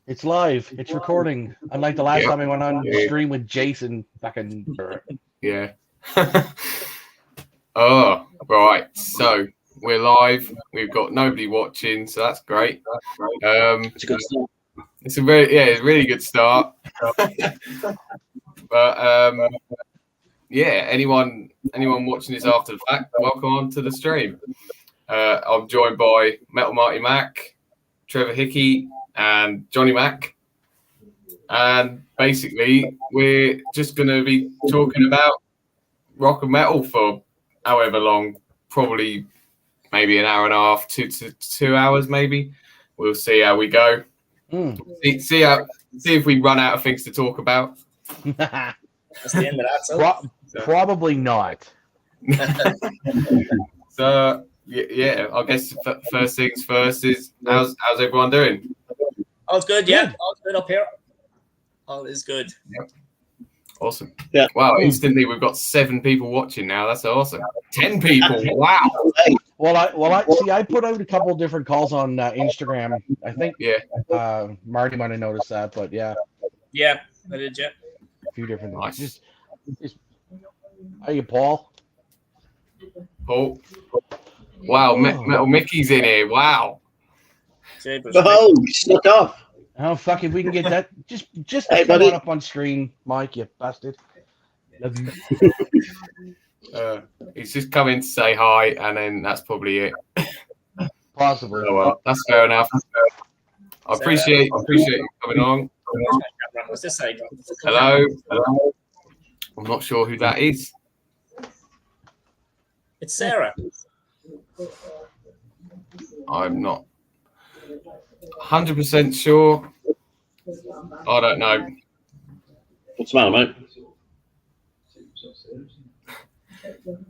It's live. It's recording. Unlike the last time I went on stream with Jason back in. Yeah. Oh, right. So we're live. We've got nobody watching, so that's great. It's a good start. It's a really good start. But anyone watching this after the fact, welcome on to the stream. I'm joined by Metal Marty Mac, Trevor Hickey, and Johnny Mac. And basically, we're just going to be talking about rock and metal for however long, probably maybe an hour and a half, 2 hours, maybe. We'll see how we go. See if we run out of things to talk about. That's the end of that. Probably not. So yeah, I guess first things first is how's everyone doing? All's good, yeah. All's good up here. All is good. Yep. Awesome. Yeah. Wow, instantly we've got 7 people watching now. That's awesome. 10 people. Wow. I put out a couple of different calls on Instagram. I think Marty might have noticed that, but yeah. Yeah, I did, yeah. A few different nice. Just how you, Paul? Paul. Wow, Metal Mickey's in here. Wow. Oh, snuck off. Oh fuck! If we can get that, just hey, come buddy. on up on screen, Mike. You bastard. Love you. He's just come in to say hi, and then that's probably it. Possibly. Oh well, that's fair enough. I appreciate you coming on. What's this side? Hello. I'm not sure who that is. It's Sarah. I'm not 100% sure. I don't know. What's the matter, mate?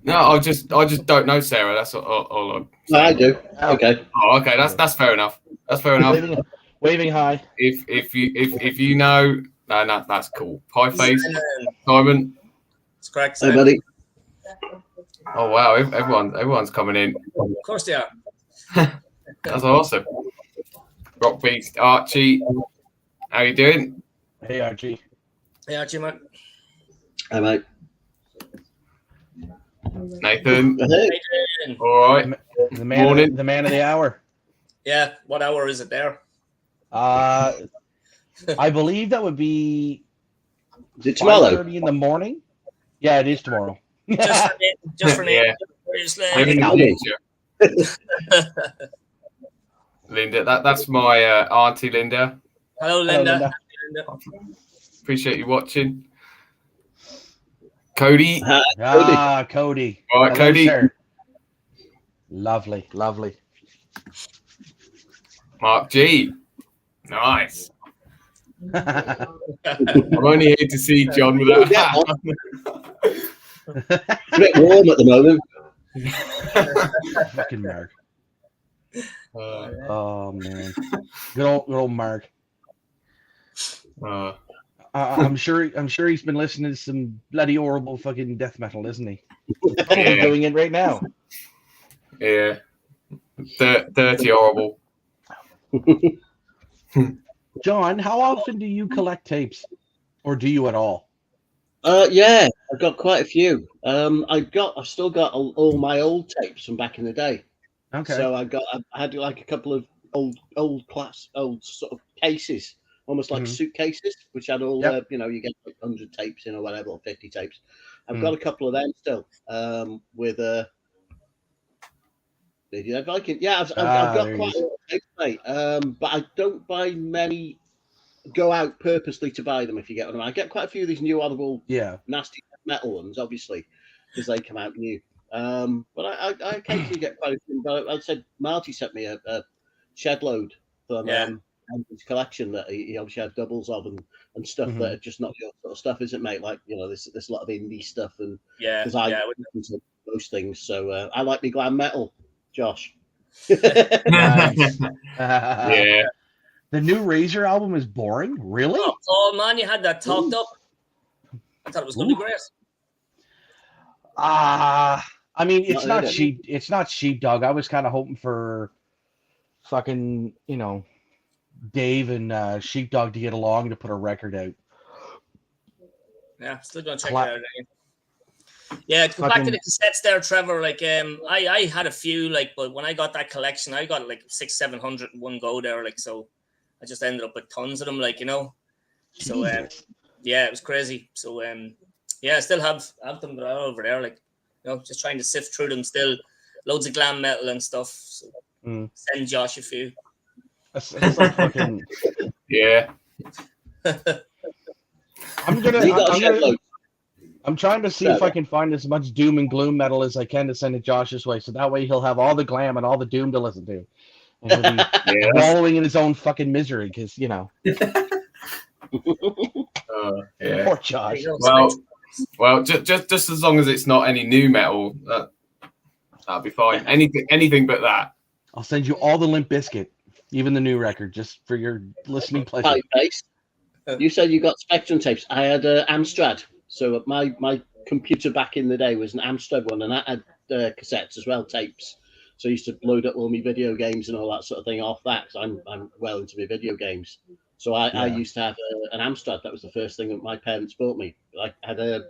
No, I just don't know Sarah. That's all No, I do. Okay. Oh, okay. That's fair enough. That's fair enough. Waving hi. If you know, no, that's cool. Pie face, Simon. It's correct. Hey, buddy. Oh wow, everyone's coming in. Of course they are. That's awesome. Rock Beast, Archie. How you doing? Hey Archie. Hey Archie, mate. Hey, mate. Nathan. Hey. All right. The man of the hour. Yeah. What hour is it there? I believe that would be. Is it tomorrow? 5:30 in the morning. Yeah, it is tomorrow. Just for Yeah. Linda, that's my auntie Linda. Hello, Linda. Linda. Appreciate you watching. Codi. Codi. All right, Hello, Codi. sir. Lovely. Mark G. Nice. I'm only here to see John without a hat. It's a bit warm at the moment. Fucking Mark. Oh man, good old Mark. I'm sure he's been listening to some bloody horrible fucking death metal, isn't he? Probably doing it right now. Yeah, dirty horrible. John, how often do you collect tapes, or do you at all? Yeah, I've got quite a few. I've still got all my old tapes from back in the day. Okay. So I had like a couple of old sort of cases, almost like suitcases, which had all you get like 100 tapes in or whatever, or 50 tapes. I've got a couple of them still. With I've got quite a lot of tapes, mate. But I don't buy many. Go out purposely to buy them, if you get what I mean. I get quite a few of these new audible, nasty metal ones, obviously, because they come out new. But I occasionally get quite a few. But I said Marty sent me a shed load from his collection that he obviously had doubles of and stuff that are just not your sort of stuff, is it, mate? Like, there's a lot of indie stuff, and because I listen to those things, so I like me glam metal, Josh. Nice. Yeah. The new Razor album is boring. Really? Oh man, you had that talked up. I thought it was going to be great. I mean, it's not sheep. It's not sheepdog. I was kind of hoping for fucking, Dave and Sheepdog to get along to put a record out. Yeah, still gonna check it out. Yeah, to go back to the cassettes there, Trevor. Like, I had a few, like, but when I got that collection, I got like 600-700 in one go there. Like, so I just ended up with tons of them, like, you know. So yeah, it was crazy. So yeah, I still have them over there, like, you know, just trying to sift through them. Still, loads of glam metal and stuff. So send Josh a few. It's like fucking yeah. I'm trying to see if I can find as much doom and gloom metal as I can to send it Josh's way, so that way he'll have all the glam and all the doom to listen to, and he'll be wallowing in his own fucking misery because, you know. Yeah. Poor Josh. Well, just as long as it's not any new metal, that'll be fine. Anything but that. I'll send you all the Limp Bizkit, even the new record, just for your listening pleasure. You said you got Spectrum tapes. I had Amstrad. So my computer back in the day was an Amstrad one, and that had cassettes as well, tapes. So I used to load up all my video games and all that sort of thing off that, because I'm well into my video games. So I used to have an Amstrad. That was the first thing that my parents bought me. I had a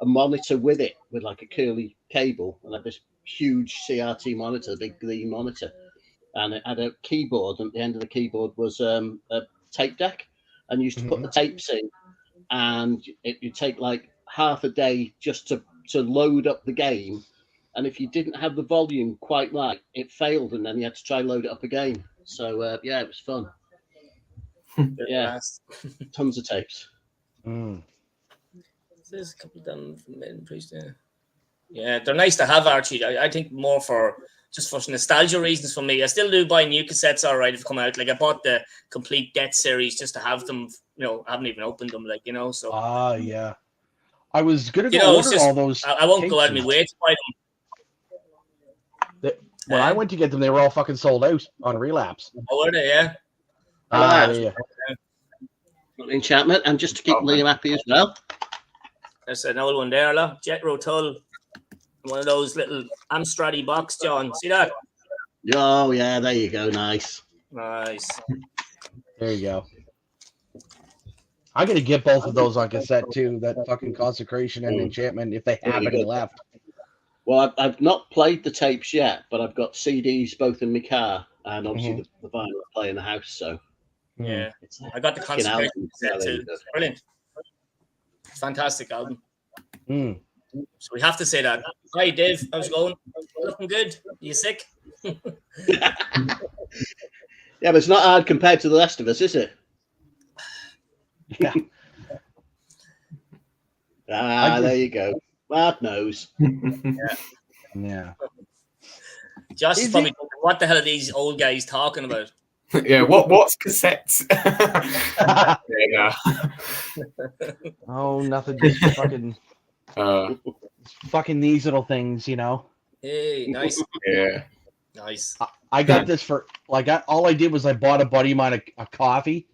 monitor with it, with like a curly cable, and I had this huge CRT monitor, big green monitor. And it had a keyboard, and at the end of the keyboard was a tape deck, and you used to put the tapes in, and you'd take like half a day just to load up the game. And if you didn't have the volume quite right, it failed, and then you had to try load it up again. So yeah, it was fun. Yeah, tons of tapes. There's a couple of them from Maiden Priest. Yeah, they're nice to have, Archie. I think more for nostalgia reasons for me. I still do buy new cassettes, all right, if they come out. Like, I bought the Complete Death series just to have them. You know, I haven't even opened them, like, you know. So yeah, I was gonna go order all those. I won't go out of my way to buy them. When I went to get them, they were all fucking sold out on Relapse. Oh, were they? Yeah. Yeah. Enchantment, and just to keep Liam happy as well. There's an old one there, look. Jethro Tull. One of those little Amstrad box, John. See that? Oh, yeah, there you go. Nice. Nice. There you go. I'm going to get both of those on cassette, too. That fucking Consecration and Enchantment, if they have any left. Well, I've not played the tapes yet, but I've got CDs both in my car, and obviously the vinyl I play in the house, so. Yeah. I got the Consecration cassette, too. It's brilliant. Fantastic album. So we have to say that. Hi, Dave. How's it going? Looking good. Are you sick? Yeah, but it's not hard compared to the rest of us, is it? Yeah. There you go. Bad nose. Yeah. Josh is probably thinking, what the hell are these old guys talking about? Yeah, what's cassettes? Yeah. Oh, nothing. Just fucking. Fucking these little things, you know. Hey, nice. Yeah. Nice. I got this for all I did was I bought a buddy of mine a coffee,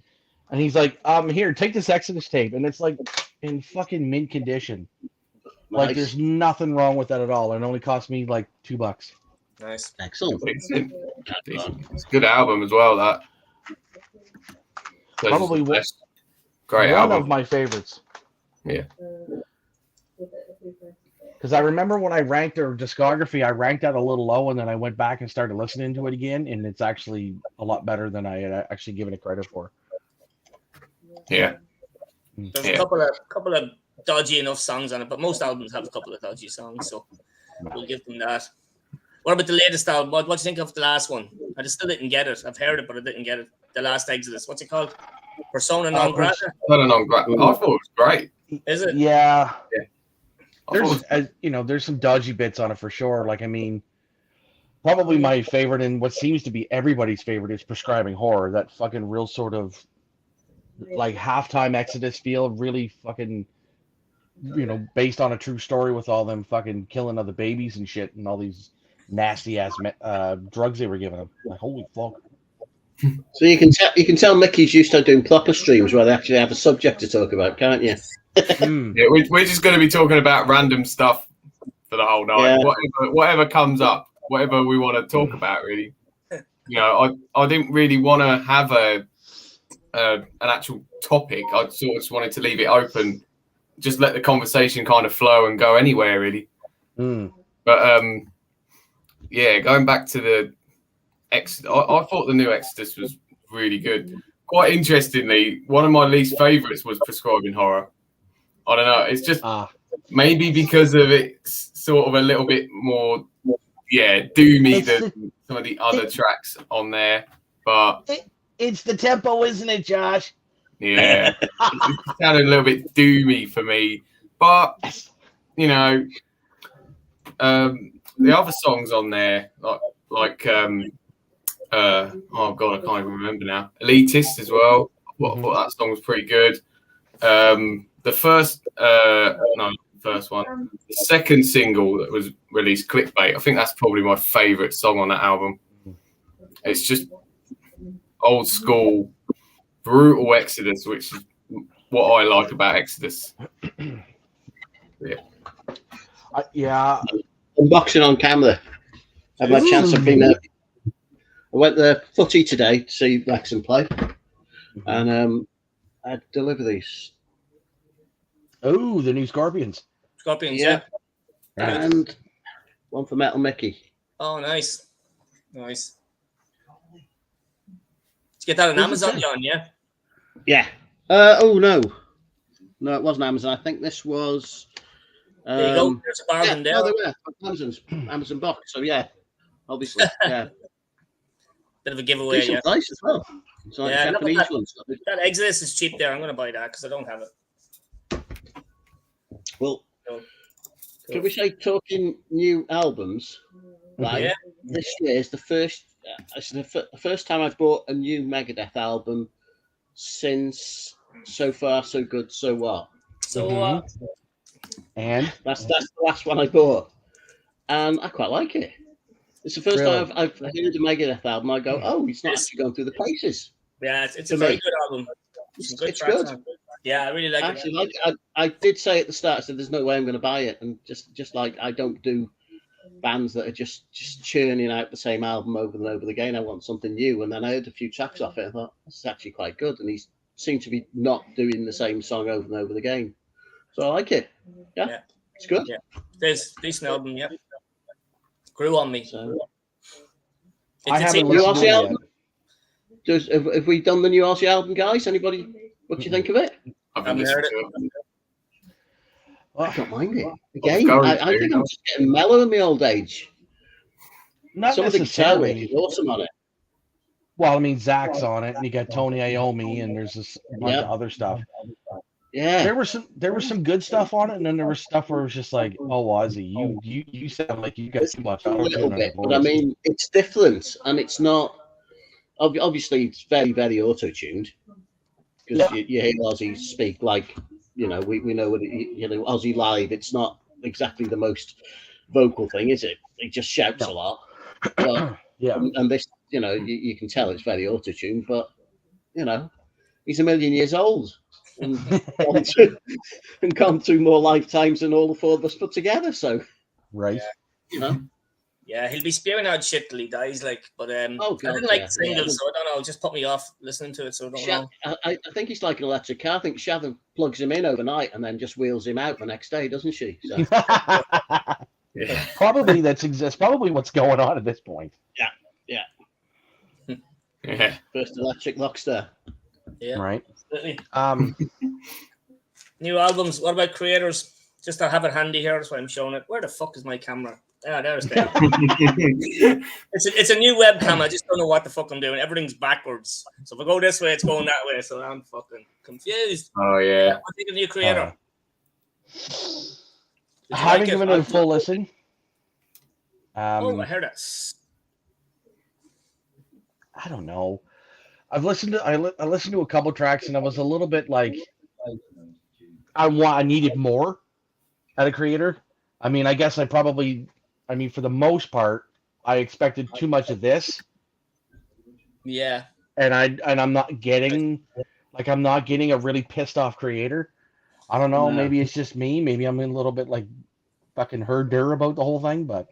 and he's like, here, take this Exodus tape, and it's like in fucking mint condition. Nice. Like, there's nothing wrong with that at all. It only cost me like $2. Nice. Excellent. It's a good album as well, that. Probably great one album. of my favorites. Yeah. Because I remember when I ranked their discography, I ranked that a little low, and then I went back and started listening to it again, and it's actually a lot better than I had actually given it credit for. Yeah. There's a couple of dodgy enough songs on it, but most albums have a couple of dodgy songs, so we'll give them that. What about the latest album? What do you think of the last one? I just still didn't get it. I've heard it, but I didn't get it. The last Exodus. What's it called? Persona non grata? Persona non grata. I thought it was great. Is it? Yeah. There's some dodgy bits on it for sure. Like, I mean, probably my favorite, and what seems to be everybody's favorite, is Prescribing Horror. That fucking real sort of like halftime Exodus feel, really fucking, based on a true story with all them fucking killing other babies and shit and all these nasty ass drugs they were giving them. Like, holy fuck. So you can tell Mickey's used to doing proper streams where they actually have a subject to talk about, can't you? Yeah, we're just going to be talking about random stuff for the whole night. Yeah. Whatever comes up, whatever we want to talk about, really. I didn't really want to have a an actual topic. I sort of just wanted to leave it open, just let the conversation kind of flow and go anywhere, really. But going back to the Exodus, I thought the new Exodus was really good. Quite interestingly, one of my least favourites was Prescribing Horror. I don't know. It's just maybe because of it's sort of a little bit more, doomy than some of the other tracks on there. But it's the tempo, isn't it, Josh? Yeah, it sounded a little bit doomy for me. But the other songs on there, like oh god, I can't even remember now. Elitist as well. I thought that song was pretty good. The second single that was released, Clickbait, I think that's probably my favourite song on that album. It's just old school, brutal Exodus, which is what I like about Exodus. Unboxing on camera. I had my chance of being I went to Footy today to see Wrexham play, and I deliver these. Oh, the new Scorpions. Yeah. And one for Metal Mickey. Oh, nice. Did you get that on Amazon, John? Yeah. Yeah. No, it wasn't Amazon. I think this was. There you go. There's a bargain there. No, they were Amazon box. So yeah, obviously, yeah. Bit of a giveaway, Decent price as well. It's like Japanese ones. That Exodus is cheap there. I'm going to buy that because I don't have it. Well, can we say, talking new albums? Right. Yeah. This year is the first. It's the first time I've bought a new Megadeth album since So Far, So Good, So What. And that's the last one I bought, and I quite like it. It's the first time I've heard a Megadeth album. I go, oh, he's not actually going through the paces. Yeah, it's a very good album. It's good. Yeah, I really like it. I did say at the start, I said, there's no way I'm going to buy it. And just like, I don't do bands that are just churning out the same album over and over again. I want something new. And then I heard a few tracks off it. I thought, this is actually quite good. And he seemed to be not doing the same song over and over again. So I like it. Yeah. It's good. Yeah, there's a decent album. Yeah, grew on me. So, I haven't listened to it yet. Have we done the new Aussie album, guys? Anybody? What do you think of it? I haven't heard it. I don't mind it. Again, I think I'm just getting mellow in my old age. Not some necessarily. Of the guitar is awesome on it. Well, I mean, Zach's on it, and you got Tony Iommi, and there's this bunch of other stuff. Yeah, there was some good stuff on it, and then there was stuff where it was just like, oh, Ozzy, you sound like you got too much. A little bit, but I mean, it's different, and it's not. Obviously, it's very, very auto-tuned because you hear Ozzy speak like, we know what Ozzy live. It's not exactly the most vocal thing, is it? He just shouts a lot. But, and this, you can tell it's very auto-tuned, but he's a million years old. And gone through more lifetimes than all the four of us put together. So, right, yeah, he'll be spewing out shit till he dies. But I didn't like the singles, so I don't know. It just put me off listening to it. So I don't know. I think he's like an electric car. I think Shadow plugs him in overnight and then just wheels him out the next day, doesn't she? So. Probably that's probably what's going on at this point. Yeah. Yeah. First electric rockstar. Yeah. Right. New albums. What about creators? Just I have it handy here. That's why I'm showing it. Where the fuck is my camera? There's that. It's a new webcam. I just don't know what the fuck I'm doing. Everything's backwards. So if I go this way, it's going that way. So I'm fucking confused. Oh yeah. I think a new creator. I haven't given it a full listen. I heard it. I don't know. I've listened to I listened to a couple tracks and I was a little bit like I needed more at a creator. I mean, I guess for the most part, I expected too much of this. Yeah. And I'm not getting a really pissed off creator. I don't know. No. Maybe it's just me. Maybe I'm a little bit like fucking herder about the whole thing, but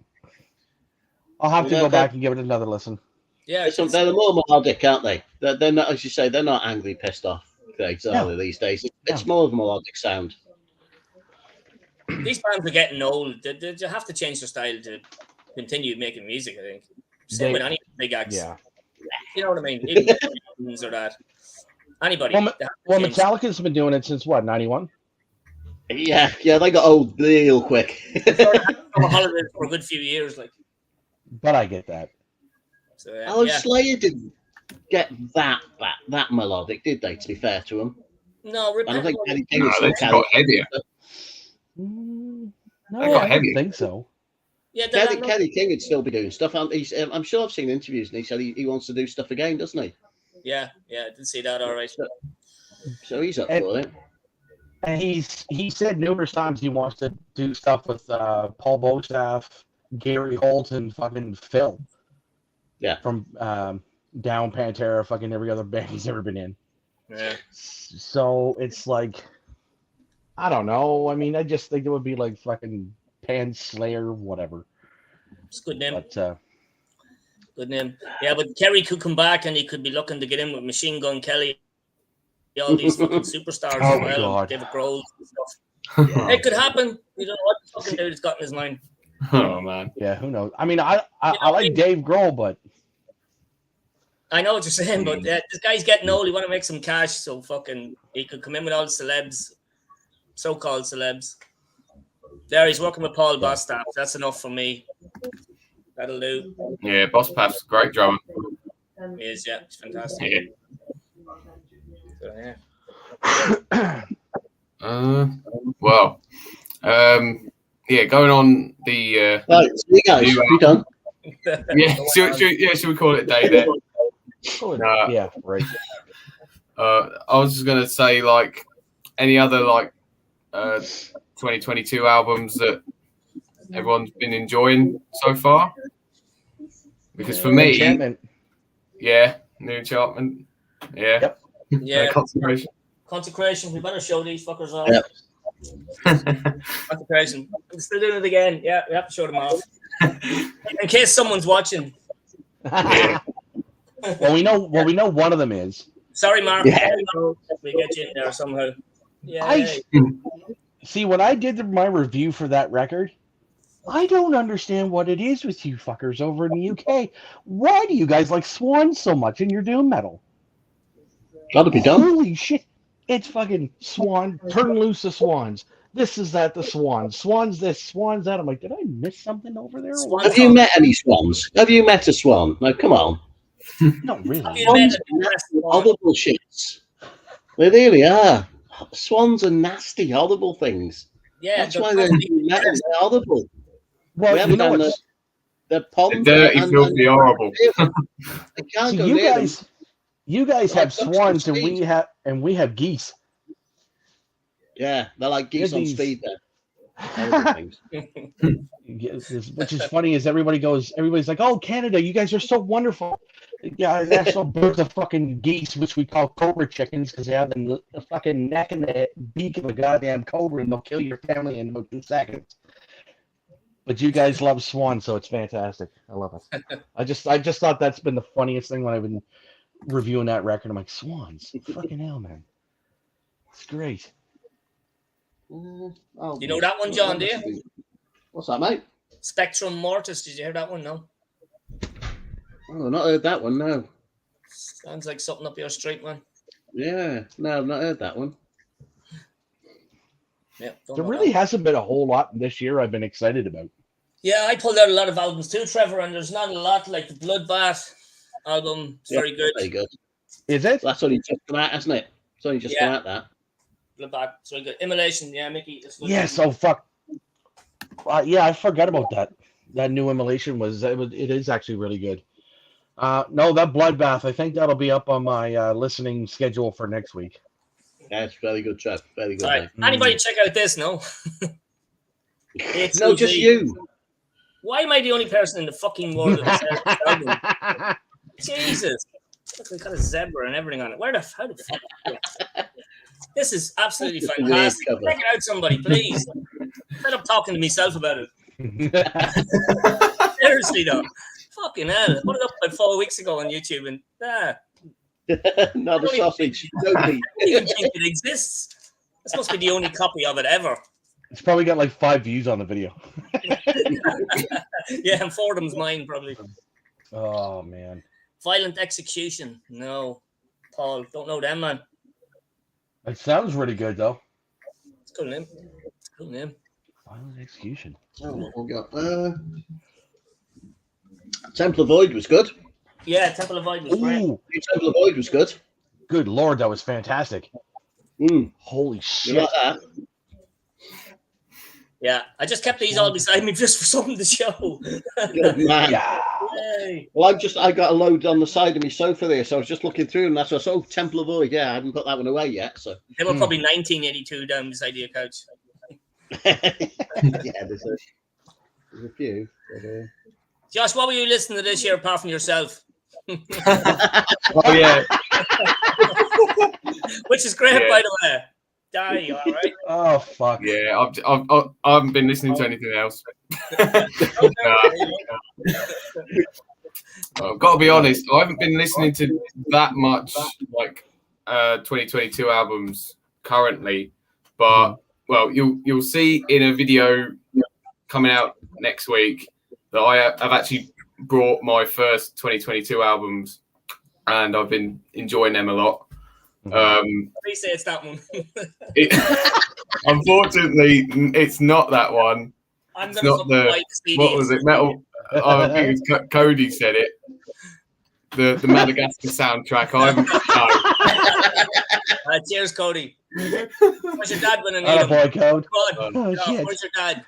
I'll have to go back and give it another listen. Yeah, they're more melodic, aren't they? They're not, as you say, they're not angry, pissed off gigs, are they, these days? It's more of a melodic sound. These bands are getting old. They have to change their style to continue making music, I think. Same with any big acts. Yeah. You know what I mean? Even or that. Anybody. Well, Metallica's been doing it since what, 91? Yeah, they got old real quick. From a holiday for a good few years, like. But I get that. So, Slayer didn't get that melodic, did they? To be fair to them. No, I don't think they got heavier. No, I don't think so. Yeah, Kelly King would still be doing stuff. I'm sure I've seen interviews, and he said he wants to do stuff again, doesn't he? Yeah, I did see that. All right. So he's up for it. And he said numerous times he wants to do stuff with Paul Bostaph, Gary Holt, and fucking Phil. Yeah. From Down, Pantera, fucking every other band he's ever been in. Yeah. So it's like, I don't know. I mean, I just think it would be like fucking Pan Slayer, whatever. It's a good name. But, good name. Yeah, but Kerry could come back and he could be looking to get in with Machine Gun Kelly. All these fucking superstars as well. God. David Grohl and stuff. Yeah. It could happen. You don't know what the fucking dude has got in his mind. Oh, man. Yeah, who knows? I mean, I like Dave Grohl, but... I know what you're saying, but this guy's getting old. He want to make some cash, so fucking he could come in with all the celebs, so-called celebs. There, he's working with Paul Bostaph. That's enough for me. That'll do. Yeah, Bostap's a great drummer. He is, yeah. It's fantastic. Yeah. So, going on the... right, so you guys, you done? Should we call it a day there? Yeah, right. I was just going to say, like, any other, like, 2022 albums that everyone's been enjoying so far? Because for me... Enchantment. Yeah, New Enchantment. Yeah. Yep. Yeah. Consecration. We better show these fuckers off. Yep. Consecration. We're still doing it again. Yeah, we have to show them off. In case someone's watching. Well, we know one of them is. Sorry, Mark. Yeah. We get you in there somehow. Yeah. See, when I did my review for that record, I don't understand what it is with you fuckers over in the UK. Why do you guys like Swans so much in your doom metal? Gotta be done. Holy shit. It's fucking Swan, turn loose the Swans. This is that, the Swans. Swans this, Swans that. I'm like, did I miss something over there? Have you met any swans? Have you met a swan? No, come on. Not really. Swans are nasty, horrible shits. They really are. Swans are nasty, horrible things. Yeah, that's why they're horrible. Well, you know what? They're pond. Dirty, filthy, horrible. They can't go near them. You guys have swans and we have geese. Yeah, they're like geese on speed there. Which is funny is everybody's like, oh, Canada, you guys are so wonderful. Yeah, national birth of fucking geese, which we call cobra chickens because they have the fucking neck and the beak of a goddamn cobra and they'll kill your family in about 2 seconds. But you guys love swans, so it's fantastic. I love it. I just thought that's been the funniest thing when I've been reviewing that record. I'm like, swans, fucking hell, man, it's great. You know that one, John? Do you? What's that, mate? Spectrum Mortis. Did you hear that one? No. Oh, I've not heard that one. No. Sounds like something up your street, man. Yeah. No, I've not heard that one. Yeah. There really hasn't been a whole lot this year I've been excited about. Yeah, I pulled out a lot of albums too, Trevor, and there's not a lot like the Bloodbath album. It's very good. Very good. Is it? That's only just come out, hasn't it? It's only just come out, that. Bloodbath. It's very good. Immolation. Yeah, Mickey. Yes. Oh, fuck. Yeah, I forgot about that. That new Immolation it is actually really good. No, that Bloodbath, I think that'll be up on my listening schedule for next week. Yeah, it's very good, Trev. Very good. All right. Anybody check out this? No. No, just you. Why am I the only person in the fucking world that says this album? Jesus. Look, they got a zebra and everything on it. How the fuck? This is absolutely fantastic. Check it out, somebody, please. Instead of talking to myself about it. Seriously, though. Fucking Fucking hell. I put it up like 4 weeks ago on YouTube and not a sausage. No meat. I don't even think it exists. This must be the only copy of it ever. It's probably got like 5 views on the video. Yeah, and Fordham's mine probably. Oh man. Violent Execution. No. Paul, don't know them, man. It sounds really good though. It's a cool name. Violent Execution. Oh, what we got? Temple of Void was good. Yeah, Temple of Void was great. Temple of Void was good. Good Lord, that was fantastic. Holy shit. You like that? Yeah, I just kept these all beside me just for something to show. Good man. Yeah. Yay. Well, I got a load on the side of my sofa there, so I was just looking through and that's what Temple of Void. Yeah, I hadn't put that one away yet. So They were probably 1982 down beside your couch. yeah, there's a few. But, Josh, what were you listening to this year apart from yourself? Oh yeah. Which is great, by the way. Die, all right. Oh fuck. Yeah, I haven't been listening to anything else. I've got to be honest, I haven't been listening to that much like 2022 albums currently, but well, you'll see in a video coming out next week that I have actually brought my first 2022 albums, and I've been enjoying them a lot. Please say it's that one. Unfortunately, it's not that one. I'm It's gonna not the CD. what was it? Metal. I think it's Codi said it. The Madagascar soundtrack. I haven't. No. Cheers, Cody. Where's your dad when I need him? Boy, Code. Come on. Shit. Where's your dad?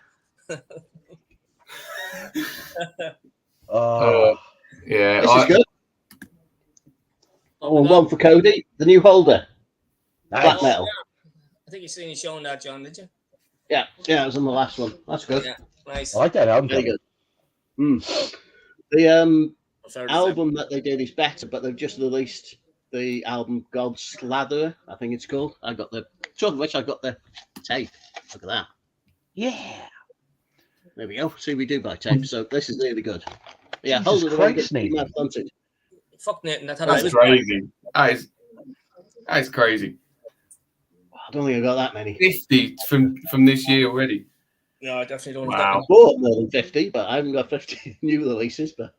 Yeah. this is good. Oh, and one for Cody, the new holder. Nice. Black metal. I think you've seen you showing that, John, did you? Yeah, it was on the last one. That's good. Yeah, nice. I like that album. Very good. The album that they did is better, but they've just released the album God's Slather, I think it's called. I got the tape. Look at that. Yeah. There we go. See, we do buy tape, so this is really good. Yeah, Jesus hold it Christ, away. Nathan. Fuck Nathan, I thought I That's was crazy. That is crazy. I don't think I got that many. 50 from this year already. No, I definitely don't. Wow. I bought more than 50, but I haven't got 50 new releases. But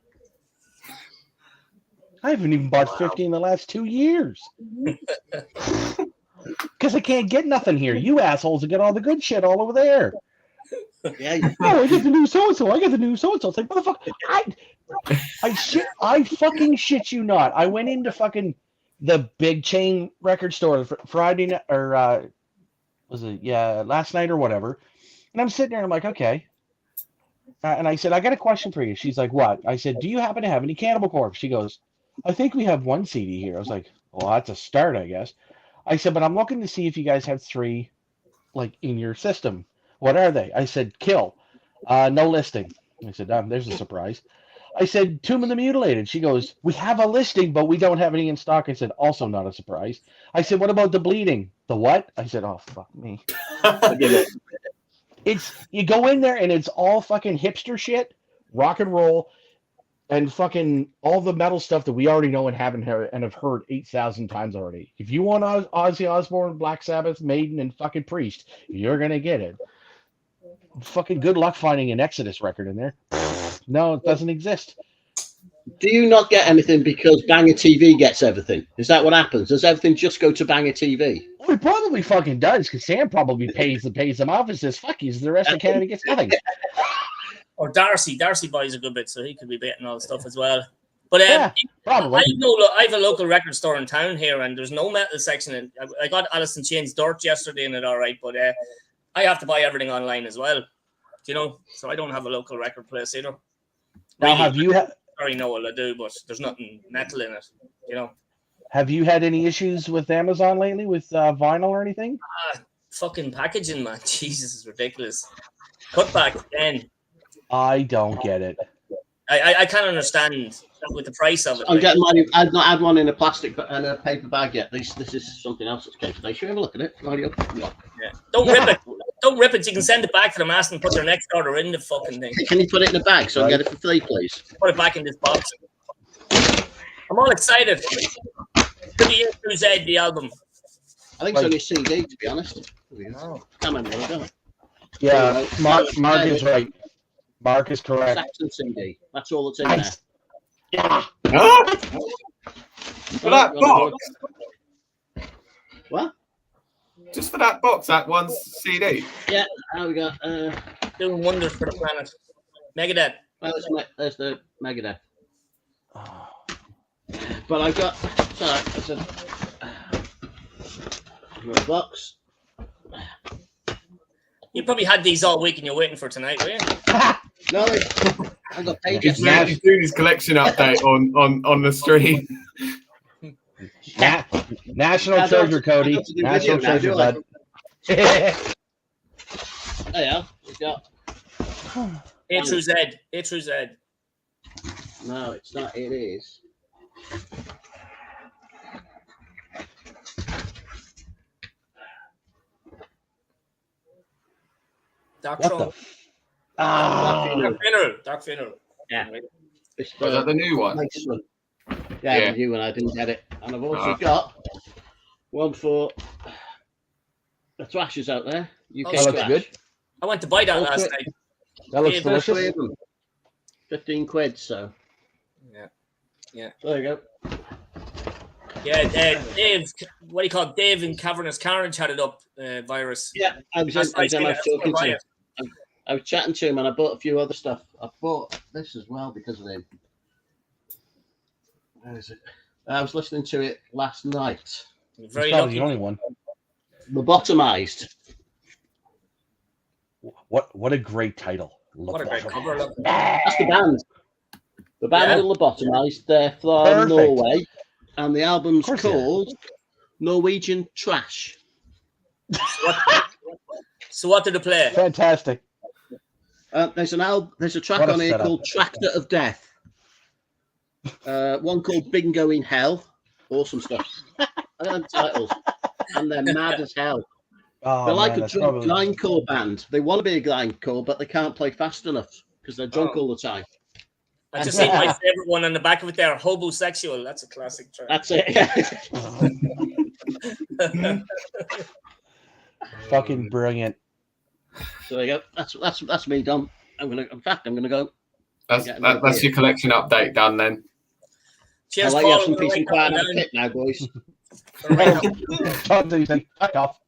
I haven't even bought 50 in the last 2 years. Because I can't get nothing here. You assholes get all the good shit all over there. yeah, Oh, I get the new so-and-so. I get the new so-and-so. It's like, motherfucker, I fucking shit you not. I went into fucking the big chain record store Friday night, or last night or whatever. And I'm sitting there and I'm like, okay. And I said, I got a question for you. She's like, what? I said, do you happen to have any Cannibal Corpse? She goes, I think we have one CD here. I was like, well, that's a start, I guess. I said, but I'm looking to see if you guys have 3 like in your system. What are they? I said, Kill. No listing. I said, there's a surprise. I said, Tomb of the Mutilated. She goes, we have a listing, but we don't have any in stock. I said, also not a surprise. I said, what about the Bleeding? The what? I said, oh, fuck me. It's, you go in there and it's all fucking hipster shit, rock and roll, and fucking all the metal stuff that we already know and haven't heard and have heard 8,000 times already. If you want Ozzy Osbourne, Black Sabbath, Maiden, and fucking Priest, you're going to get it. Fucking good luck finding an Exodus record in there. No, it doesn't exist. Do you not get anything because Banger TV gets everything? Is that what happens? Does everything just go to Banger TV? Well, it probably fucking does, because Sam probably pays them off and says, fuck you, the rest of Canada gets nothing. Or Darcy buys a good bit, so he could be betting all the stuff as well. But Yeah, probably. I have a local record store in town here, and there's no metal section. And I got Alice in Chains Dirt yesterday, and it all right, but I have to buy everything online as well. You know, so I don't have a local record place either. Now, have you I already know what I do, but there's nothing metal in it. You know. have you had any issues with Amazon lately with vinyl or anything? Fucking packaging, man. Jesus, is ridiculous. Cut back then. I don't get it. I can't understand with the price of it. I'm getting mine. I've not had one in a plastic and a paper bag yet. This is something else that's came today. Should we have a look at it? Yeah. Don't rip it. Don't rip it. You can send it back to the master and put their next order in the fucking thing. Can you put it in a bag so I get it for free, please? Put it back in this box. I'm all excited. To the A through Z, the album. I think it's only a CD, to be honest. Oh. Can't remember what I got. Yeah, Mark is right. Mark is correct. Saxon CD. That's all that's in there. Yeah. For that box? What? Just for that box, that one CD? Yeah, how we got? Doing wonders for the planet. Megadeth. Well, there's the Megadeth. But I got. Sorry, I said. Box. You probably had these all week and you're waiting for tonight, were you? No, I got pages. He's doing his collection update on the stream. National treasure, Cody. National treasure, bud. There you are. We got A through Z. A through Z. No, it's not. It is. Dark What Throne. Dark Funeral. Yeah. Was that the new one? Nice one. Yeah, the new one. I didn't get it. And I've also got one for the Thrashers out there. UK That looks good. I went to buy that last night. That looks Yeah, delicious. 15 quid, so. Yeah. There you go. Yeah, Dave, what do you call it? Dave in Cavernous Carnage had it up, virus. Yeah, I was chatting to him and I bought a few other stuff. I bought this as well because of him. Where is it? I was listening to it last night. Very That's lucky. the only one. Lobotomized. What a great title. What a great cover. Look. That's the band. The band are Lobotomized. They're from Norway. And the album's called Norwegian Trash. So what did it play? Fantastic. There's a track on here called Tractor of Death. One called Bingo in Hell. Awesome stuff. I don't have titles. And they're mad as hell. Oh, they're like man, a drunk grindcore band. They want to be a grindcore, but they can't play fast enough because they're drunk all the time. I just seen my favorite one on the back of it there, Hobosexual. That's a classic track. That's it. Fucking brilliant. So there you go. That's me done. I'm gonna go. That's your collection update done then. Cheers, I'll let Paul. you have some peace and quiet and pit now, boys. Back off.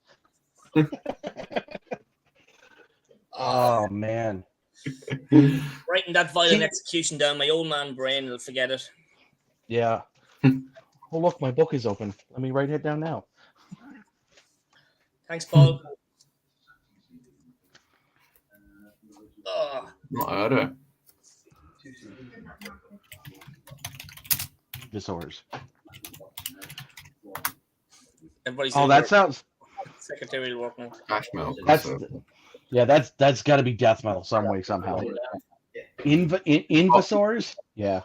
Oh man. Writing that violent execution down, my old man brain will forget it. Yeah. Oh look, my book is open. Let me write it down now. Thanks, Paul. Not heard of it. Disorders. Everybody's that sounds. secretarial work now. Ash metal. That's got to be death metal some way somehow. Invasaurs? Yeah.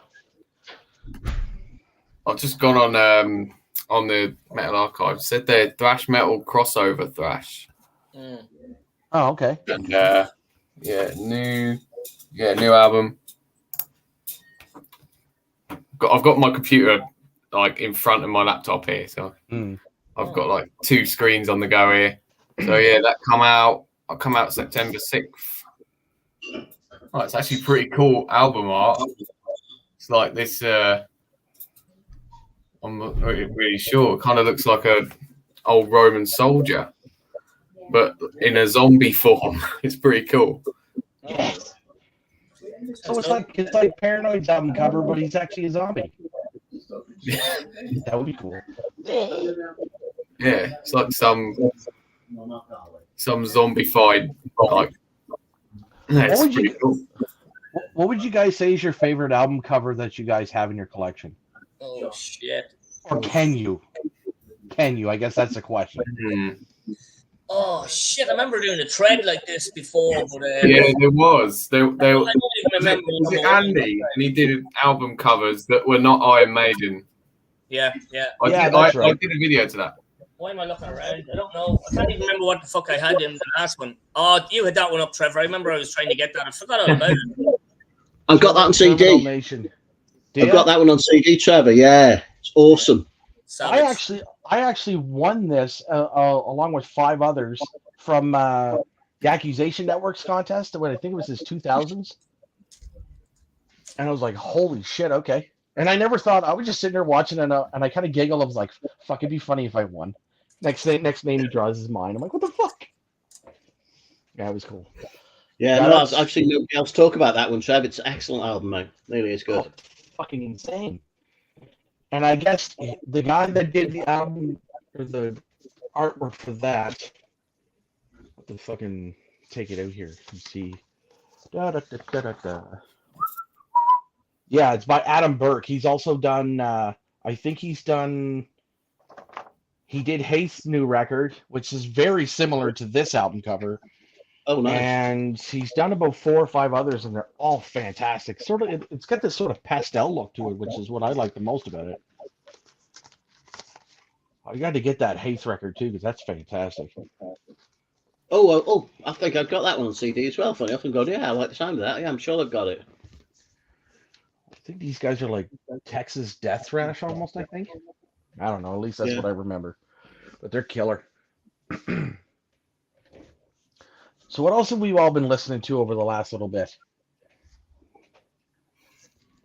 I've just gone on the Metal Archive. Said they're thrash metal crossover thrash. Mm. Oh, okay. And new album. I've got my computer like in front of my laptop here, so I've got like two screens on the go here. So yeah, I'll come out September 6th. Oh, it's actually pretty cool album art. It's like this. I'm not really sure. It kind of looks like a old Roman soldier, but in a zombie form. It's pretty cool. Yes. So it's like Paranoid's album cover, but he's actually a zombie. That would be cool. Yeah, it's like some zombified like. Yeah, it's pretty cool. What would you guys say is your favorite album cover that you guys have in your collection? Oh shit! Or can you? I guess that's the question. Oh shit! I remember doing a thread like this before, but yeah, there was. I don't even remember. Was it Andy? And he did album covers that were not Iron Maiden. Yeah. I did a video to that. Why am I looking around? I don't know. I can't even remember what the fuck I had in the last one. Oh, you had that one up, Trevor. I remember I was trying to get that. I forgot all about it. I've got that on CD. I've got that one on CD, Trevor. Yeah, it's awesome. Savage. I actually won this along with 5 others from the Accusation Networks contest. When I think it was his 2000s, and I was like, "Holy shit!" Okay. And I never thought, I was just sitting there watching, and I kind of giggled. I was like, "Fuck, it'd be funny if I won." Next name he draws is mine. I'm like, "What the fuck?" Yeah, it was cool. Yeah, no, I've seen nobody else talk about that one, Trev. It's an excellent album, mate. Really is good. Oh, fucking insane. And I guess the guy that did the album or the artwork for that, what the fucking take it out here and see. Yeah, it's by Adam Burke. He's also done. I think he did Haith's new record, which is very similar to this album cover. Oh, nice. And he's done about 4 or 5 others, and they're all fantastic. Sort of, it's got this sort of pastel look to it, which is what I like the most about it. I got to get that Haith record too, because that's fantastic. Oh, I think I've got that one on CD as well. Funny, I often go, yeah, I like the sound of that. Yeah, I'm sure I've got it. I think these guys are like Texas Death Thrash almost, I think. I don't know, at least that's what I remember. But they're killer. So what else have we all been listening to over the last little bit?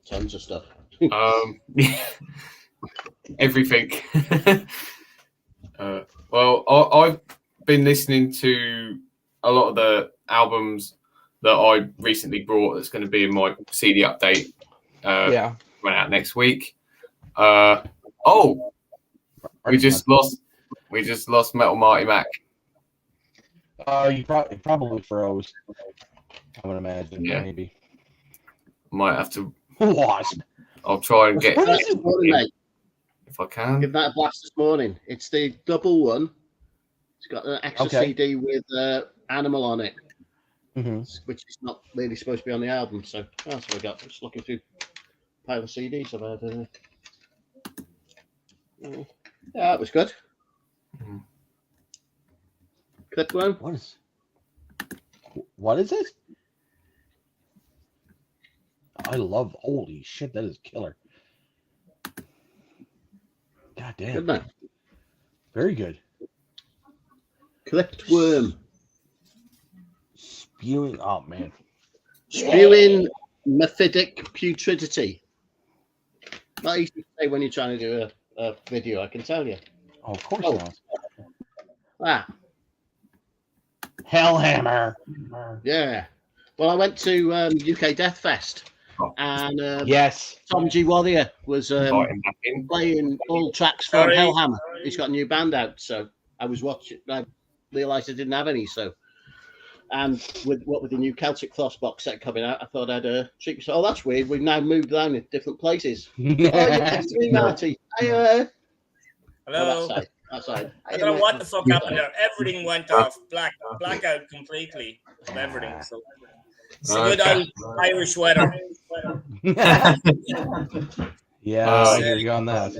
Tons of stuff. Everything. Well, I've been listening to a lot of the albums that I recently brought that's going to be in my CD update. Went out next week. We just lost Metal Marty Mac. You probably froze. I would imagine. Yeah. Maybe. Might have to. Wasp. I'll try and get it if I can. Give that a blast this morning. It's the double one. It's got an extra CD with Animal on it, which is not really supposed to be on the album. So that's what I got. Just looking through a pile of CDs I've had. Yeah, that was good. Clipworm. What is it? I love. Holy shit, that is killer. God damn. Good man. Very good. Clipworm. Spewing. Oh man. Spewing mephitic putridity. Not easy to say when you're trying to do a video, I can tell you. Oh, of course not. Ah. Hellhammer. Yeah. Well, I went to UK Death Fest, and yes, Tom G. Warrior was playing all tracks from Hellhammer. He's got a new band out, so I was watching. I realised I didn't have any, so and with the new Celtic Frost box set coming out, I thought I'd treat myself. Oh, that's weird. We've now moved down to different places. Oh, you texted me, Marty. Hello. Oh, outside. I don't know what the fuck happened there. Everything went off. Blackout completely of everything. So it's a good old Irish weather. Yeah, I hear you on that.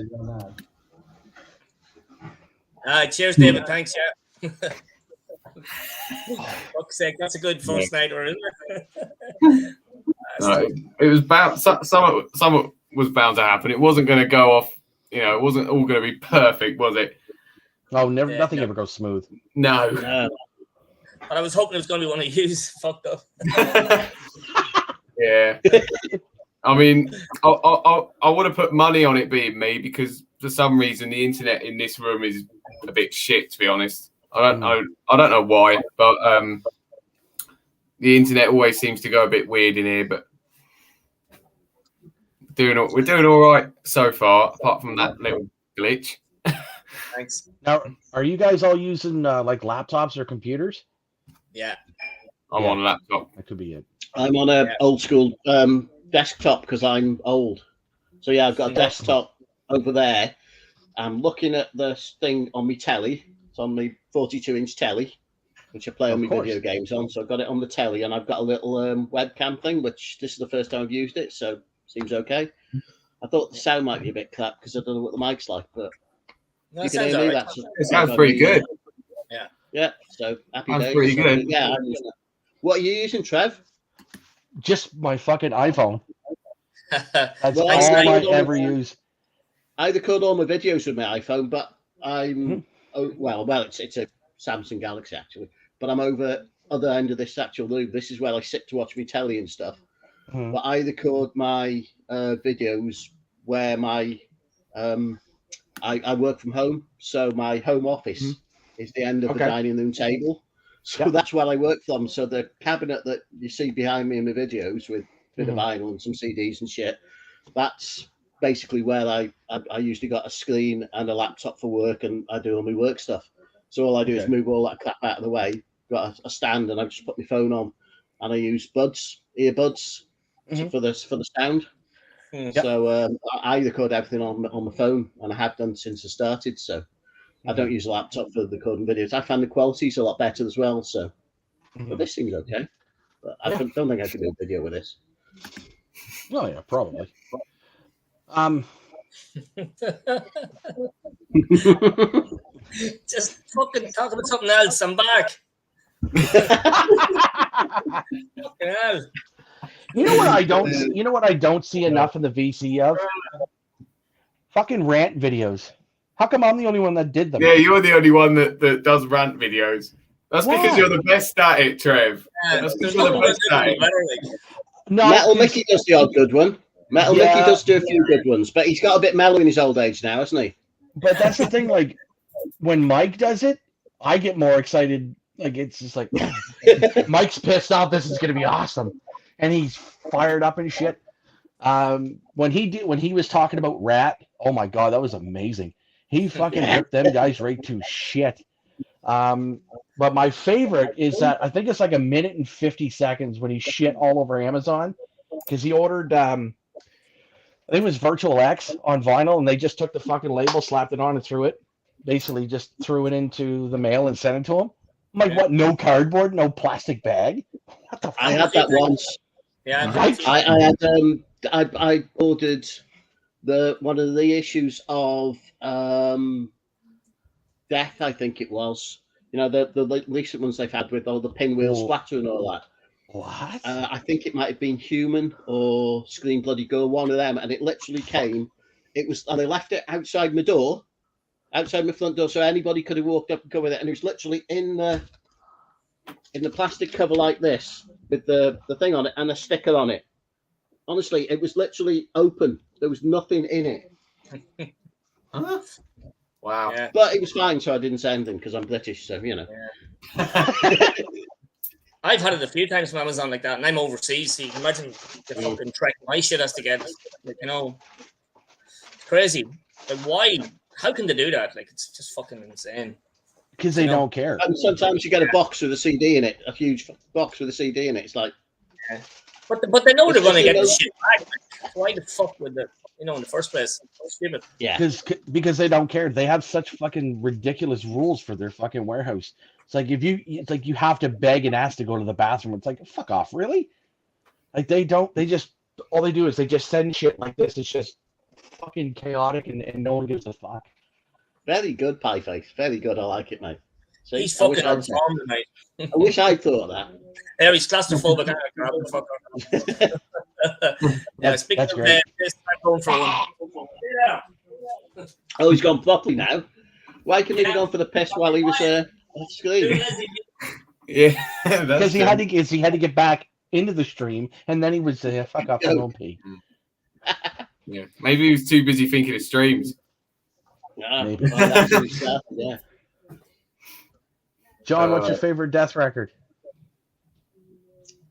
Cheers, David. Thanks, yeah. Fuck's sake, that's a good first nighter, isn't it? It was bound. Some was bound to happen. It wasn't going to go off. You know, it wasn't all going to be perfect, was it? Oh, nothing ever goes smooth. No. But I was hoping it was going to be one of yous fucked up. Yeah. I mean, I would have put money on it being me because for some reason the internet in this room is a bit shit, to be honest. I don't know why, but the internet always seems to go a bit weird in here. But we're doing all right so far, apart from that little glitch. Thanks. Now, are you guys all using like laptops or computers? Yeah. I'm on a laptop. That could be it. I'm on a old school desktop because I'm old. So yeah, I've got a desktop over there. I'm looking at this thing on my telly. It's on my 42-inch telly, which I play on my video games on. So I've got it on the telly, and I've got a little webcam thing, which this is the first time I've used it, so seems okay. I thought the sound might be a bit crap because I don't know what the mic's like, but You can hear me. Right. It sounds pretty good. Yeah. So happy Sounds days. pretty good. Yeah. What are you using, Trev? Just my fucking iPhone. That's Well, all I ever use. I record all my videos with my iPhone, but I'm it's a Samsung Galaxy actually, but I'm over other end of this actual loop. This is where I sit to watch my telly and stuff. But I record my videos where my I work from home, so my home office is the end of the dining room table. So that's where I work from. So the cabinet that you see behind me in my videos with a bit of vinyl and some CDs and shit, that's basically where I usually got a screen and a laptop for work, and I do all my work stuff. So all I do is move all that crap out of the way, got a stand, and I just put my phone on, and I use earbuds for the sound. So I record everything on my phone, and I have done since I started. So I don't use a laptop for recording videos. I find the quality's a lot better as well. So, but this seems okay. But I don't think I could do a video with this. Oh yeah, probably. Just fucking talk about something else. I'm back. Fucking hell. You know what I don't see enough in the VC of? Fucking rant videos. How come I'm the only one that did them? Yeah, you're the only one that does rant videos. That's because you're the best at it, Trev. That's because you're the best at it. No, Metal Mickey does the odd good one. Metal Mickey does do a few good ones, but he's got a bit mellow in his old age now, hasn't he? But that's the thing, like, when Mike does it, I get more excited. Like, it's just like, Mike's pissed off, this is going to be awesome. And he's fired up and shit. When he was talking about Rat, oh my God, that was amazing. He fucking ripped them guys right to shit. But my favorite is that I think it's like 1minute and 50 seconds when he shit all over Amazon because he ordered, I think it was Virtual X on vinyl, and they just took the fucking label, slapped it on, and threw it. Basically, just threw it into the mail and sent it to him. I'm like, what? No cardboard, no plastic bag? What the fuck? I had that once. Yeah, I ordered one of the issues of Death, I think it was. You know, the recent ones they've had with all the pinwheel splatter and all that. What? I think it might have been Human or Scream Bloody Gore, one of them, and it literally came. And they left it outside my door, outside my front door, so anybody could have walked up and come with it. And it was literally in the plastic cover like this, with the thing on it and a sticker on it. Honestly, it was literally open. There was nothing in it. Huh? Wow. Yeah. But it was fine, so I didn't say anything because I'm British, so you know. Yeah. I've had it a few times from Amazon like that, and I'm overseas, so you can imagine the fucking trek my shit has to get. Like, you know, it's crazy. Like, why? How can they do that? Like, it's just fucking insane. Because they don't care. And sometimes you get a box with a CD in it, a huge box with a CD in it. It's like, but they know they're going to get the shit back. Why the fuck would they? You know, in the first place, stupid. Yeah, because they don't care. They have such fucking ridiculous rules for their fucking warehouse. It's like you have to beg and ask to go to the bathroom. It's like, fuck off, really? Like all they do is they just send shit like this. It's just fucking chaotic and no one gives a fuck. Very good, Pie Face. Very good. I like it, mate. So he's fucking on form tonight. I wish I'd thought of that. Yeah, he's claustrophobic. I grab the fuck up. Yeah, speaking of this, I'm going for one. Yeah. Oh, he's gone properly now. Why couldn't he have gone for the piss while he was off screen? Yeah, because he had to get back into the stream, and then he was fuck off and pee. Yeah, maybe he was too busy thinking of streams. Yeah, maybe. Yeah. John, what's your favorite death record?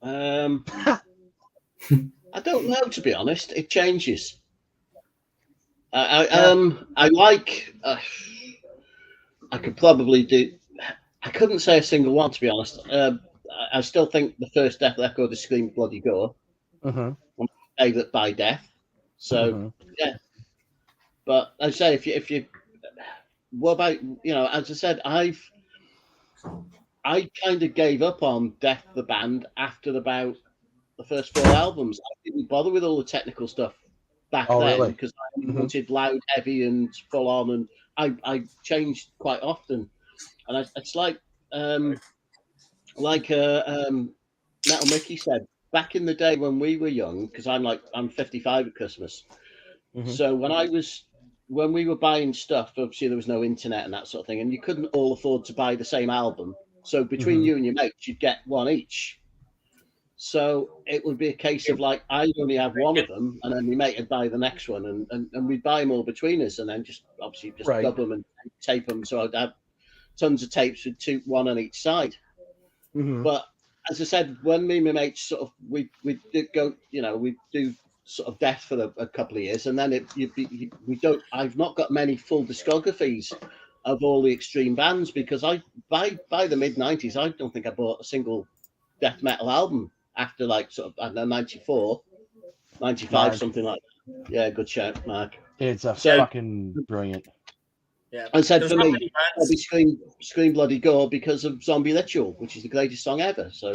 I don't know, to be honest. It changes. I like. I could probably do. I couldn't say a single one, to be honest. I still think the first death record is Scream Bloody Gore. One of my favourite by Death. So yeah. But I say if you, what about as I said, I kind of gave up on Death the band after about the first 4 albums. I didn't bother with all the technical stuff back then because I wanted loud, heavy, and full on, and I changed quite often, and it's like Metal Mickey said back in the day when we were young, because I'm 55 at Christmas. Mm-hmm. So when we were buying stuff, obviously there was no internet and that sort of thing, and you couldn't all afford to buy the same album. So between you and your mates, you'd get one each. So it would be a case of like I'd only have one of them, and then my mate would buy the next one, and we'd buy them all between us, and then just dub them and tape them. So I'd have tons of tapes with one on each side. Mm-hmm. But as I said, when me and my mates sort of we did go, we do sort of death for a couple of years, and then I've not got many full discographies of all the extreme bands, because by the mid 90s I don't think I bought a single death metal album after like sort of, I don't know, 94, 95, Mark. Something like that. Yeah, good shout, Mark. It's fucking brilliant. Yeah, I said for me, probably Scream Bloody Gore because of Zombie Ritual, which is the greatest song ever. So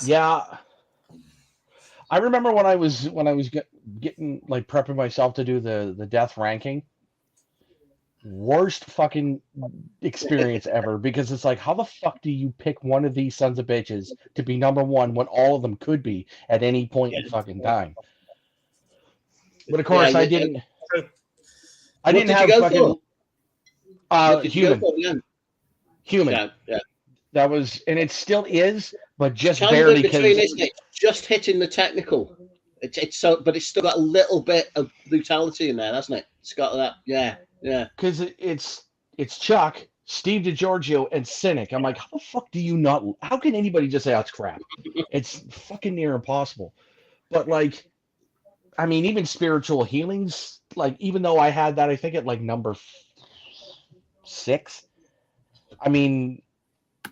Yeah, I remember when I was getting like prepping myself to do the death ranking. Worst fucking experience ever, because it's like, how the fuck do you pick one of these sons of bitches to be number one when all of them could be at any point in fucking time? But of course, I didn't have fucking human. Yeah. That was, and it still is, but just barely, because just hitting the technical. It's so, but it's still got a little bit of brutality in there, hasn't it? It's got that, yeah. Because it's Chuck, Steve DiGiorgio, and Cynic. I'm like, how the fuck do you not? How can anybody just say that's crap? It's fucking near impossible. But like, I mean, even Spiritual Healings, like, even though I had that, I think at like number 6. I mean,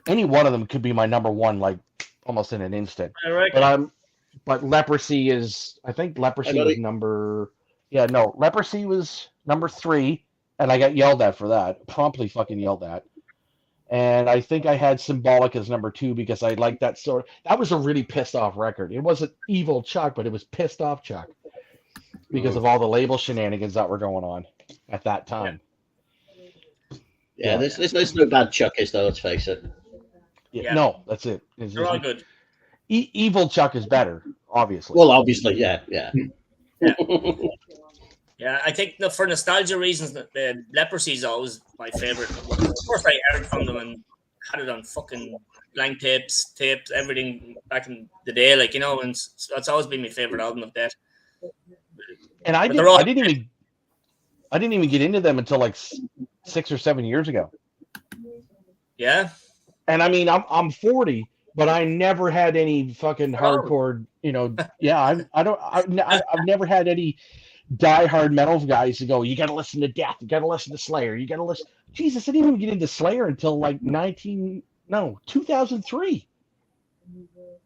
any one of them could be my number one, like almost in an instant. But Leprosy is, I think Leprosy was Leprosy was number 3, and I got yelled at for that. Promptly fucking yelled at. And I think I had Symbolic as number 2 because I liked that sort of, that was a really pissed off record. It wasn't evil Chuck, but it was pissed off Chuck because of all the label shenanigans that were going on at that time. Yeah, there's no bad Chuck, is there? Let's face it. Yeah. No, that's it. They're all good. Evil Chuck is better, obviously. Well, obviously, yeah. Yeah, I think for nostalgia reasons, the Leprosy is always my favorite. Of course, I heard from them and had it on fucking blank tapes, everything back in the day, like, and it's always been my favorite album of Death. And I didn't even get into them until like 6 or 7 years ago. Yeah. And I mean, I'm 40, but I never had any fucking hardcore, I've never had any diehard metal guys to go, you got to listen to Death, you got to listen to Slayer, you got to listen. Jesus, I didn't even get into Slayer until like 2003.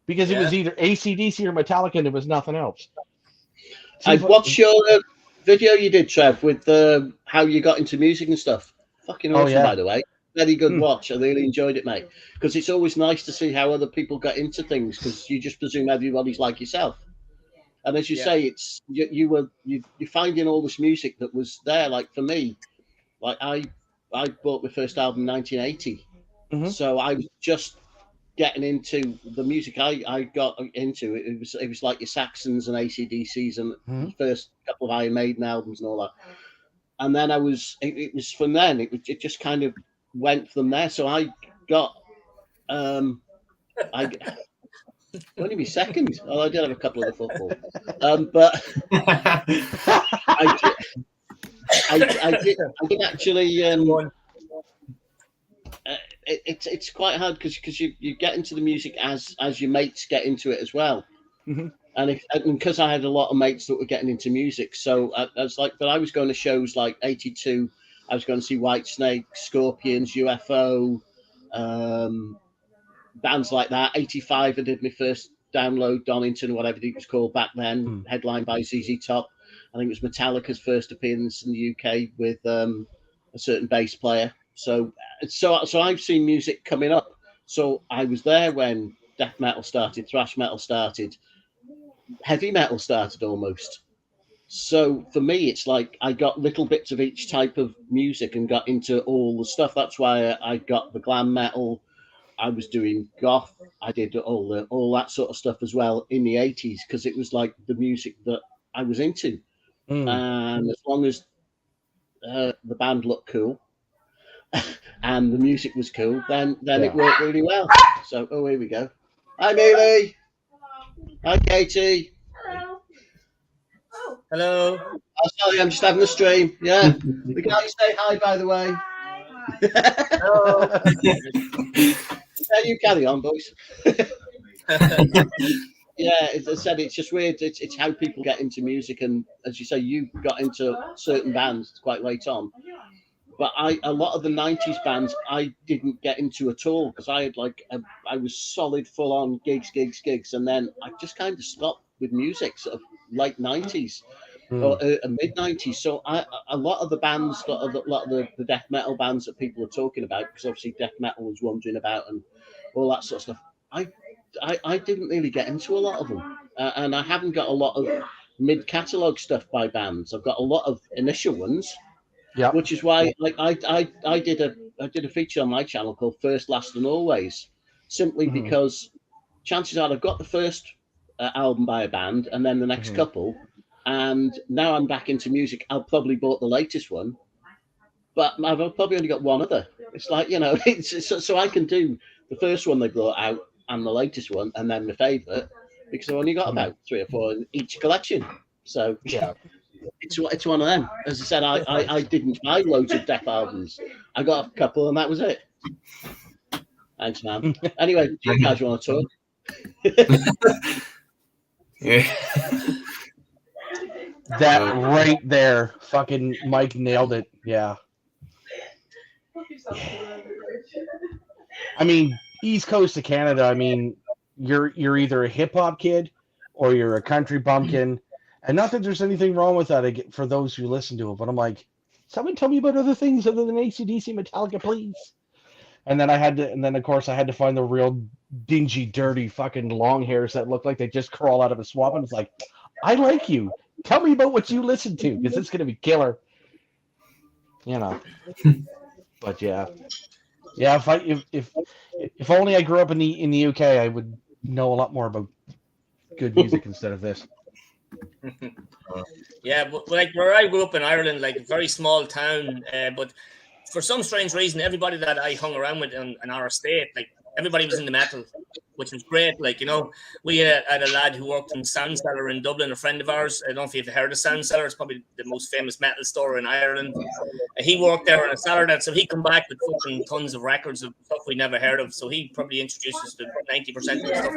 Because it was either AC/DC or Metallica, and there was nothing else. I watched your video you did, Trev, with how you got into music and stuff. Fucking awesome, by the way. Very good watch. I really enjoyed it, mate. Because it's always nice to see how other people got into things, because you just presume everybody's like yourself. And as you say, it's you're finding all this music that was there. Like for me, like I bought my first album in 1980, so I was just getting into the music. I got into it. It was like your Saxons and AC/DCs and the first couple of Iron Maiden albums and all that. And then it was from then. It just kind of went from there. So I got only my second. Oh, I did have a couple of the football, but I did actually. It's quite hard because you get into the music as your mates get into it as well, and because I had a lot of mates that were getting into music, so I was like, but I was going to shows like 82. I was going to see Whitesnake, Scorpions, UFO. Bands like that. 85, I did my first download, Donington, whatever it was called back then, headlined by ZZ Top. I think it was Metallica's first appearance in the UK with a certain bass player. So I've seen music coming up. So I was there when death metal started, thrash metal started, heavy metal started almost. So for me, it's like I got little bits of each type of music and got into all the stuff. That's why I got the glam metal. I was doing goth. I did all that sort of stuff as well in the 80s because it was like the music that I was into. And as long as the band looked cool and the music was cool, then it worked really well. So, here we go. Hi, Mealy. Hi, Katie. Hello. Oh, sorry, I'm just having a stream. Yeah. The guy say hi, by the way. Hello. Yeah, you carry on, boys. Yeah, as I said, it's just weird. It's how people get into music, and as you say, you got into certain bands quite late on. But a lot of the 90s bands I didn't get into at all because I had I was solid full on gigs, and then I just kind of stopped with music sort of late 90s or mid 90s. So a lot of the bands, a lot of the death metal bands that people are talking about, because obviously death metal was wandering about and all that sort of stuff. I didn't really get into a lot of them, and I haven't got a lot of mid catalog stuff by bands. I've got a lot of initial ones. Yeah, which is why, like, I did a feature on my channel called First, Last, and Always, simply because chances are I've got the first album by a band and then the next couple, and now I'm back into music. I'll probably bought the latest one, but I've probably only got one other. It's like, it's so I can do the first one they brought out and the latest one, and then my favourite, because I've only got about 3 or 4 in each collection. So yeah. It's one of them. As I said, I didn't buy loads of death albums. I got a couple and that was it. Thanks, man. Anyway, do you guys want to talk? Yeah. That right there, fucking Mike nailed it. Yeah. I mean, East Coast of Canada. I mean, you're either a hip hop kid or you're a country bumpkin. And not that there's anything wrong with that for those who listen to it, but I'm like, someone tell me about other things other than AC/DC, Metallica, please. And then of course I had to find the real dingy, dirty fucking long hairs that look like they just crawl out of a swamp. And it's like, I like you. Tell me about what you listen to, because it's gonna be killer. But yeah. If only I grew up in the UK, I would know a lot more about good music instead of this. Yeah, but like where I grew up in Ireland, like a very small town, but for some strange reason, everybody that I hung around with in our estate, like everybody was in the metal, which was great. Like, we had a lad who worked in Sound Cellar in Dublin, a friend of ours. I don't know if you've heard of Sound Cellar. It's probably the most famous metal store in Ireland. He worked there on a Saturday, so he come back with fucking tons of records of stuff we never heard of. So he probably introduced us to 90% of the stuff.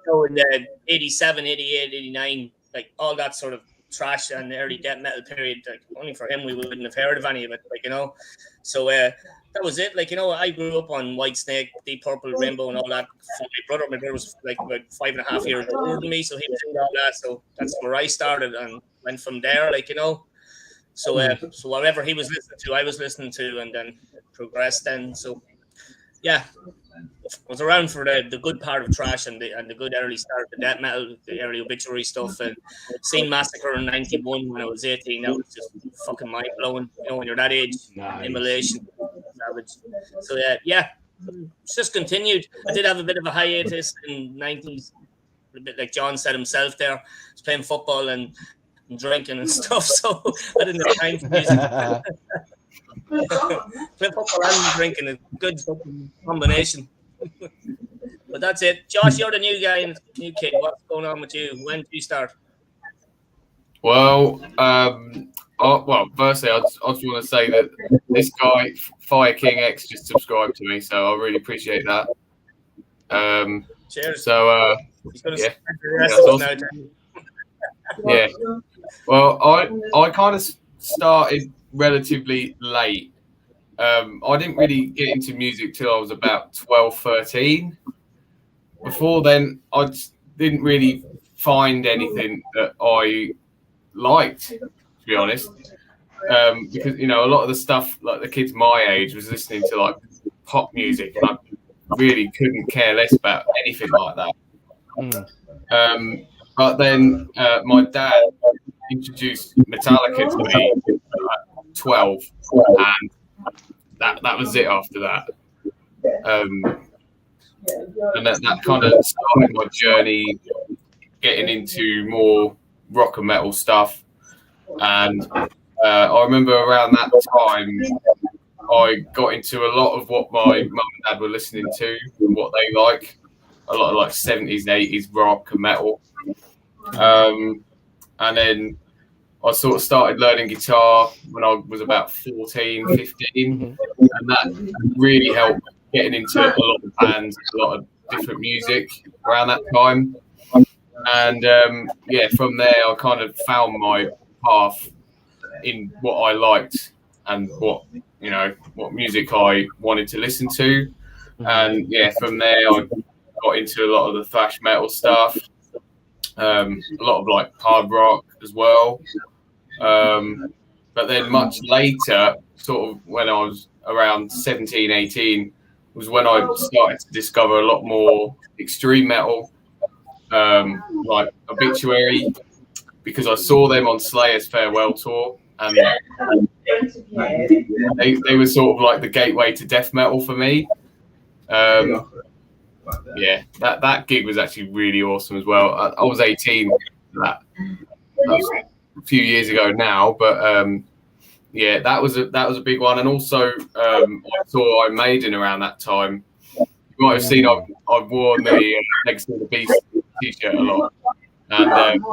So in the 87, 88, 89, like all that sort of trash and the early death metal period, like only for him we wouldn't have heard of any of it, so that was it. Like, I grew up on Whitesnake, Deep Purple, Rainbow, and all that. My brother was like about 5.5 years older than me, so he was into all that. So that's where I started and went from there. So whatever he was listening to, I was listening to, and then it progressed. Then so yeah, I was around for the good part of trash and the good early start of the death metal, the early obituary stuff, and seen Massacre in '91 when I was 18. That was just fucking mind blowing. When you're that age, nice. Immolation, savage. So yeah, it's just continued. I did have a bit of a hiatus in '90s, a bit like John said himself. There, I was playing football and drinking and stuff, so I didn't have time for music. Play football and drinking is a good combination. But that's it. Josh, you're the new guy and new kid. What's going on with you? When did you start? Well, firstly, I just want to say that this guy, Fire King X, just subscribed to me, so I really appreciate that. Cheers. So, yeah. Awesome. Yeah. Well, I kind of started relatively late. I didn't really get into music till I was about 12, 13. Before then, I just didn't really find anything that I liked, to be honest. Because, a lot of the stuff, like the kids my age was listening to like pop music, and I really couldn't care less about anything like that. But then my dad introduced Metallica to me at 12, and that was it after that. And that kind of started my journey getting into more rock and metal stuff. And I remember around that time, I got into a lot of what my mum and dad were listening to and what they like. A lot of like 70s, 80s rock and metal. And then I sort of started learning guitar when I was about 14, 15. And that really helped getting into a lot of bands, a lot of different music around that time. And from there, I kind of found my path in what I liked and what music I wanted to listen to. And from there I got into a lot of the thrash metal stuff, a lot of like hard rock as well. But then much later, sort of when I was around 17, 18, was when I started to discover a lot more extreme metal, like Obituary, because I saw them on Slayer's farewell tour, and they were sort of like the gateway to death metal for me. That gig was actually really awesome as well. I was 18 that was a few years ago now, but that was a big one. And also I saw Iron Maiden around that time. You might have seen I've worn the Legs of the Beast t-shirt a lot, and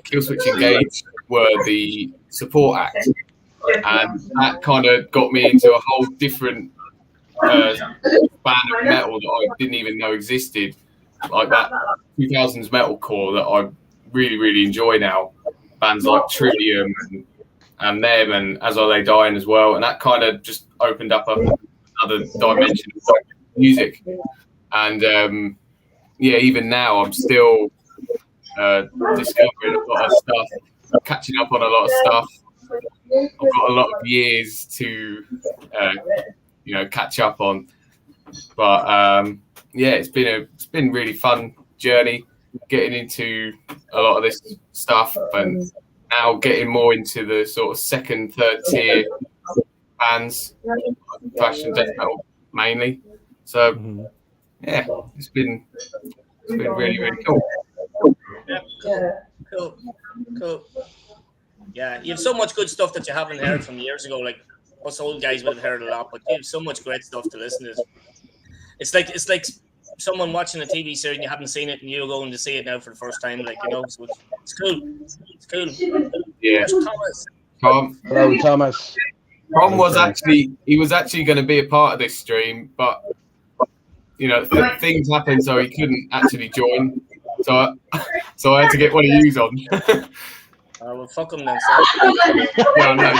Killswitch Engage were the support act, and that kind of got me into a whole different band of metal that I didn't even know existed, like that 2000s metalcore that I really, really enjoy now. Bands like Trivium and them, and As I Lay Dying as well, and that kind of just opened up another dimension of music. And even now I'm still discovering a lot of stuff, catching up on a lot of stuff. I've got a lot of years to catch up on, but it's been a really fun journey getting into a lot of this stuff, and now getting more into the sort of second, third tier bands, thrash and death metal mainly. So it's been really, really cool. Cool. Yeah, you have so much good stuff that you haven't heard from years ago. Like us old guys would have heard a lot, but you have so much great stuff to listen to. It's like someone watching a TV series and you haven't seen it, and you're going to see it now for the first time. So it's cool. It's cool. Yeah. Hello, Thomas. Tom was actually going to be a part of this stream, but things happened, so he couldn't actually join. So I had to get one of yous on. Well, fuck him then. Yeah, no.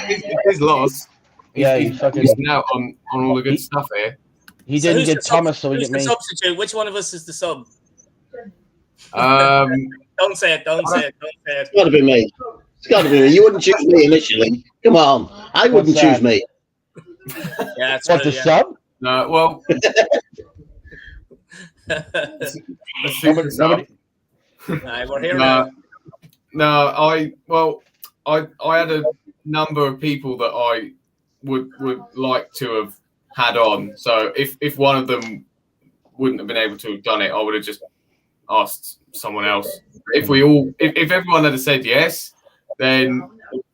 It's his loss. He's missing out on all the good stuff here. He didn't get Thomas, so we get me. Substitute. Which one of us is the sub? Don't say it. It's got to be me. You wouldn't choose me initially. Come on. I wouldn't choose me. Yeah, it's the sub? No, well. Nobody. We're here now. No, I had a number of people that I would like to have had on. So if one of them wouldn't have been able to have done it, I would have just asked someone else. If everyone had said yes, then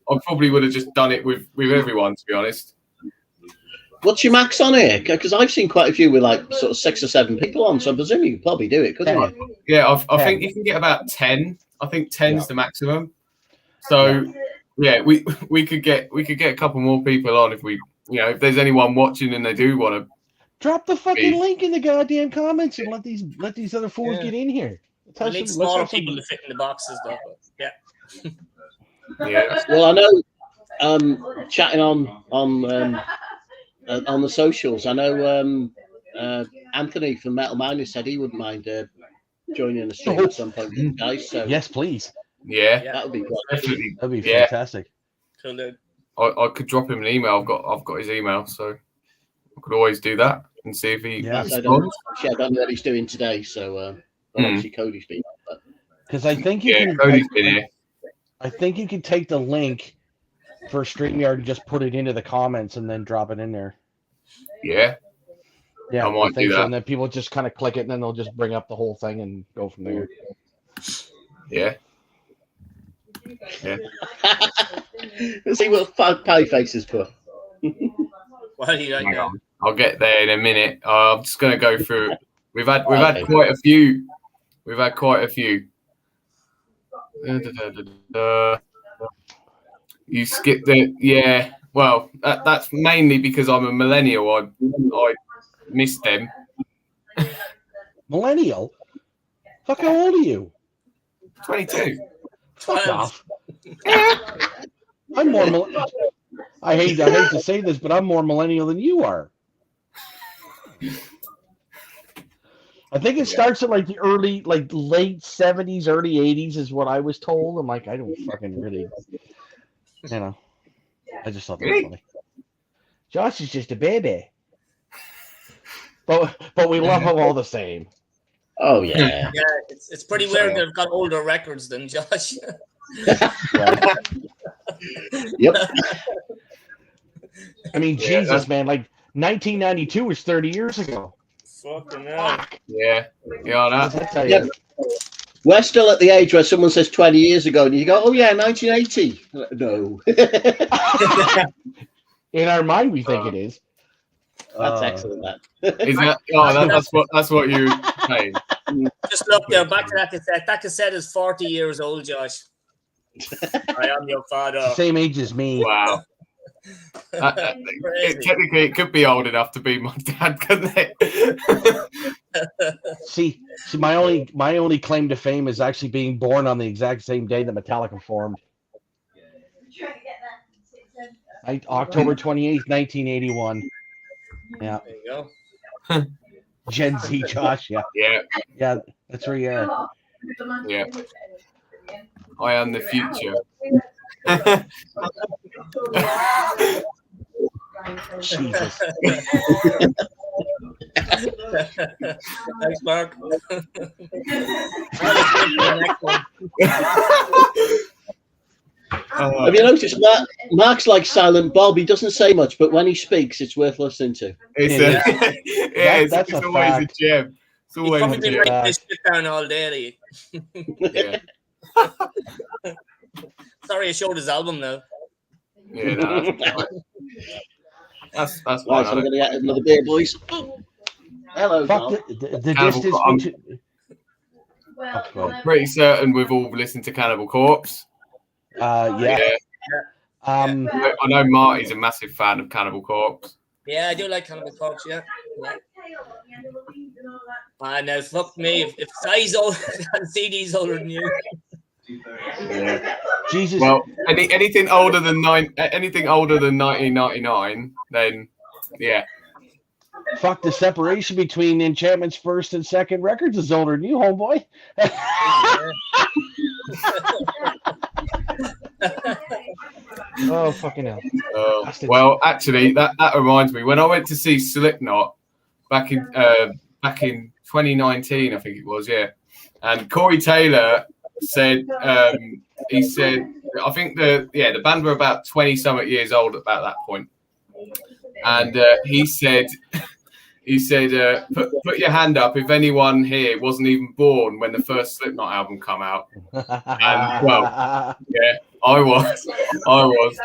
I probably would have just done it with everyone, to be honest. What's your max on here? Because I've seen quite a few with like sort of 6 or 7 people on, so I presume you could probably do it, couldn't you? Yeah, I think you can get about 10. I think 10's the maximum. So we could get a couple more people on if we, if there's anyone watching and they do want to drop the fucking link in the goddamn comments and let these other fools get in here. We need smaller people to fit in the boxes, though. Yeah. Yeah. Well, I know. Chatting on the socials, I know Anthony from Metal Miners said he wouldn't mind joining the stream at some point, guys. So yes, please. Yeah, that would be great. Definitely. That'd be fantastic. Cool, dude. I could drop him an email. I've got his email, so I could always do that and see if he responds. I don't know what he's doing today, so obviously Cody's been on. Because I think you can. Cody's been here. I think you can take the link for StreamYard and just put it into the comments and then drop it in there. Yeah. Yeah, I might do that. So. And then people just kind of click it, and then they'll just bring up the whole thing and go from there. Yeah. Yeah. Let's see what pie faces put. Well, you don't know. I'll get there in a minute. I'm just going to go through. We've had quite a few. We've had quite a few. You skipped the Well, that's mainly because I'm a millennial. I missed them. Millennial? Fuck, how old are you? 22. Fuck off. I'm more. I hate to say this, but I'm more millennial than you are. I think it starts at like the late 70s, early 80s is what I was told. I'm like, I don't fucking really, I just thought that was funny. Josh is just a baby. But we love him all the same. Oh yeah. Yeah, it's pretty weird they've got older records than Josh. Yep. I mean, Jesus, man, like 1992 was 30 years ago. Fucking hell. Yeah. Yeah, We're still at the age where someone says 20 years ago and you go, oh yeah, 1980. No. In our mind, we think it is. That's excellent. That. Is that? That's what you saying. Just look there, back to that cassette. That cassette is 40 years old, Josh. I am your father. Same age as me. Wow. Technically, it could be old enough to be my dad, couldn't it? see, my only claim to fame is actually being born on the exact same day that Metallica formed. October 28th, 1981. Yeah. There you go. Gen Z, Josh. Yeah. Yeah. That's where you are. Yeah. I am the future. Jesus. Thanks, Mark. Have you noticed Mark's like Silent Bob? He doesn't say much, but when he speaks, it's worth listening to. That's it's always a gem. It's always He's probably been writing this shit down all day. Yeah. Sorry, I showed his album now. Yeah, that's fine. Right, so we're going to get another beer, boys. Hello, fuck the distance between... I'm pretty certain we've all listened to Cannibal Corpse. Yeah. I know Marty's a massive fan of Cannibal Corpse. Yeah, I do like Cannibal Corpse, yeah. Now, fuck me. If Ty's older than CD's older than you. Yeah. Jesus. Well, anything older than 1999, then yeah. Fuck, the separation between Enchantment's first and second records is older than you, homeboy. Oh, fucking hell. Well, actually, that reminds me. When I went to see Slipknot back in 2019, I think it was, yeah. And Corey Taylor said, he said, I think the band were about 20-something years old about that point. And he said, put your hand up if anyone here wasn't even born when the first Slipknot album come out. And well, yeah, I was,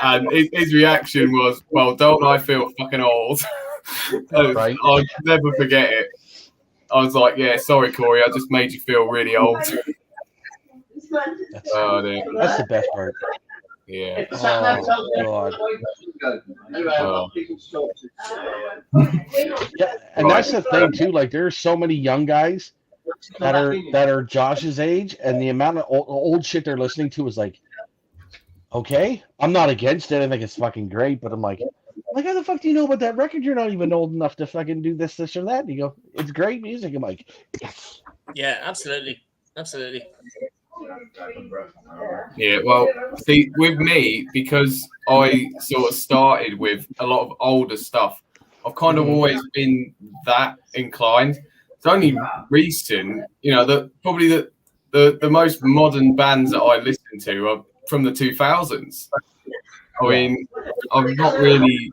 and his reaction was, well, don't I feel fucking old? Right. I'll never forget it. I was like, yeah, sorry, Corey, I just made you feel really old. That's the best part. Yeah. Oh, God. Yeah, and that's the thing too. Like, there's so many young guys that are Josh's age, and the amount of old shit they're listening to is like, okay, I'm not against it. I think it's fucking great, but I'm like, how the fuck do you know about that record? You're not even old enough to fucking do this or that. And you go, it's great music. I'm like, yes. Yeah, absolutely. Yeah, well, see, with me, because I sort of started with a lot of older stuff, I've kind of always been that inclined. It's only recent, probably the most modern bands that I listen to are from the 2000s. I mean, I'm not really,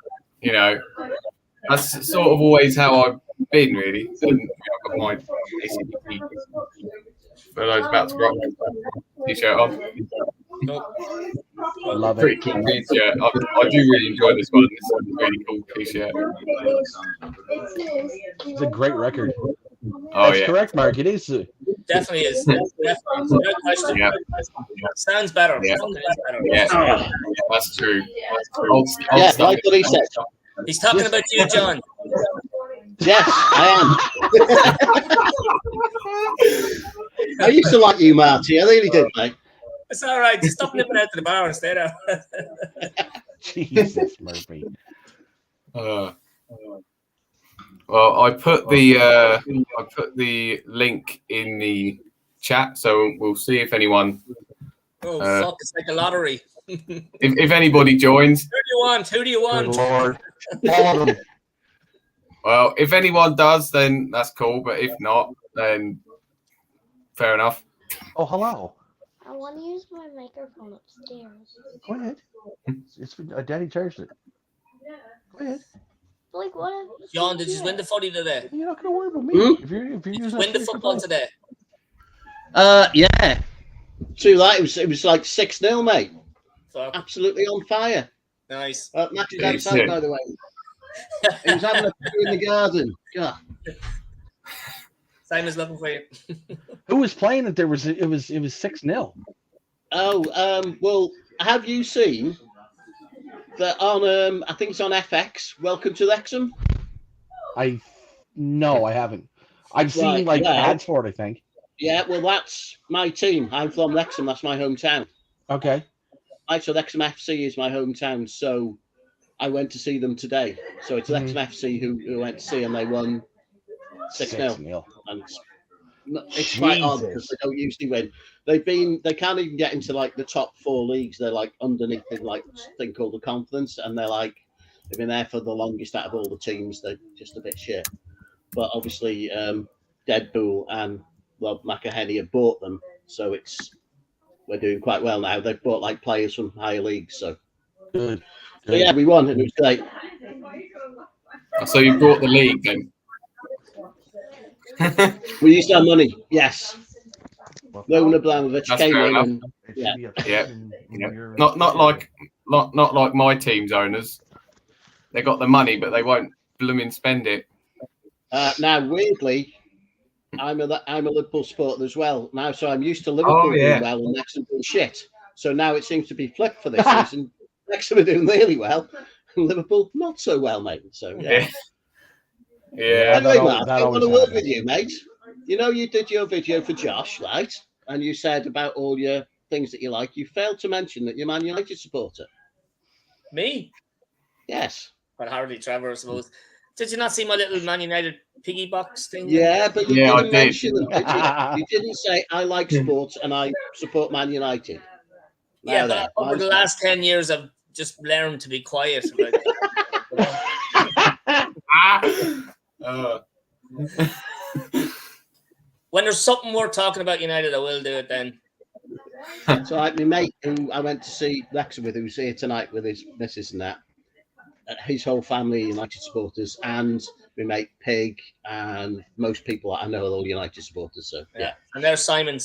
that's sort of always how I've been, really. And I've got my ACDC for those about to rock t-shirt on. Love it. Pretty cool t-shirt. I do really enjoy this one. It's a really cool t-shirt. It's a great record. Oh, That's correct, Mark. It is. Definitely is. Definitely. No question. Yeah. Sounds better. Yeah. Fucking is better. Yeah, that's true. Old Yeah, stuff. like what he said. He's talking about you, John. Yes, I am. I used to like you, Marty. I really did, mate. It's all right. Just stop nipping out to the bar and stay there. Jesus, Murphy. Well, I put the link in the chat, so we'll see if anyone. Oh fuck! It's like a lottery. if anybody joins. Who do you want? Who do you want? Good Lord. All of them. Well, if anyone does, then that's cool. But if not, then fair enough. Oh, hello. I want to use my microphone upstairs. Go ahead. It's Daddy charged it. Go ahead. Like what? John, did you win the footy today? You're not gonna worry about me. If you're using Win the football today. Yeah. Too late. It was like 6-0, mate. Fuck. Absolutely on fire. Nice. Matches outside, by the way. He was having a poo in the garden. God. Simon's looking for you. Who was playing it? It was 6-0. Oh, well, have you seen that on I think it's on FX, Welcome to Wrexham? No, I haven't. I've seen ads for it, I think. Yeah, well, that's my team. I'm from Wrexham. That's my hometown. Okay. So Wrexham FC is my hometown. So I went to see them today. So it's Wrexham FC who went to see, and they won 6-0. And it's quite odd because they don't usually win. They can't even get into like the top 4 leagues. They're like underneath in like this thing called the Conference, and they've been there for the longest out of all the teams. They're just a bit shit. But obviously, Deadpool and Rob McElhenney have bought them, so we're doing quite well now. They've bought like players from higher leagues, so good. So yeah, we won, and it was great. So you bought the league then? We used to have money, yes. Rona Abramovich came in, and yeah. Not like my team's owners. They got the money, but they won't blooming spend it. Now, weirdly, I'm a Liverpool supporter as well now, so I'm used to Liverpool doing well and Wrexham doing shit. So now it seems to be flipped for this season. Wrexham are doing really well, and Liverpool not so well, mate. So yeah. Anyway, Matt, I want to work with you, mate. You know, you did your video for Josh, right? And you said about all your things that you like. You failed to mention that you're Man United supporter. Me? Yes. But hardly Trevor, I suppose. Did you not see my little Man United piggy box thing? Yeah, but you didn't mention them, did you? You didn't say, I like sports and I support Man United. Yeah, but over the last 10 years, I've just learned to be quiet about it. When there's something worth talking about United, I will do it then. So like my mate who I went to see Wrexham with, who's here tonight with his missus and that, his whole family United supporters, and my mate Pig, and most people I know are all United supporters. So yeah. And there's Simon,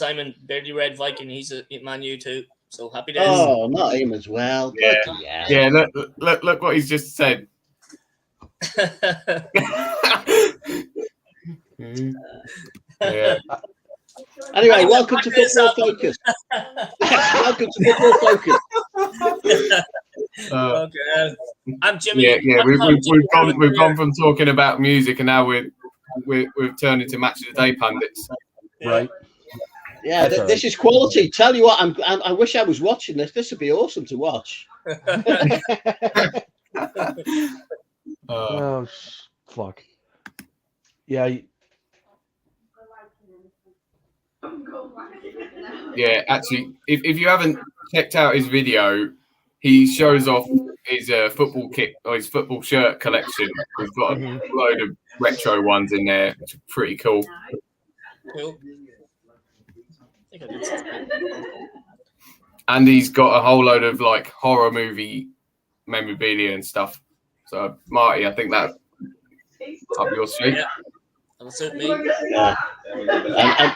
Dirty Red Viking. He's a Man U too. So happy days. Oh, not him as well. Yeah. Look what he's just said. Yeah. Anyway, welcome to Football Focus. Welcome to Football Focus. Okay. I'm Jimmy. Yeah. We've gone from talking about music, and now we've turned into match of the day pundits. Right. Yeah, this is quality. Tell you what, I wish I was watching this. This would be awesome to watch. Oh, fuck. Yeah. Yeah, actually, if you haven't checked out his video, he shows off his football kit or his football shirt collection. He's got a load of retro ones in there, which are pretty cool. Cool. And he's got a whole load of like horror movie memorabilia and stuff. So, Marty, I think that up your street. Yeah, that'll suit me. Yeah.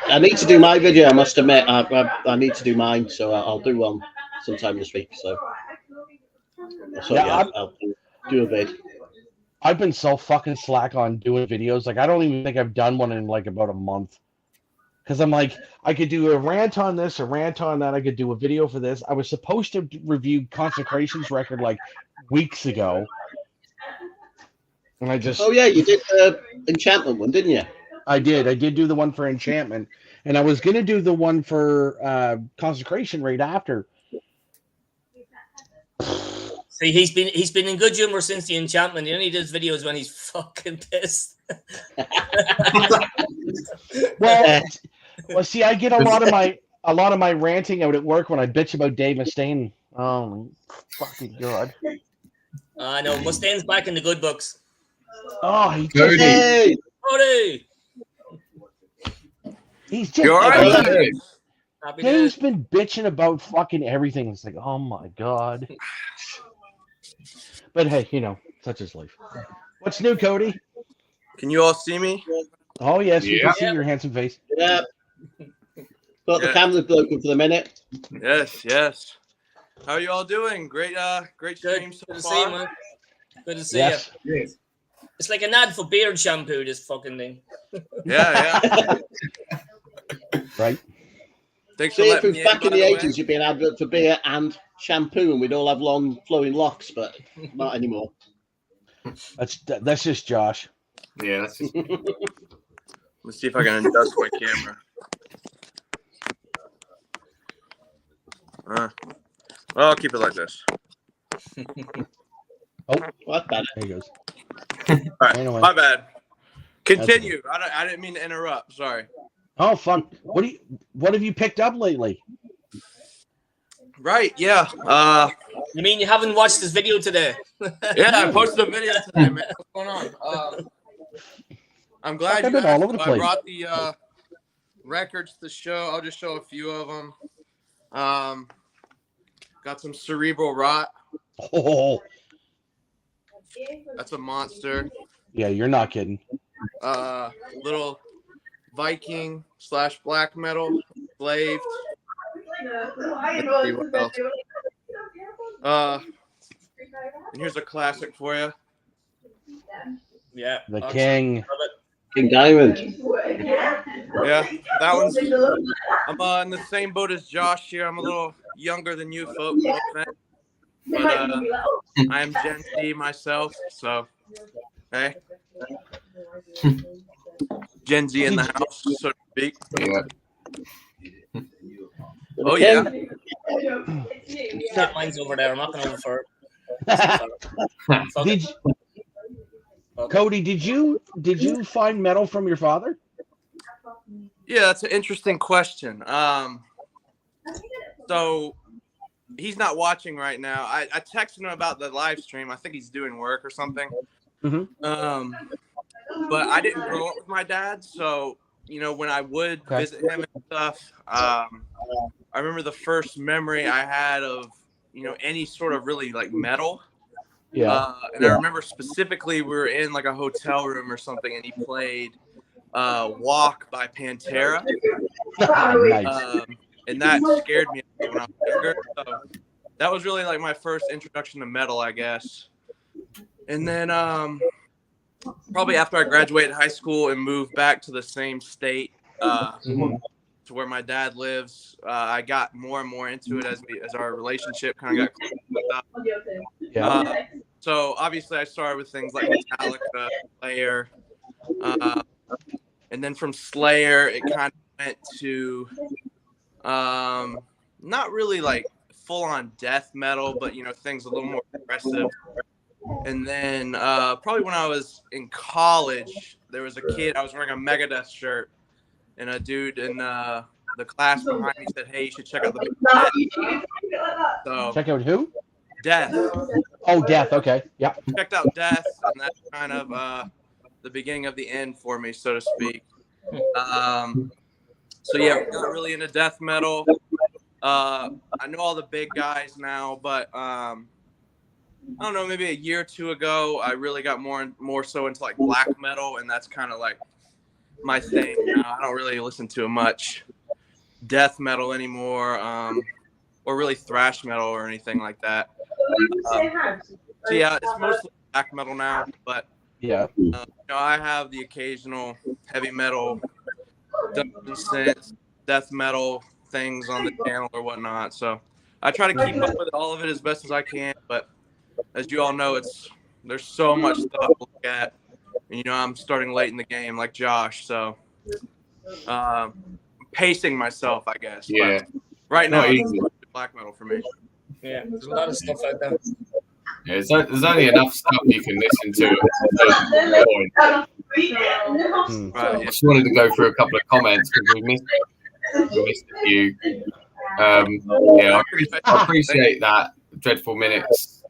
I need to do my video. I must admit, I need to do mine, so I'll do one sometime this week. So yeah, I'll do a vid. I've been so fucking slack on doing videos. Like, I don't even think I've done one in like about a month. Because I'm like, I could do a rant on this, a rant on that. I could do a video for this. I was supposed to review Consecration's record like weeks ago. And I just... Oh, yeah, you did the Enchantment one, didn't you? I did. I did do the one for Enchantment. And I was going to do the one for Consecration right after. See, he's been in good humor since the Enchantment. He only does videos when he's fucking pissed. Well, see, I get a lot of my ranting out at work when I bitch about Dave Mustaine. Oh, fucking God! I know Mustaine's back in the good books. Oh, he Cody. Hey! Cody! He's just... You're right. Dave's been bitching about fucking everything. It's like, oh my God. But hey, you know, such is life. What's new, Cody? Can you all see me? Oh, yes, we can see your handsome face. Yeah. Put the camera broken for the minute. Yes. How are you all doing? Great stream so Good to far. see you, man. Good to see you. Yes. It's like an ad for beard shampoo, this fucking thing. Yeah. Right. Thanks for See, letting if me back in by the way. 80s, you'd be an advert for beer and shampoo, and we'd all have long, flowing locks, but not anymore. That's just Josh. Yeah, that's just... Let's see if I can adjust my camera. Well, I'll keep it like this. What better? There he goes. All right, Anyway. my bad. Continue. I didn't mean to interrupt. Sorry. Oh, fuck. What have you picked up lately? Right. Yeah. You mean you haven't watched this video today? Yeah. I posted a video today, man. What's going on? I'm glad I've you been all over the I place. brought the records to show. I'll just show a few of them. Got some Cerebral Rot. Oh, That's a monster. yeah, you're not kidding. Little Viking / black metal, Slaved. Let's see what else. And here's a classic for you. Yeah. The King. King Diamond. Yeah, that one's. I'm in the same boat as Josh here. I'm a little younger than you folks, no offense. But I am Gen Z myself, so hey, Gen Z in the house, so to speak. Yeah. Oh yeah. Yeah, mine's over there. I'm not going over for it. Cody, did you find metal from your father? Yeah, that's an interesting question. So he's not watching right now. I texted him about the live stream. I think he's doing work or something. Mm-hmm. But I didn't grow up with my dad, so you know when I would visit him and stuff, I remember the first memory I had of any sort of really like metal. Yeah. And I remember specifically we were in like a hotel room or something, and he played "Walk" by Pantera. Nice. And that scared me when I was younger. So that was really like my first introduction to metal, I guess. And then probably after I graduated high school and moved back to the same state to where my dad lives, I got more and more into it as our relationship kind of got closer. So obviously I started with things like Metallica, Slayer, and then from Slayer it kind of went to not really like full-on death metal, but things a little more aggressive. And then probably when I was in college, there was a kid. I was wearing a Megadeth shirt, and a dude in the class behind me said, "Hey, you should check out the Death." So check out who? Death. Oh, Death. Okay, yeah. Checked out Death, and that's kind of the beginning of the end for me, so to speak. So yeah, we got really into death metal. I know all the big guys now, but I don't know, maybe a year or two ago, I really got more so into like black metal, and that's kind of like my thing now. I don't really listen to much death metal anymore, or really thrash metal or anything like that. So yeah, it's mostly black metal now, but yeah, I have the occasional heavy metal, synths, death metal things on the channel or whatnot. So I try to keep up with all of it as best as I can, but as you all know, there's so much stuff to look at. And, I'm starting late in the game like Josh, so pacing myself, I guess. Yeah. But right now, Not easy. it's black metal for me. Yeah, there's a lot of stuff out there. Yeah, there's only enough stuff you can listen to. I just wanted to go through a couple of comments because we missed a few. Yeah, I appreciate that. Dreadful Minutes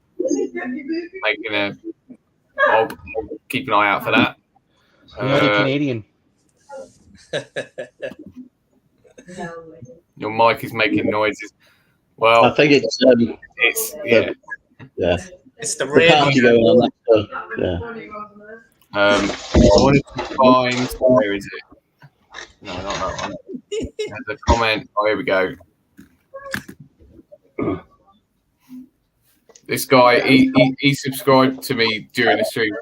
making I'll keep an eye out for that. Canadian. Your mic is making noises. Well, I think it's yeah. It's the radio going on. Yeah. I wanted to find, where is it? No, not that one. There's a comment. Oh, here we go. This guy, he subscribed to me during the stream.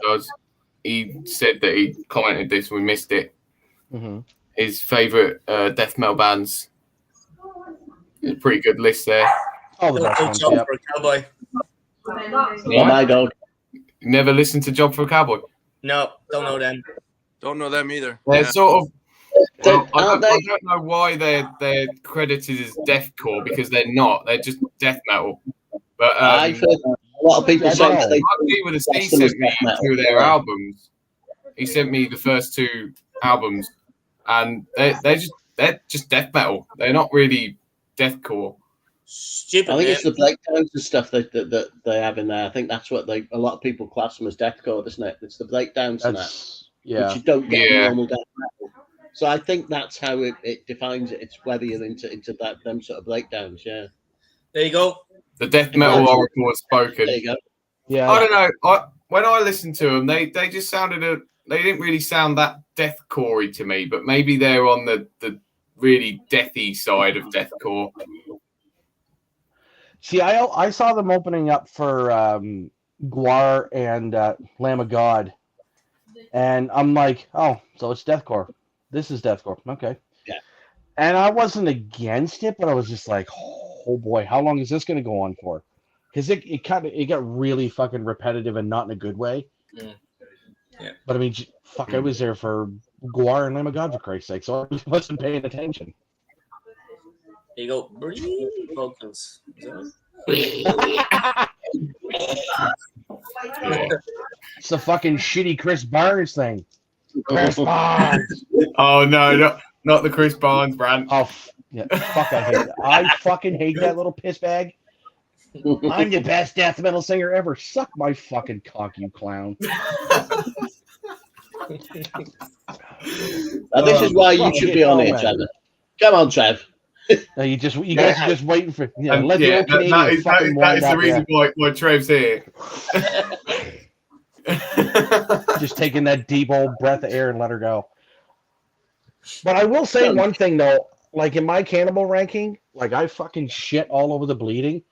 He said that he commented this. We missed it. Mm-hmm. His favorite death metal bands. A pretty good list there. Oh, the best ones, Job yep. for a Cowboy. Oh, my dog. Never listened to Job for a Cowboy. No, don't know them. Don't know them either. They're sort of. Well, I Aren't they? don't know why they're credited as deathcore because they're not. They're just death metal. But I've heard a lot of people say that they Marty with a C sent me two of their albums. He sent me the first two albums, and they're just death metal. They're not really deathcore. Stupid. I think man. it's the breakdowns and stuff that they have in there. I think that's what a lot of people class them as deathcore, isn't it? It's the breakdowns and that, Yeah. which you don't get in Yeah. normal death metal. So I think that's how it defines it. It's whether you're into them sort of breakdowns. Yeah. There you go. The death metal oracle has spoken. There you go. Yeah. I don't know. When I listened to them, they just sounded they didn't really sound that deathcore-y to me, but maybe they're on the really deathy side of deathcore. See, I saw them opening up for Guar and Lamb of God, and I'm like, oh, so it's deathcore. This is deathcore. Okay. Yeah. And I wasn't against it, but I was just like, oh boy, how long is this going to go on for? Because it got really fucking repetitive and not in a good way. Yeah. But I mean, fuck, I was there for Guar and Lamb of God, for Christ's sake, so I wasn't paying attention. There you go. Breathe vocals. It's the fucking shitty Chris Barnes thing. Chris Barnes. Oh no, not the Chris Barnes brand. Oh yeah, fuck! I hate that. I fucking hate that little piss bag. I'm the best death metal singer ever. Suck my fucking cock, you clown. Now, this is why you should be on it, Trevor. Come on, Trev. You guys are just waiting for let the old Canadian that is wind the up reason why Trev's here. just taking that deep old breath of air and let her go. But I will say one thing though, like in my cannibal ranking, like I fucking shit all over the bleeding.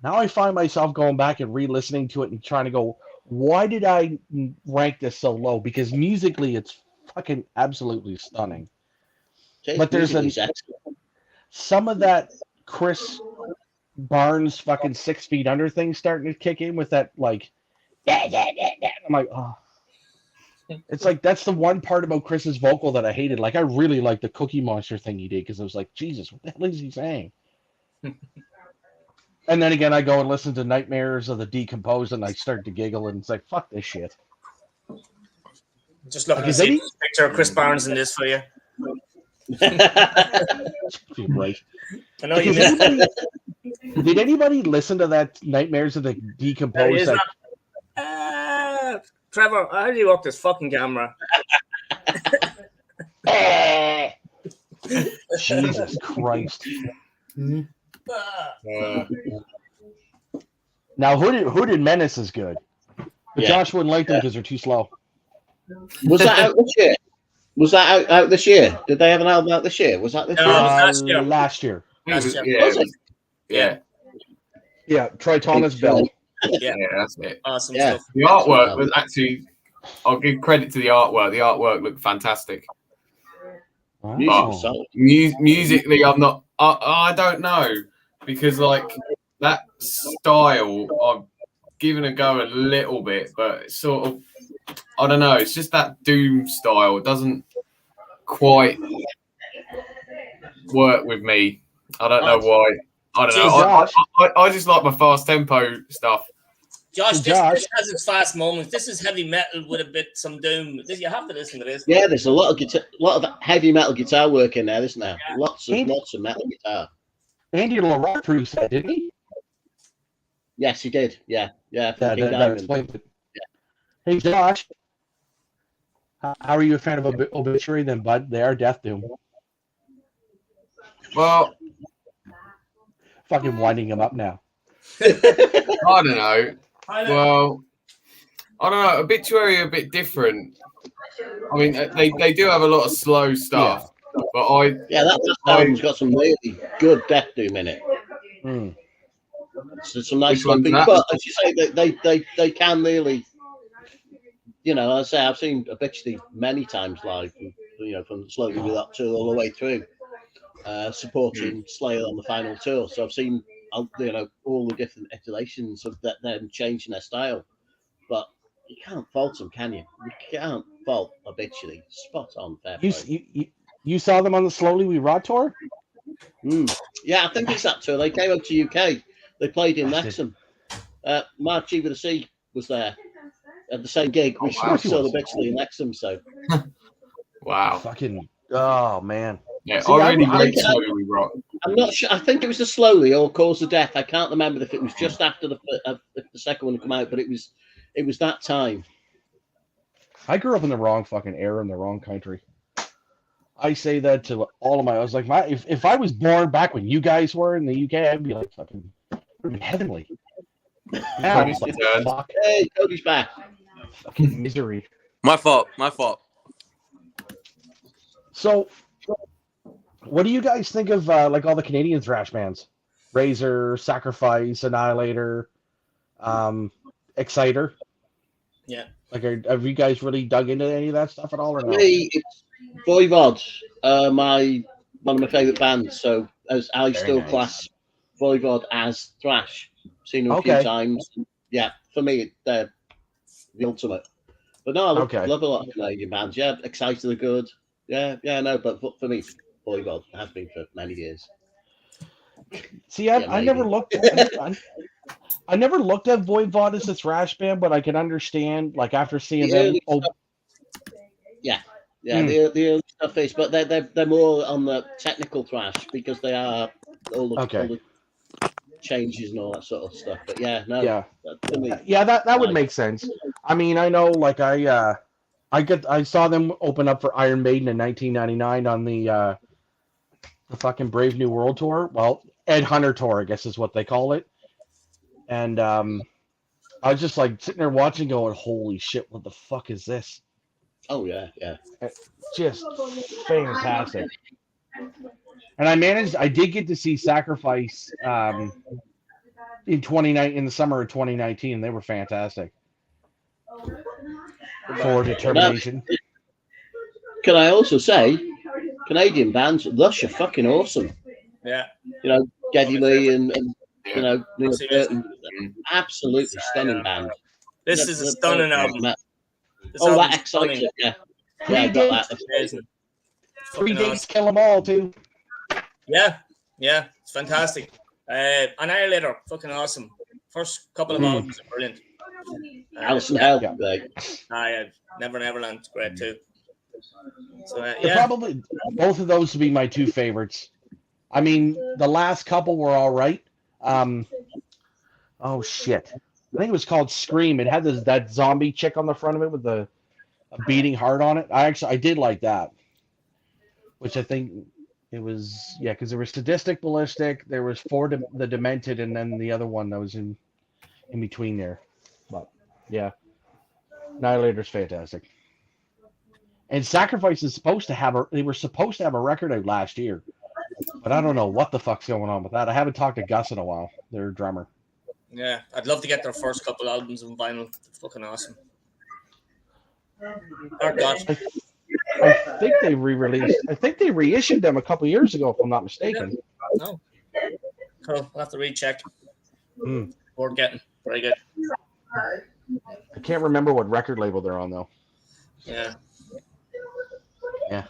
Now I find myself going back and re-listening to it and trying to go, why did I rank this so low? Because musically it's fucking absolutely stunning. But there's some of that Chris Barnes fucking 6 feet under thing starting to kick in with that like I'm like, oh. It's like that's the one part about Chris's vocal that I hated. Like I really liked the Cookie Monster thing he did because I was like, Jesus, what the hell is he saying? And then again, I go and listen to Nightmares of the Decomposed and I start to giggle and it's like, fuck this shit. Just looking to see a picture of Chris Barnes in this for you. Right. I know you missed Did anybody listen to that Nightmares of the Decomposed? Trevor, how do you work this fucking camera? Jesus Christ. Now, Hooded Menace is good. But Josh wouldn't like them because they're too slow. Was that out this year? Was that out this year? Did they have an album out this year? Was that this year? Last year. Last year. Yeah. Yeah, Tritonic Bell. Yeah, that's it. Awesome stuff. The artwork was actually, I'll give credit to the artwork. The artwork looked fantastic. Wow. Musically, I'm not, I don't know, because like that style, I've given a go a little bit, but it's sort of, I don't know, it's just that Doom style. It doesn't quite work with me. I don't know why. I don't know. I just like my fast tempo stuff. Josh, this has its fast moments. This is heavy metal with a bit some doom. You have to listen to this. Yeah, there's a lot of heavy metal guitar work in there, isn't there? Yeah. Lots of metal guitar. Andy LaRock produced that, didn't he? Yes, he did. Yeah. That explains it. Yeah. Hey, Josh, how are you a fan of Obituary then, bud? They are Death Doom. Well, fucking winding him up now. I don't know. Well, I don't know. Obituary are a bit different. I mean, they do have a lot of slow stuff, but that album's got some really good Death Doom in it. So some nice slow beats, but as you say, they can really, as I say, I've seen Obituary many times live, from slowly with that tour all the way through, supporting Slayer on the final tour. So I've seen all the different iterations of them changing their style, but you can't fault them, can you? You can't fault Obituary. Spot on, fair play. You saw them on the Slowly We Rot tour? Yeah, I think it's that tour. They came up to UK. They played in Wrexham. Marty with a C was there at the same gig. We saw the Obituary in Wrexham. So, wow, fucking man. Yeah, already great Slowly We Rot. I'm not sure. I think it was the Slowly or Cause of Death. I can't remember if it was just after the second one to come out, but it was that time. I grew up in the wrong fucking era in the wrong country. I say that to all of I was like, if I was born back when you guys were in the UK, I'd be like fucking heavenly. Now it's like, fuck. Hey, Cody's back. Fucking misery. My fault. So, what do you guys think of like all the Canadian thrash bands? Razor, Sacrifice, Annihilator, Exciter. Yeah. Like, have you guys really dug into any of that stuff at all, or no? Me, it's Voivod, one of my favourite bands. So, as I still class Voivod as thrash. Seen them a few times. Yeah, for me, they're the ultimate. But no, I love a lot of Canadian bands. Yeah, Exciter are good. Yeah, no, but for me, Voivod has been for many years. See, I never looked. I never looked at Voivod as a thrash band, but I can understand, like, after seeing them. The early stuff is, but they're more on the technical thrash because they are all the changes and all that sort of stuff. But that would make sense. I mean, I know, like, I saw them open up for Iron Maiden in 1999 on the fucking Brave New World tour. Well, Ed Hunter tour, I guess is what they call it. And I was just like sitting there watching, going, "Holy shit, what the fuck is this?" Oh yeah. Just fantastic. And I did get to see Sacrifice in the summer of 2019. They were fantastic. For Determination. Can I also say, Canadian bands, Lush are fucking awesome. Yeah. Geddy Lee and Neil Burton, absolutely stunning band. This is a stunning album. That Excited, yeah. I got that. 3 days kill them all too. Yeah, it's fantastic. Annihilator, fucking awesome. First couple of albums are brilliant. Alison Hell, Never Neverland's great too. So yeah, probably both of those would be my two favorites. I mean, the last couple were all right. Oh shit! I think it was called Scream. It had that zombie chick on the front of it with a beating heart on it. I did like that, which I think it was because there was Sadistic Ballistic, there was the Demented, and then the other one that was in between there. But yeah, Annihilator's fantastic. And Sacrifice is supposed to have they were supposed to have a record out last year, but I don't know what the fuck's going on with that. I haven't talked to Gus in a while, their drummer. Yeah, I'd love to get their first couple albums on vinyl. It's fucking awesome. Oh, gosh. I think they re-released. I think they reissued them a couple years ago, if I'm not mistaken. No. Cool. I'll have to recheck. Or getting very good. I can't remember what record label they're on though. Yeah. Yeah.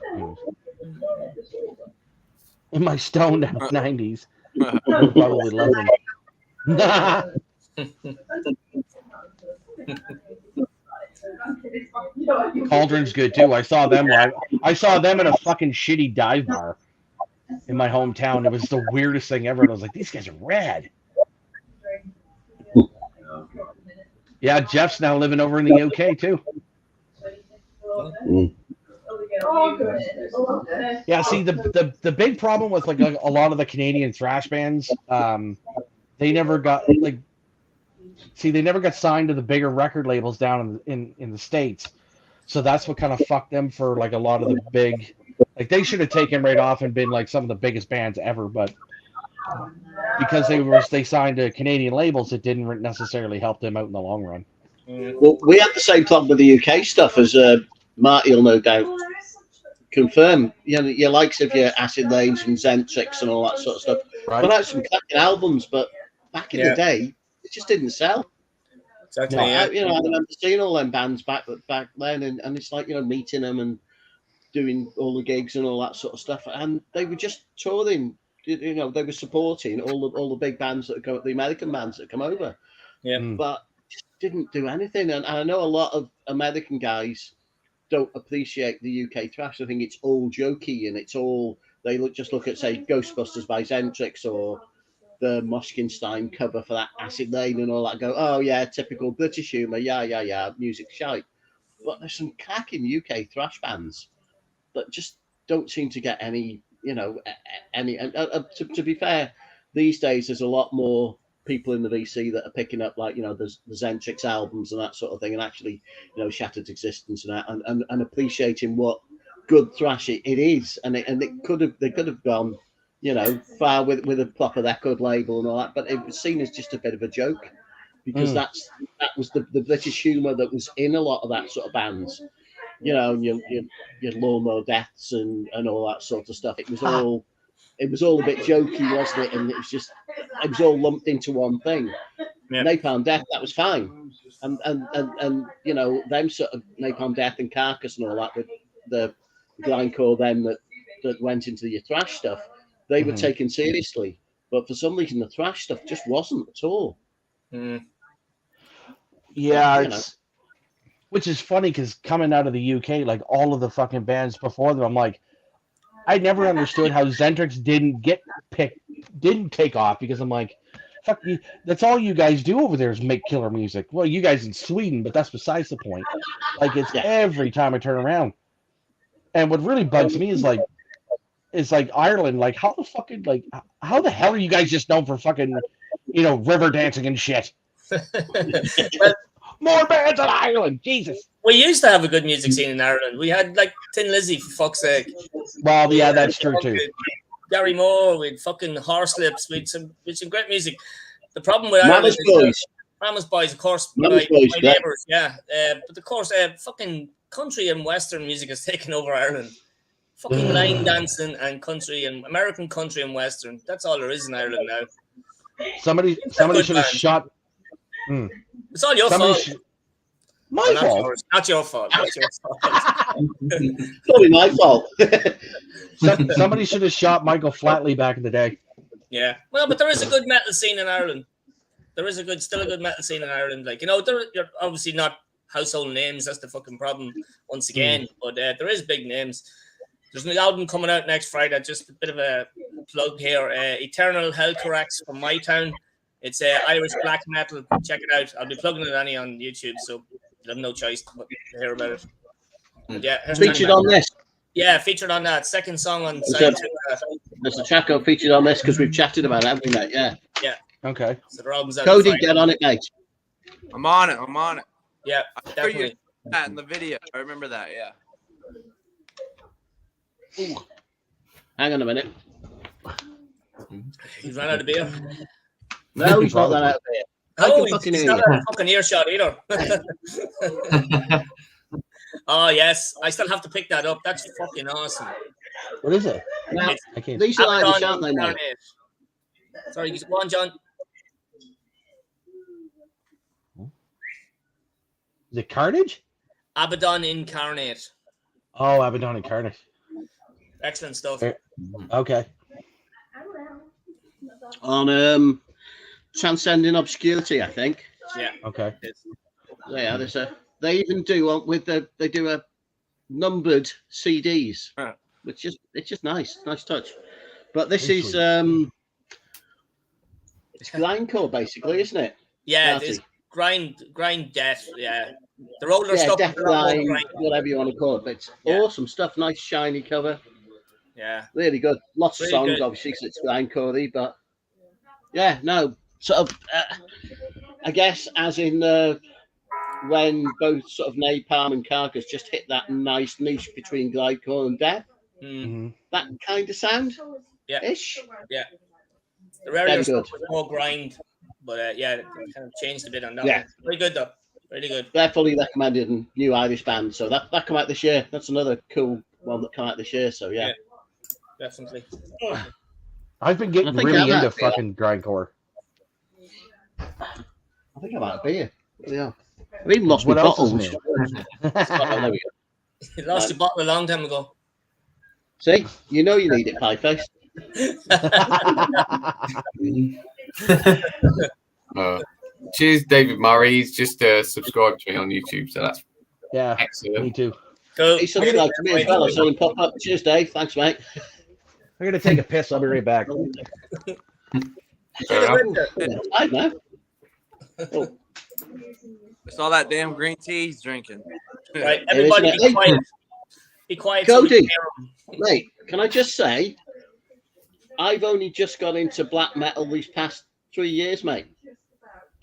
In my stoned 90s, I would probably love them. Cauldron's good too. I saw them live. I saw them in a fucking shitty dive bar in my hometown. It was the weirdest thing ever. And I was like, these guys are rad. Yeah, Jeff's now living over in the UK too. Yeah, see the big problem with like a lot of the Canadian thrash bands, they never got they never got signed to the bigger record labels down in the States. So that's what kind of fucked them for like a lot of the big, like they should have taken right off and been like some of the biggest bands ever, but because they signed to Canadian labels, it didn't necessarily help them out in the long run. Well, we had the same problem with the UK stuff, as Marty will no doubt confirm. You know, your likes of your Acid Lanes and Zentrix and all that sort of stuff. Right. But out some cracking albums, but back in the day, it just didn't sell. Exactly. No, I remember seeing all them bands back then, and it's like, meeting them and doing all the gigs and all that sort of stuff, and they were just touring. They were supporting all the big bands that come, the American bands that come over. Yeah, but just didn't do anything. And I know a lot of American guys don't appreciate the UK thrash. I think it's all jokey, and it's all just look at, say, Ghostbusters by Zentrix or the Moschenstein cover for that Acid Lane and all that. Go, oh yeah, typical British humour. Yeah, music shite. But there's some cracking UK thrash bands that just don't seem to get any. To be fair, these days there's a lot more people in the VC that are picking up, like, the Zentrix albums and that sort of thing, and actually, Shattered Existence and that, and appreciating what good thrash it is, and they could have gone, far with a proper record label and all that, but it was seen as just a bit of a joke, because that was the British humour that was in a lot of that sort of bands. Your Lawnmower Deaths and all that sort of stuff. It was all a bit jokey, wasn't it? And it was all lumped into one thing. Yeah. Napalm Death, that was fine. And them sort of Napalm Death and Carcass and all that, with the grindcore then that went into your thrash stuff, they were taken seriously. But for some reason, the thrash stuff just wasn't at all. Yeah, which is funny, because coming out of the UK, like all of the fucking bands before them, I'm like, I never understood how Zentrix didn't take off, because I'm like, fuck you, that's all you guys do over there is make killer music. Well, you guys in Sweden, but that's besides the point. Like, it's every time I turn around. And what really bugs me is like Ireland, like how the hell are you guys just known for fucking, river dancing and shit? More bands in Ireland, Jesus. We used to have a good music scene in Ireland. We had like Tin Lizzy, for fuck's sake. Well, yeah, that's true too. Gary Moore, with fucking Horselips, with some great music. The problem with Ireland is Mama's Boys, of course, my neighbours, but of course, fucking country and Western music has taken over Ireland. Fucking line dancing and country and American country and Western. That's all there is in Ireland now. Somebody should have shot. It's all your fault. My fault. Not your fault. Not your fault. It's only my fault. Somebody should have shot Michael Flatley back in the day. Yeah. Well, but there is a good metal scene in Ireland. There is still a good metal scene in Ireland. Like, you're obviously not household names. That's the fucking problem once again. But there is big names. There's an album coming out next Friday. Just a bit of a plug here. Eternal Hellcorax from my town. It's Irish black metal. Check it out. I'll be plugging it on YouTube, so you have no choice but to hear about it. But yeah, featured on this. Yeah, featured on that second song on side 2. There's a track featured on this because we've chatted about it, haven't we, mate? Yeah. Yeah. Okay. So the album's out. Cody, get on it, mate. I'm on it. Yeah, definitely. You that in the video. I remember that. Yeah. Ooh. Hang on a minute. He's run out of beer. No, he's not run out of beer. Oh, he's not a fucking earshot either. Oh yes, I still have to pick that up. That's fucking awesome. What is it? Now, these are Irish, aren't they, mate? Sorry, go on, John. Is it Carnage? Abaddon Incarnate. Oh, Abaddon Incarnate. Excellent stuff. Okay. On Transcending Obscurity, I think. Yeah. Okay. Yeah, they even do they do a numbered CDs, which is it's just nice touch. But this is it's grindcore basically, isn't it? Yeah, it's grind death. Yeah, the older stuff. Death grind, whatever you want to call it. But it's awesome stuff. Nice shiny cover. Yeah, really good. Lots of songs, obviously, because it's grindcore, but yeah, no, sort of. I guess as in when both sort of Napalm and Carcass just hit that nice niche between grindcore and death. Mm-hmm. That kind of sound. Yeah. Ish. Yeah. The earlier stuff was more grind, but it kind of changed a bit on that. Yeah. Very good though. Really good. They're fully recommended and new Irish band. So that come out this year. That's another cool one that come out this year. So yeah. Definitely. I've been getting really into fucking grindcore. I think I might have beer. Yeah. I've even lost my bottles. You lost your bottle a long time ago. See, you know you need it, pie face. Cheers, David Murray. He's just subscribed to me on YouTube, so that's excellent. Me too. Cool. He subscribed to me as well. I saw him pop up. Cheers, Dave. Thanks, mate. I'm gonna take a piss. I'll be right back. I know. Oh. It's all that damn green tea he's drinking. Right, everybody be quiet. Be quiet. Cody, mate, can I just say, I've only just got into black metal these past 3 years, mate.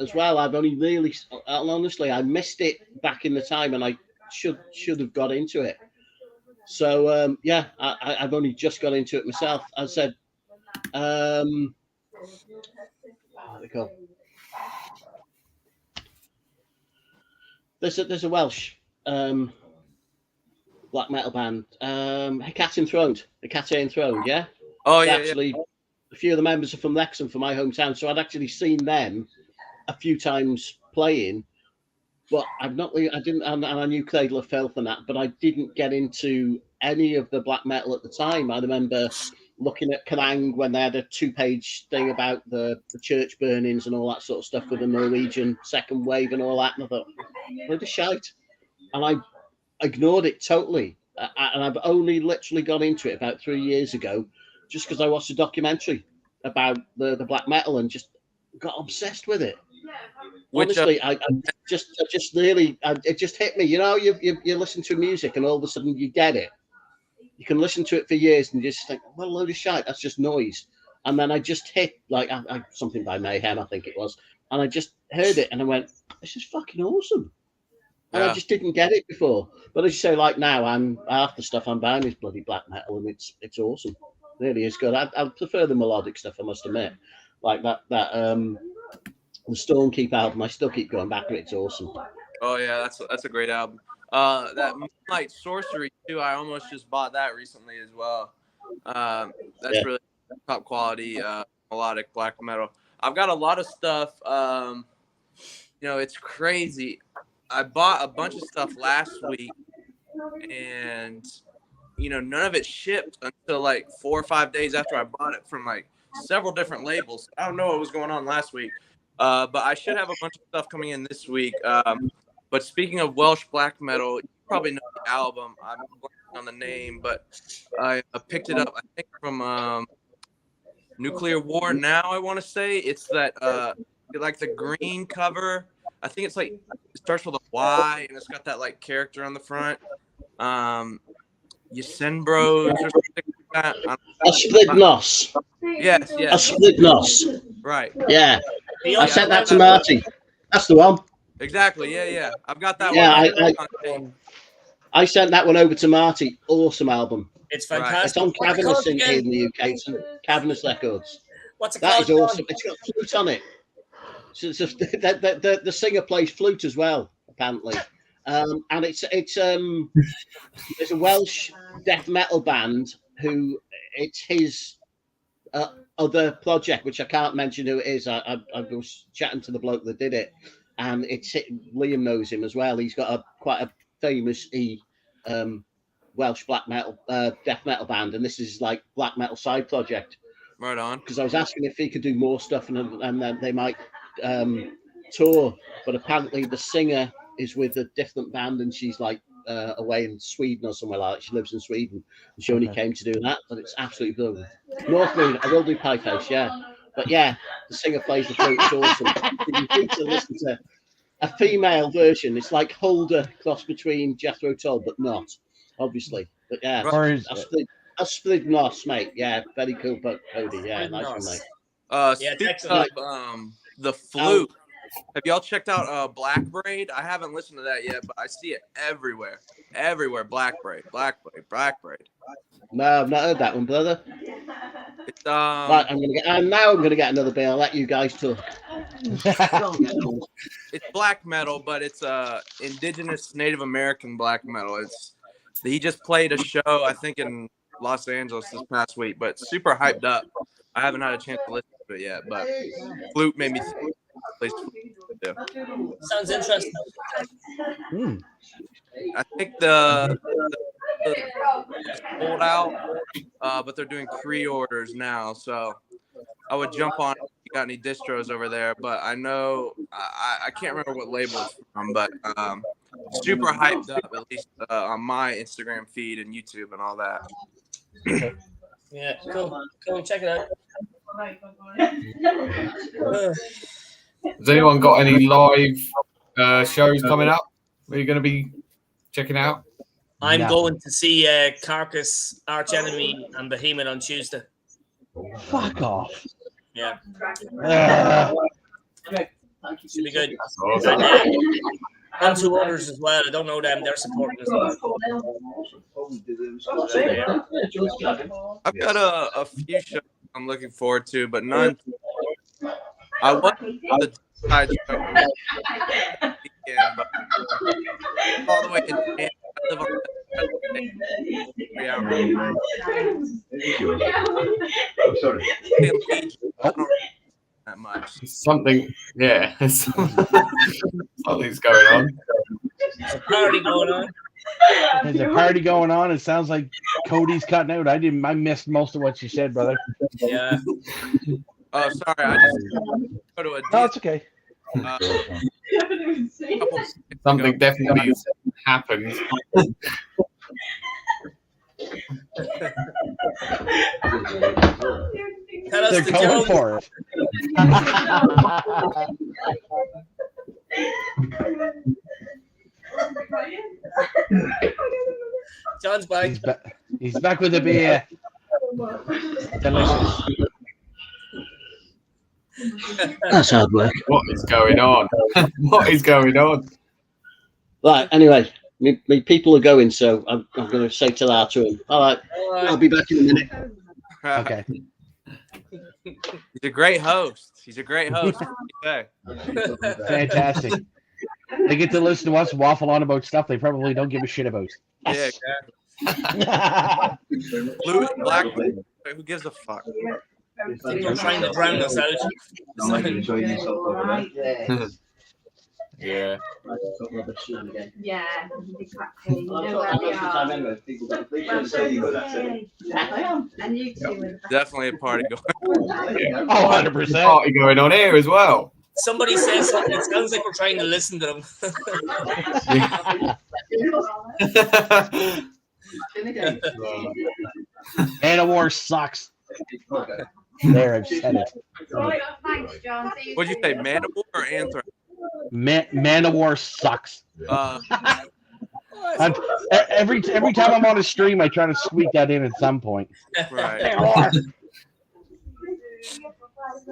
As well, I've only really, honestly, I missed it back in the time, and I should have got into it. So I've only just got into it myself. I said, what do they call? There's a Welsh black metal band, Hecate Enthroned, yeah. Oh yeah. Actually, a few of the members are from Wrexham, from my hometown, so I'd actually seen them a few times playing, but I didn't, and I knew Cradle of Filth and that, but I didn't get into any of the black metal at the time. I remember looking at Kerrang when they had a 2-page thing about the church burnings and all that sort of stuff with the Norwegian second wave and all that, and I thought, what a shite. And I ignored it totally. And I've only literally got into it about 3 years ago, just because I watched a documentary about the black metal and just got obsessed with it. Honestly, it just hit me. You know, you listen to music and all of a sudden you get it. You can listen to it for years and you just think, what a load of shite. That's just noise. And then I just hit something by Mayhem, I think it was, and I just heard it and I went, this is fucking awesome. And I just didn't get it before. But as you say, like now, half the stuff I'm buying is bloody black metal, and it's awesome. It really is good. I prefer the melodic stuff, I must admit. Like that the Stormkeep album, I still keep going back to it. It's awesome. Oh yeah, that's a great album. That Moonlight Sorcery too. I almost just bought that recently as well. That's really top quality melodic black metal. I've got a lot of stuff. It's crazy. I bought a bunch of stuff last week, and none of it shipped until like 4 or 5 days after I bought it from like several different labels. I don't know what was going on last week, but I should have a bunch of stuff coming in this week. But speaking of Welsh black metal, you probably know the album. I'm blanking on the name, but I picked it up, I think, from Nuclear War Now, I want to say. It's that, like the green cover. I think it's like, it starts with a Y, and it's got that like character on the front. Bros or something like that. A split nos. Yes. A split nos. Right. Yeah. I sent that to Marty. That's the one. Exactly. Yeah. I've got that one. I sent that one over to Marty. Awesome album. It's fantastic. It's on Cavernous in the UK. It's on Cavernous Records. What's it called? That is awesome. It's got flute on it. So it's just, the singer plays flute as well, apparently. And it's there's a Welsh death metal band who it's his other project, which I can't mention who it is. I was chatting to the bloke that did it, and Liam knows him as well. He's got quite a famous Welsh black metal death metal band, and this is like black metal side project. Right on. Because I was asking if he could do more stuff, and then they might tour, but apparently the singer is with a different band, and she's like away in Sweden or somewhere like that. She lives in Sweden, and she only came to do that, but it's absolutely brilliant. North Moon, I will do Pie Face, yeah. But yeah, the singer plays the flute, it's awesome. You need to listen to a female version. It's like Holder cross between Jethro Tull, but not, obviously. But yeah, a split nos, mate. Yeah, very cool, but Cody, yeah, nice one, mate. Speaking of the flute, have y'all checked out Black Braid? I haven't listened to that yet, but I see it everywhere. Black Braid. No, I've not heard that one, brother. It's, right, I'm gonna get another beer. I'll let you guys talk. It's black metal, but it's indigenous Native American black metal. He just played a show, I think, in Los Angeles this past week, but super hyped up. I haven't had a chance to listen to it yet, but flute made me think. Sounds interesting. I think the sold out, but they're doing pre-orders now, so I would jump on if you got any distros over there. But I know I can't remember what label it's from, but super hyped up, at least on my Instagram feed and YouTube and all that. Yeah, cool. Check it out. Has anyone got any live shows coming up? Are you going to be checking out? I'm going to see Carcass, Arch Enemy, and Behemoth on Tuesday. Fuck off. Yeah. Should be good. That's awesome. And two others as well. I don't know them. They're supporting as well. I've got a few shows I'm looking forward to, but none. I want the side show weekend, but all the way in Japan. I live on 3 hours. I'm sorry. That much. Something, yeah. Something's going on. There's a party going on. There's a party going on. It sounds like Cody's cutting out. I missed most of what you said, brother. Yeah. Oh, sorry. I just go to a. No, it's okay. Something definitely happened. They're going for it. John's back. He's back with the beer. Delicious. That's hard work. What is going on? What is going on? Right, anyway, me people are going, so I'm going to say ta-ra to him. All right, I'll be back in a minute. Okay. He's a great host. Fantastic. They get to listen to us waffle on about stuff they probably don't give a shit about. Yeah, exactly. Blue and black. Who gives a fuck? They're trying to drown us out. Yeah. Yeah, exactly. You know where we are. And you two. Definitely a party going on. Yeah. Oh, 100%. Party going on here as well. Somebody says something. It sounds like we're trying to listen to them. Manowar sucks. There, I've said it. Thanks, John. What'd you say, Manowar or Anthrax? Manowar sucks. Every time I'm on a stream, I try to squeak that in at some point. Right.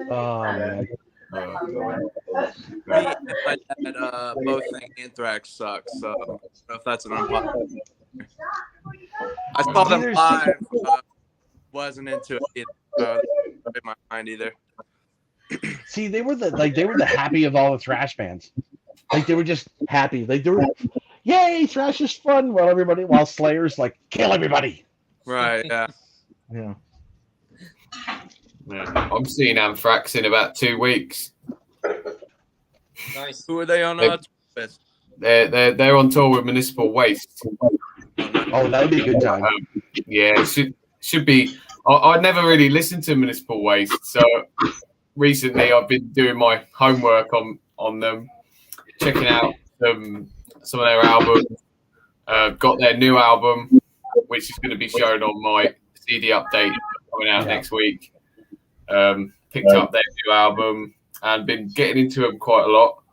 Oh man. Me and my dad both think Anthrax sucks, so I don't know if that's an unpopular. I saw them live, wasn't into it either. In my mind either. See, they were the happy of all the thrash bands. Like they were just happy. Like they were, yay, thrash is fun. While Slayer's like kill everybody. Right. Yeah. Yeah. Yeah. I'm seeing Anthrax in about 2 weeks. Nice. Who are they on tour with? They're on tour with Municipal Waste. Oh, that'd be a good time. Yeah, it should be. I never really listened to Municipal Waste, so recently I've been doing my homework on them, checking out some of their albums. Got their new album, which is going to be shown on my CD update coming out next week. Picked up their new album and been getting into them quite a lot.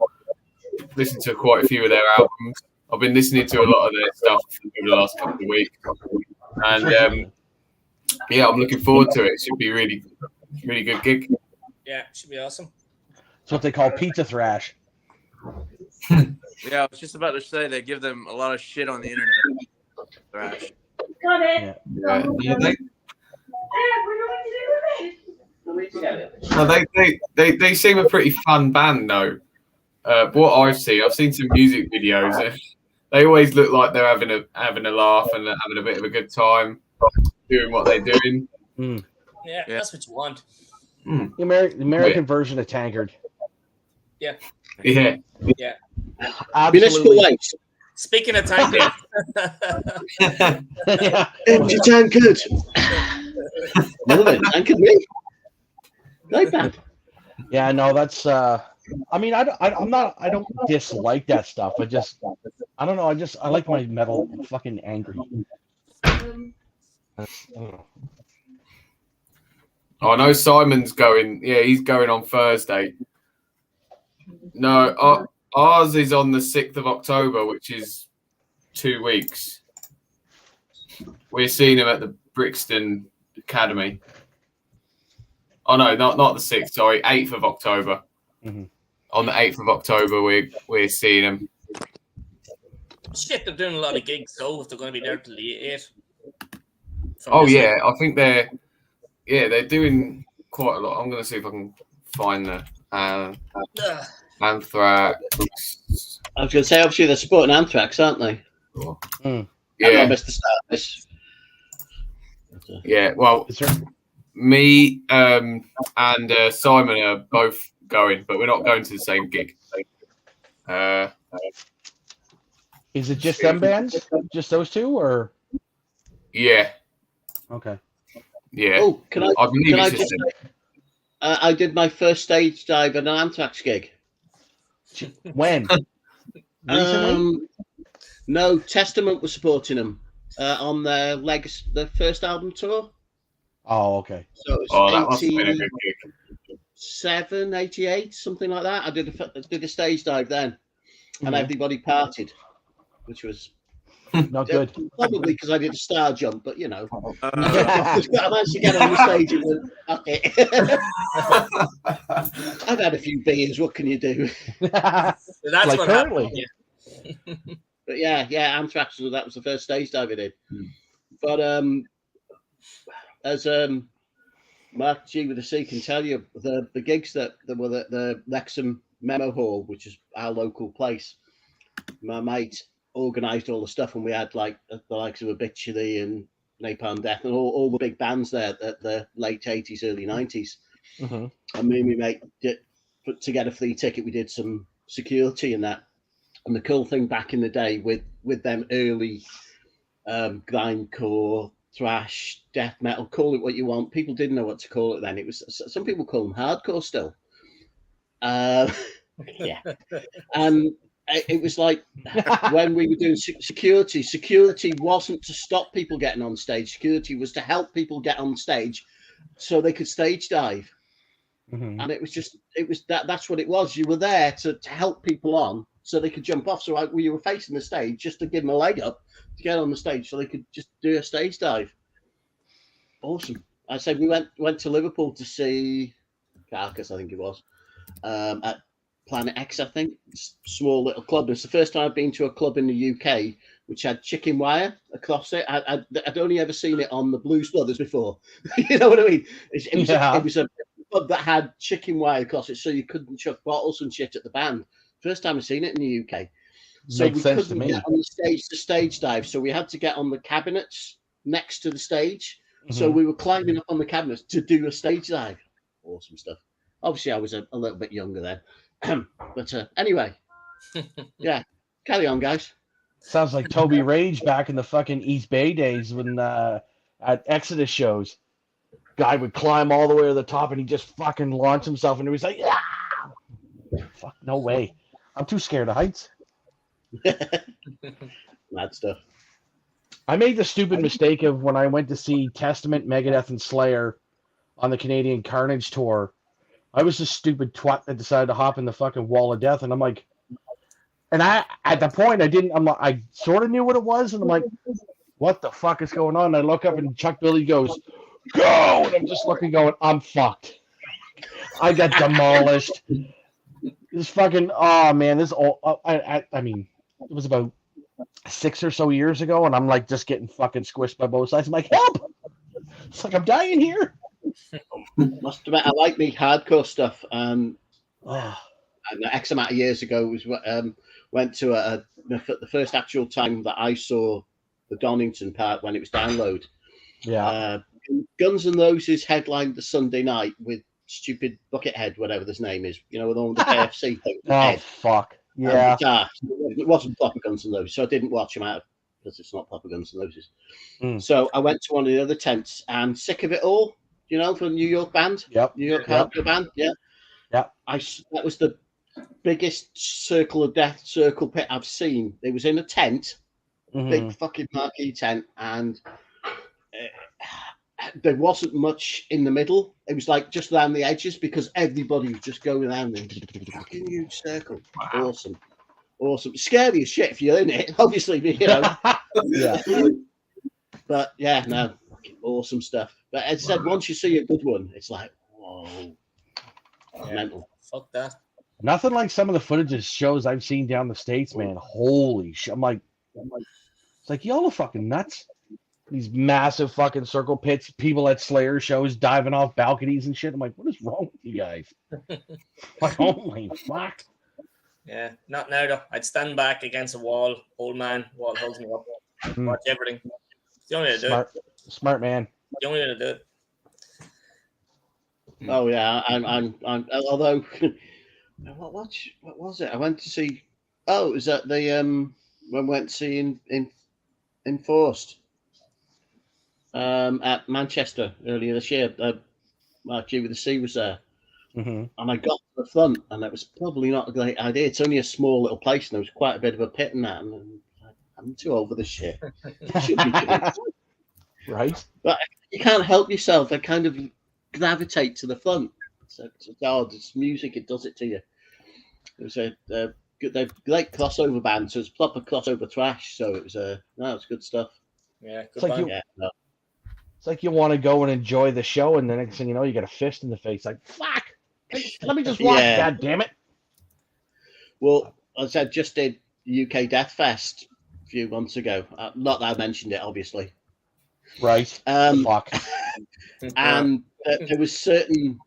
Listened to quite a few of their albums. I've been listening to a lot of their stuff over the last couple of weeks, and yeah, I'm looking forward to it. It should be really, really good gig. Yeah, it should be awesome. It's what they call pizza thrash. Yeah, I was just about to say they give them a lot of shit on the internet. Thrash. Got it. No, they seem a pretty fun band though. What I've seen some music videos. They always look like they're having a laugh and having a bit of a good time doing what they're doing. Yeah, that's what you want. The American version of Tankard. Yeah. Yeah. Yeah. Municipal Waste. Speaking of Tankard. Yeah. Empty Tankard. Another Tankard, me. Like that. Yeah, no, that's. I mean, I don't dislike that stuff. I don't know. I like my metal fucking angry. I don't know. Oh, I know Simon's going. Yeah, he's going on Thursday. No, ours is on the 6th of October, which is 2 weeks. We're seeing him at the Brixton Academy. Oh no, not the 6th. Sorry, 8th of October. Mm-hmm. On the 8th of October, we're seeing him. Shit, they're doing a lot of gigs, so if they're going to be there till the 8th. Oh yeah, I think they're doing quite a lot. I'm going to see if I can find the Anthrax. I was going to say, obviously they're supporting Anthrax, aren't they? Yeah. I missed the start of this. Yeah, well, me and Simon are both going, but we're not going to the same gig. Is it just them bands? Just those two, or? Yeah. Okay. Yeah. Oh, can I believe it's just just them. I did my first stage dive at an Anthrax gig. When? Recently? No, Testament was supporting them on their first album tour. Oh, okay. So it that must was have been a good gig. 88, something like that. I did a stage dive then, and everybody partied, which was not good. Probably because I did a star jump, but you know, I managed to get on the stage and went, okay. I've had a few beers. What can you do? That's like what currently. happened. But yeah, Anthrax. That was the first stage dive I did. But as Mark G with a C can tell you, the gigs that were the Wrexham Memo Hall, which is our local place, my mate organised all the stuff, and we had like the likes of Obituary and Napalm Death and all the big bands there at the late 80s, early 90s. And me and my mate put together for the ticket. We did some security and that. And the cool thing back in the day with them early grindcore, thrash, death metal, call it what you want. People didn't know what to call it then. It was some people call them hardcore still. Yeah, and it was like when we were doing security. Security wasn't to stop people getting on stage. Security was to help people get on stage so they could stage dive. Mm-hmm. And it was that's what it was. You were there to help people on so they could jump off. So you were facing the stage just to give them a leg up to get on the stage so they could just do a stage dive. Awesome. I said we went to Liverpool to see Carcass, I think it was, at Planet X, I think. Small little club. It's the first time I've been to a club in the UK which had chicken wire across it. I'd only ever seen it on the Blues Brothers before. You know what I mean? It was a club that had chicken wire across it, so you couldn't chuck bottles and shit at the band. First time I've seen it in the UK. So Makes we sense couldn't to me. get on the stage to stage dive, so we had to get on the cabinets next to the stage. Mm-hmm. So we were climbing up on the cabinets to do a stage dive. Awesome stuff. Obviously, I was a little bit younger then. But anyway, yeah, carry on, guys. Sounds like Toby Rage back in the fucking East Bay days when at Exodus shows, guy would climb all the way to the top and he just fucking launch himself and he was like, yeah, fuck, no way. I'm too scared of heights. Mad stuff. I made the stupid mistake of when I went to see Testament, Megadeth, and Slayer on the Canadian Carnage tour. I was the stupid twat that decided to hop in the fucking wall of death, and I'm like, and at the point I sort of knew what it was, and I'm like, what the fuck is going on? And I look up and Chuck Billy goes, go! And I'm just looking, going, I'm fucked. I got demolished. This fucking, oh man, this all, I mean, it was about 6 or so years ago, and I'm like just getting fucking squished by both sides. I'm like, help! It's like I'm dying here. Must admit, I like me hardcore stuff. And X amount of years ago was went to the first actual time that I saw the Donington part when it was download. Yeah. Guns N' Roses headlined the Sunday night with stupid Buckethead, whatever his name is. You know, with all the KFC thing. Oh fuck. Yeah. It wasn't proper Guns N' Roses, so I didn't watch them out because it's not proper Guns N' Roses. So I went to one of the other tents and Sick of It All, you know, for a New York band. Yep. New York hardcore band. Yeah. Yep. That was the biggest circle of death circle pit I've seen. It was in a tent, big fucking marquee tent, and there wasn't much in the middle. It was like just around the edges because everybody was just going around in a fucking huge circle. Wow. Awesome. Scary as shit if you're in it, obviously, you know. Yeah. But yeah, no, fucking awesome stuff. But as I said, once you see a good one, it's like, whoa, mental. Fuck that. Nothing like some of the footage of shows I've seen down the States, man. Holy shit. I'm like, it's like, y'all are fucking nuts. These massive fucking circle pits, people at Slayer shows diving off balconies and shit. I'm like, what is wrong with you guys? Like, holy fuck. Yeah, not now though. I'd stand back against a wall, old man, wall holds me up, watch everything. It's the only way to do it. Smart man. The only way to do it. Oh yeah, I'm although what was it? I went to see. Oh, it was at the when we went to see Enforced at Manchester earlier this year. Mark G with the Sea was there, and I got to the front, and it was probably not a great idea. It's only a small little place, and there was quite a bit of a pit in that. And I'm too over this shit. Right, but you can't help yourself. I kind of gravitate to the front. So it's odd. It's music. It does it to you. It was a great crossover band, so it's proper crossover thrash. So it was it's good stuff. Yeah, good it's like band. It's like you want to go and enjoy the show, and the next thing you know, you get a fist in the face. Like, fuck! Let me just watch. Yeah. God damn it! Well, as I said, just did UK Death Fest a few months ago. Not that I mentioned it, obviously. Right. Fuck. And there was certain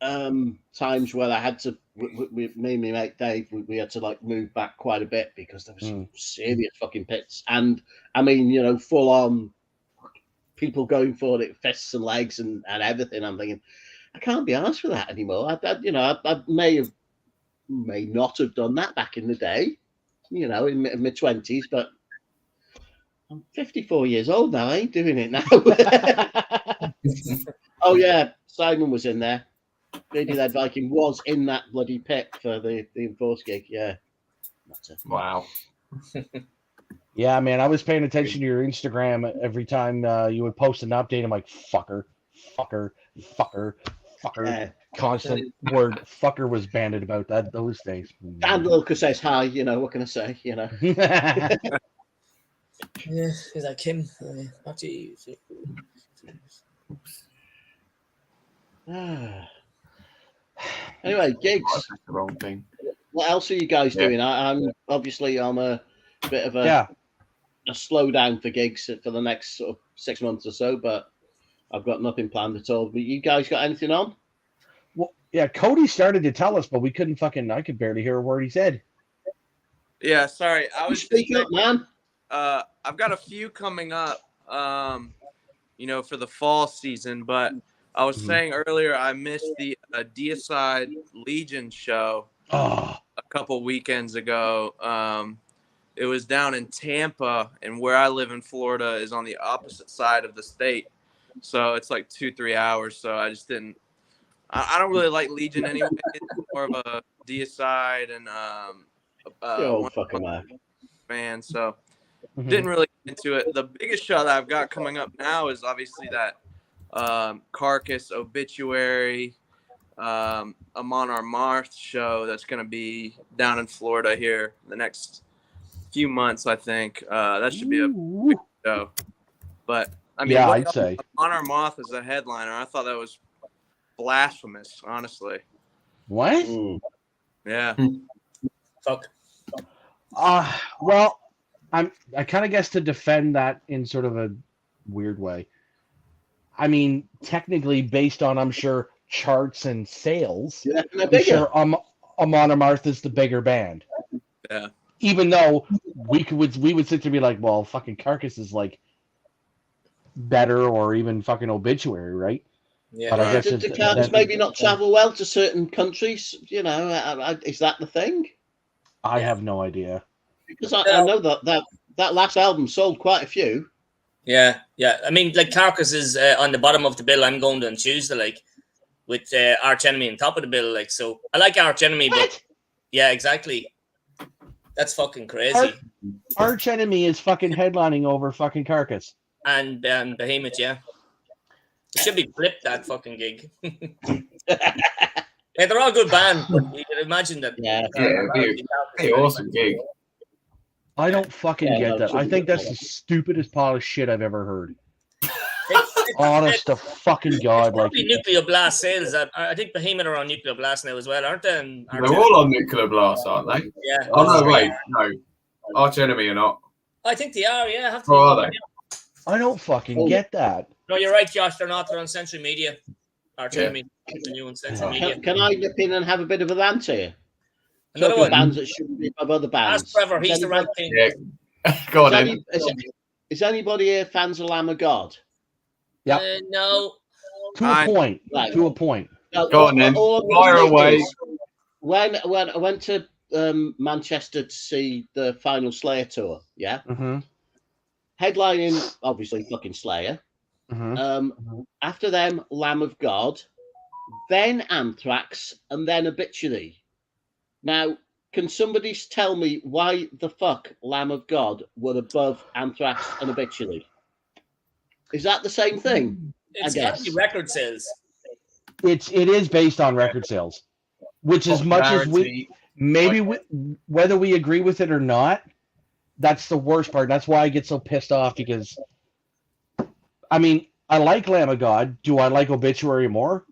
times where I had to, me and my mate Dave, we had to like move back quite a bit because there was some serious fucking pits. And I mean, you know, full on people going for it, fists and legs and everything. I'm thinking, I can't be asked for that anymore. I may not have done that back in the day, you know, in my 20s, but I'm 54 years old now. I ain't doing it now. Oh yeah, Simon was in there. Baby Led Viking was in that bloody pit for the Enforce gig. Yeah. Wow. Yeah, man, I was paying attention to your Instagram every time you would post an update. I'm like, fucker. Constant word fucker was banded about that those days. Dan Loca says hi, what can I say, Yeah, he's like him. Anyway, gigs. That's the wrong thing. What else are you guys doing? I'm obviously on a bit of a slowdown for gigs for the next sort of 6 months or so, but I've got nothing planned at all. But you guys got anything on? Well, yeah, Cody started to tell us, but we couldn't I could barely hear a word he said. Yeah, sorry. I was speaking up, man. I've got a few coming up, for the fall season, but I was saying earlier I missed the Deicide Legion show a couple weekends ago. It was down in Tampa, and where I live in Florida is on the opposite side of the state. So it's like 2-3 hours. So I just didn't. I don't really like Legion anyway. It's more of a Deicide and fan. So didn't really get into it. The biggest show that I've got coming up now is obviously that Carcass Obituary Amon Amarth show that's going to be down in Florida here the next few months, I think. That should be a big show. But I mean, I'd say Amon Amarth as a headliner, I thought that was blasphemous, honestly. What? Yeah. Fuck. Well, I kind of guess to defend that in sort of a weird way. I mean, technically, based on I'm sure charts and sales, I'm sure Amon Amarth is the bigger band. Yeah. Even though we would sit there and be like, well, fucking Carcass is like better, or even fucking Obituary, right? Yeah. But I guess do cards maybe not travel well to certain countries? Is that the thing? I have no idea. Because I know that last album sold quite a few. Yeah. I mean, like Carcass is on the bottom of the bill. I'm going to on Tuesday, like with Arch Enemy on top of the bill. Like, so I like Arch Enemy, but yeah, exactly. That's fucking crazy. Arch Enemy is fucking headlining over fucking Carcass and Behemoth. Yeah, it should be flipped that fucking gig. Yeah, they're all good bands, but you can imagine that. Yeah, it'd be awesome gig. I don't fucking get that. I think that's the stupidest pile of shit I've ever heard. Honest to fucking God. Like Nuclear Blast sales. I think Behemoth are on Nuclear Blast now as well, aren't they? And they're all on Nuclear Blast, aren't they? Yeah. Oh, no, wait. No. Arch Enemy or not? I think they are, yeah. Or are they? I don't fucking get that. No, you're right, Josh. They're not. They're on Century Media. Arch Enemy. The new one, Century Media. Can I nip in and have a bit of a rant here? Another one. Bands that shouldn't be above other bands. Ask Trevor. He's the right thing. Yeah. Go on, then. Is anybody here fans of Lamb of God? Yeah. No. To a point. Right. To a point. Go on, then. Fire away. When I went to Manchester to see the final Slayer tour, yeah? Mm-hmm. Headlining, obviously, fucking Slayer. Mm-hmm. After them, Lamb of God, then Anthrax, and then Obituary. Now, can somebody tell me why the fuck Lamb of God were above Anthrax and Obituary? Is that the same thing? It's got to be record sales. It is based on record sales, which as much as whether we agree with it or not, that's the worst part. That's why I get so pissed off, because I mean, I like Lamb of God. Do I like Obituary more?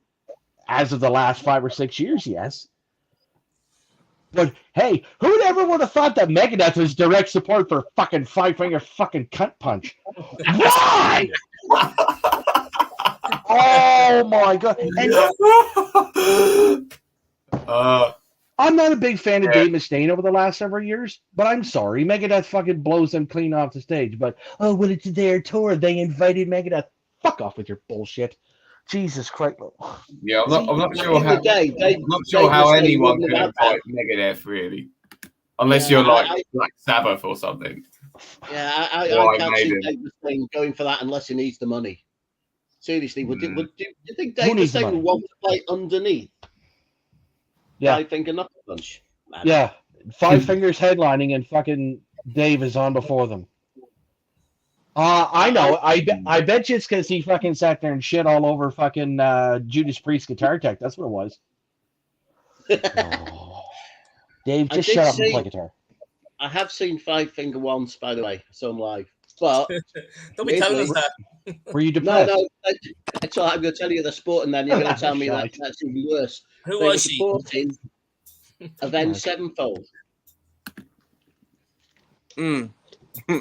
As of the last 5 or 6 years, yes. But hey, who ever would have thought that Megadeth was direct support for fucking Five Finger fucking Cunt Punch? Why? Oh my God! And I'm not a big fan of Dave Mustaine over the last several years, but I'm sorry, Megadeth fucking blows them clean off the stage. But well, it's their tour. They invited Megadeth. Fuck off with your bullshit. Jesus Christ. Yeah, I'm not sure how anyone could invite Megadeth, really. Unless you're like Black Sabbath or something. Yeah, I can't see Dave Mustaine going for that unless he needs the money. Seriously, do you think Dave Mustaine would want to play underneath? Yeah. Five Finger Knuckle Punch. Yeah. Five Fingers headlining and fucking Dave is on before them. I know. I bet you it's because he fucking sat there and shit all over fucking Judas Priest guitar tech. That's what it was. Oh. Dave, just shut up and play guitar. I have seen Five Finger once, by the way. I saw him live. But don't be telling us that. Were you depressed? No. It's all right. I'm going to tell you the sport, and then you're going to tell me that's even worse. Who they was she? Supporting Avenged Sevenfold.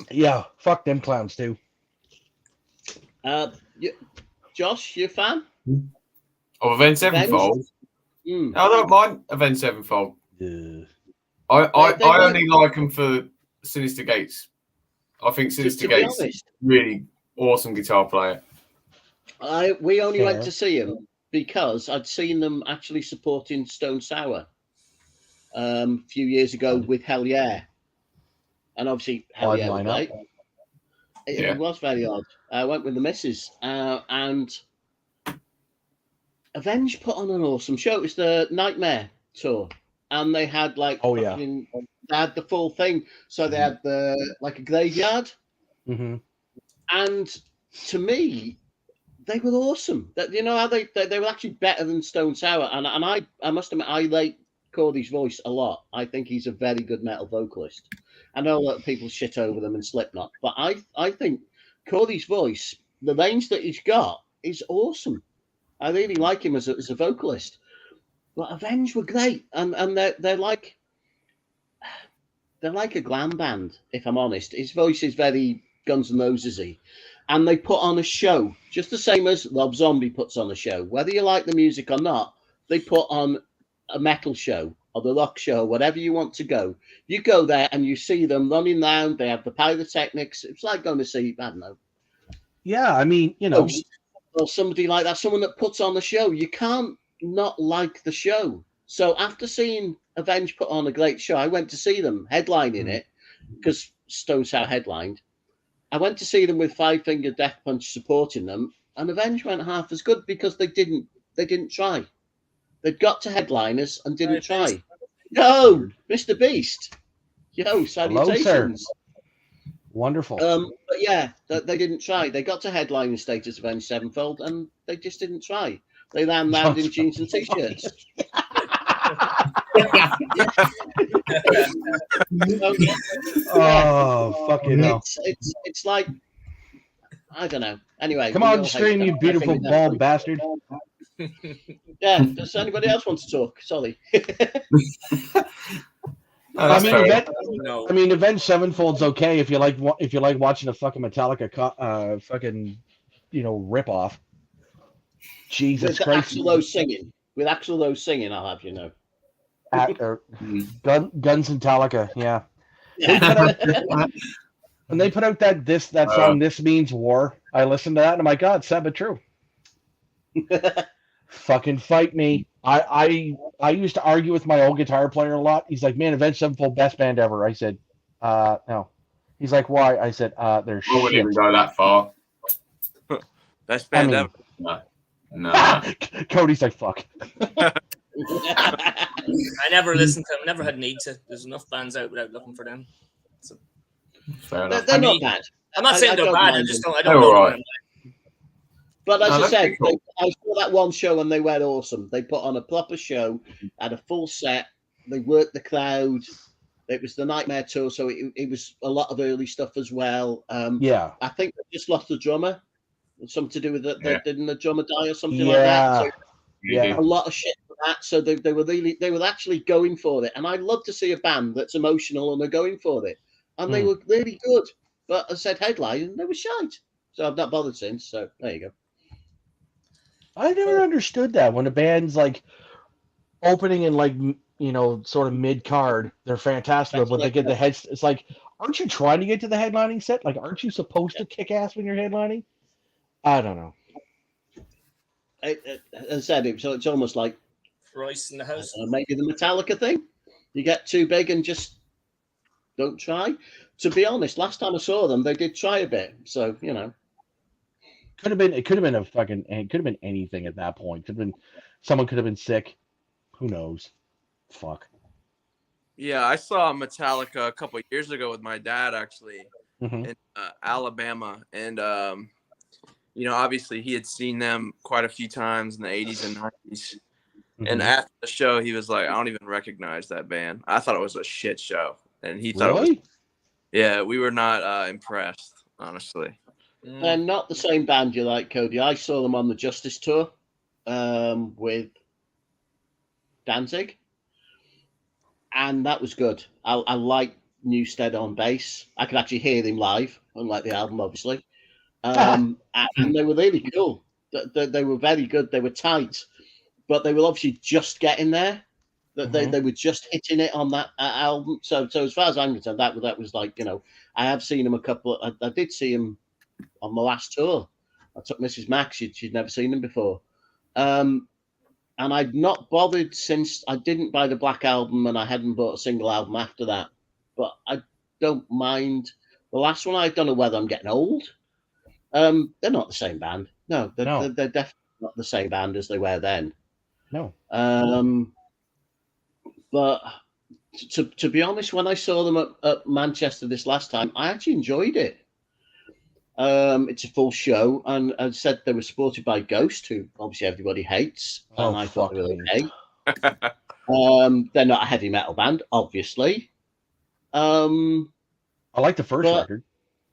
Yeah, fuck them clowns too. Josh, you a fan of Avenged Sevenfold? I don't mind Avenged Sevenfold. Yeah. I only like them for Sinister Gates. I think Sinister Gates is really awesome guitar player. We only went to see him because I'd seen them actually supporting Stone Sour a few years ago with Hell Yeah. And obviously Hell Yeah was great. It was very odd. I went with the missus and Avenged put on an awesome show. It was the Nightmare tour. And they had they had the full thing. So they had a graveyard. Mm-hmm. And to me, they were awesome. That you know how they were actually better than Stone Sour. And I must admit I like Cody's voice a lot. I think he's a very good metal vocalist. I know that people shit over them and Slipknot, but I think Cody's voice, the range that he's got, is awesome. I really like him as a vocalist. But Avenged were great, and they're like a glam band, if I'm honest. His voice is very Guns N' Roses-y, and they put on a show, just the same as Rob Zombie puts on a show. Whether you like the music or not, they put on a metal show or the rock show, whatever you want to go. You go there and you see them running around. They have the pyrotechnics. It's like going to see, I don't know. Yeah, I mean, or somebody like that, someone that puts on the show. You can't not like the show. So after seeing Avenged put on a great show, I went to see them headlining it because Stone Sour headlined. I went to see them with Five Finger Death Punch supporting them, and Avenged went half as good because they didn't try. They'd got to headliners and didn't try. Yo, Mr. Beast. Yo, salutations. Hello, sir. Wonderful. But yeah, they didn't try. They got to headlining status of Avenged Sevenfold, and they just didn't try. They ran around in jeans and t-shirts. Oh, fucking hell. It's like, I don't know. Anyway. Come on, stream, you beautiful bald bastard. Yeah, does anybody else want to talk? Sorry. I mean, Avenged Sevenfold's okay if you like watching a fucking Metallica fucking rip off. Jesus Christ! With Axl Rose singing, I'll have you know. Guns and Metallica, yeah. When they put out that song, "This Means War," I listened to that and I'm like, God, sad but true. Fucking fight me. I used to argue with my old guitar player a lot. He's like, man, Avenged Sevenfold, best band ever. I said, no. He's like, why? I said, they're shit. I wouldn't even go that far. Best band ever. No. Cody's like, fuck. I never listened to them. Never had need to. There's enough bands out without looking for them. So. Fair enough. They're not bad. I'm not saying they're bad. I don't know. Right. But as I said, I saw that one show and they were awesome. They put on a proper show, had a full set. They worked the crowd. It was the Nightmare tour, so it was a lot of early stuff as well. Yeah. I think they just lost the drummer. Something to do with that. Didn't the drummer die or something like that? So yeah. A lot of shit for that. So they were actually going for it. And I'd love to see a band that's emotional and they're going for it. And they were really good. But I said headline and they were shite. So I've not bothered since. So there you go. I never understood that when a band's like opening in sort of mid card, they're fantastic, but they get the heads. It's like, aren't you trying to get to the headlining set? Like, aren't you supposed to kick ass when you're headlining? I don't know. As I said, it's almost like Royce in the house. Maybe the Metallica thing. You get too big and just don't try. To be honest, last time I saw them, they did try a bit. So Could have been. It could have been a fucking. It could have been anything at that point. Could have been. Someone could have been sick. Who knows? Fuck. Yeah, I saw Metallica a couple of years ago with my dad actually in Alabama, and obviously he had seen them quite a few times in the 80s and 90s. And after the show, he was like, "I don't even recognize that band. I thought it was a shit show," and he thought it was. Yeah, we were not impressed, honestly. They're not the same band you like, Cody. I saw them on the Justice tour with Danzig, and that was good. I like Newsted on bass. I could actually hear them live, unlike the album, obviously. And they were really cool. They were very good. They were tight, but they were obviously just getting there. They were just hitting it on that album. So as far as I'm concerned, that was like, I have seen them a couple. I did see them on the last tour. I took Mrs. Max. She'd never seen them before. And I'd not bothered since I didn't buy the Black Album, and I hadn't bought a single album after that. But I don't mind. The last one, I don't know whether I'm getting old. They're not the same band. No, they're definitely not the same band as they were then. No. But to be honest, when I saw them at Manchester this last time, I actually enjoyed it. It's a full show, and as I said, they were supported by Ghost, who obviously everybody hates, and I thought they were okay. They're not a heavy metal band, obviously. I like the first record.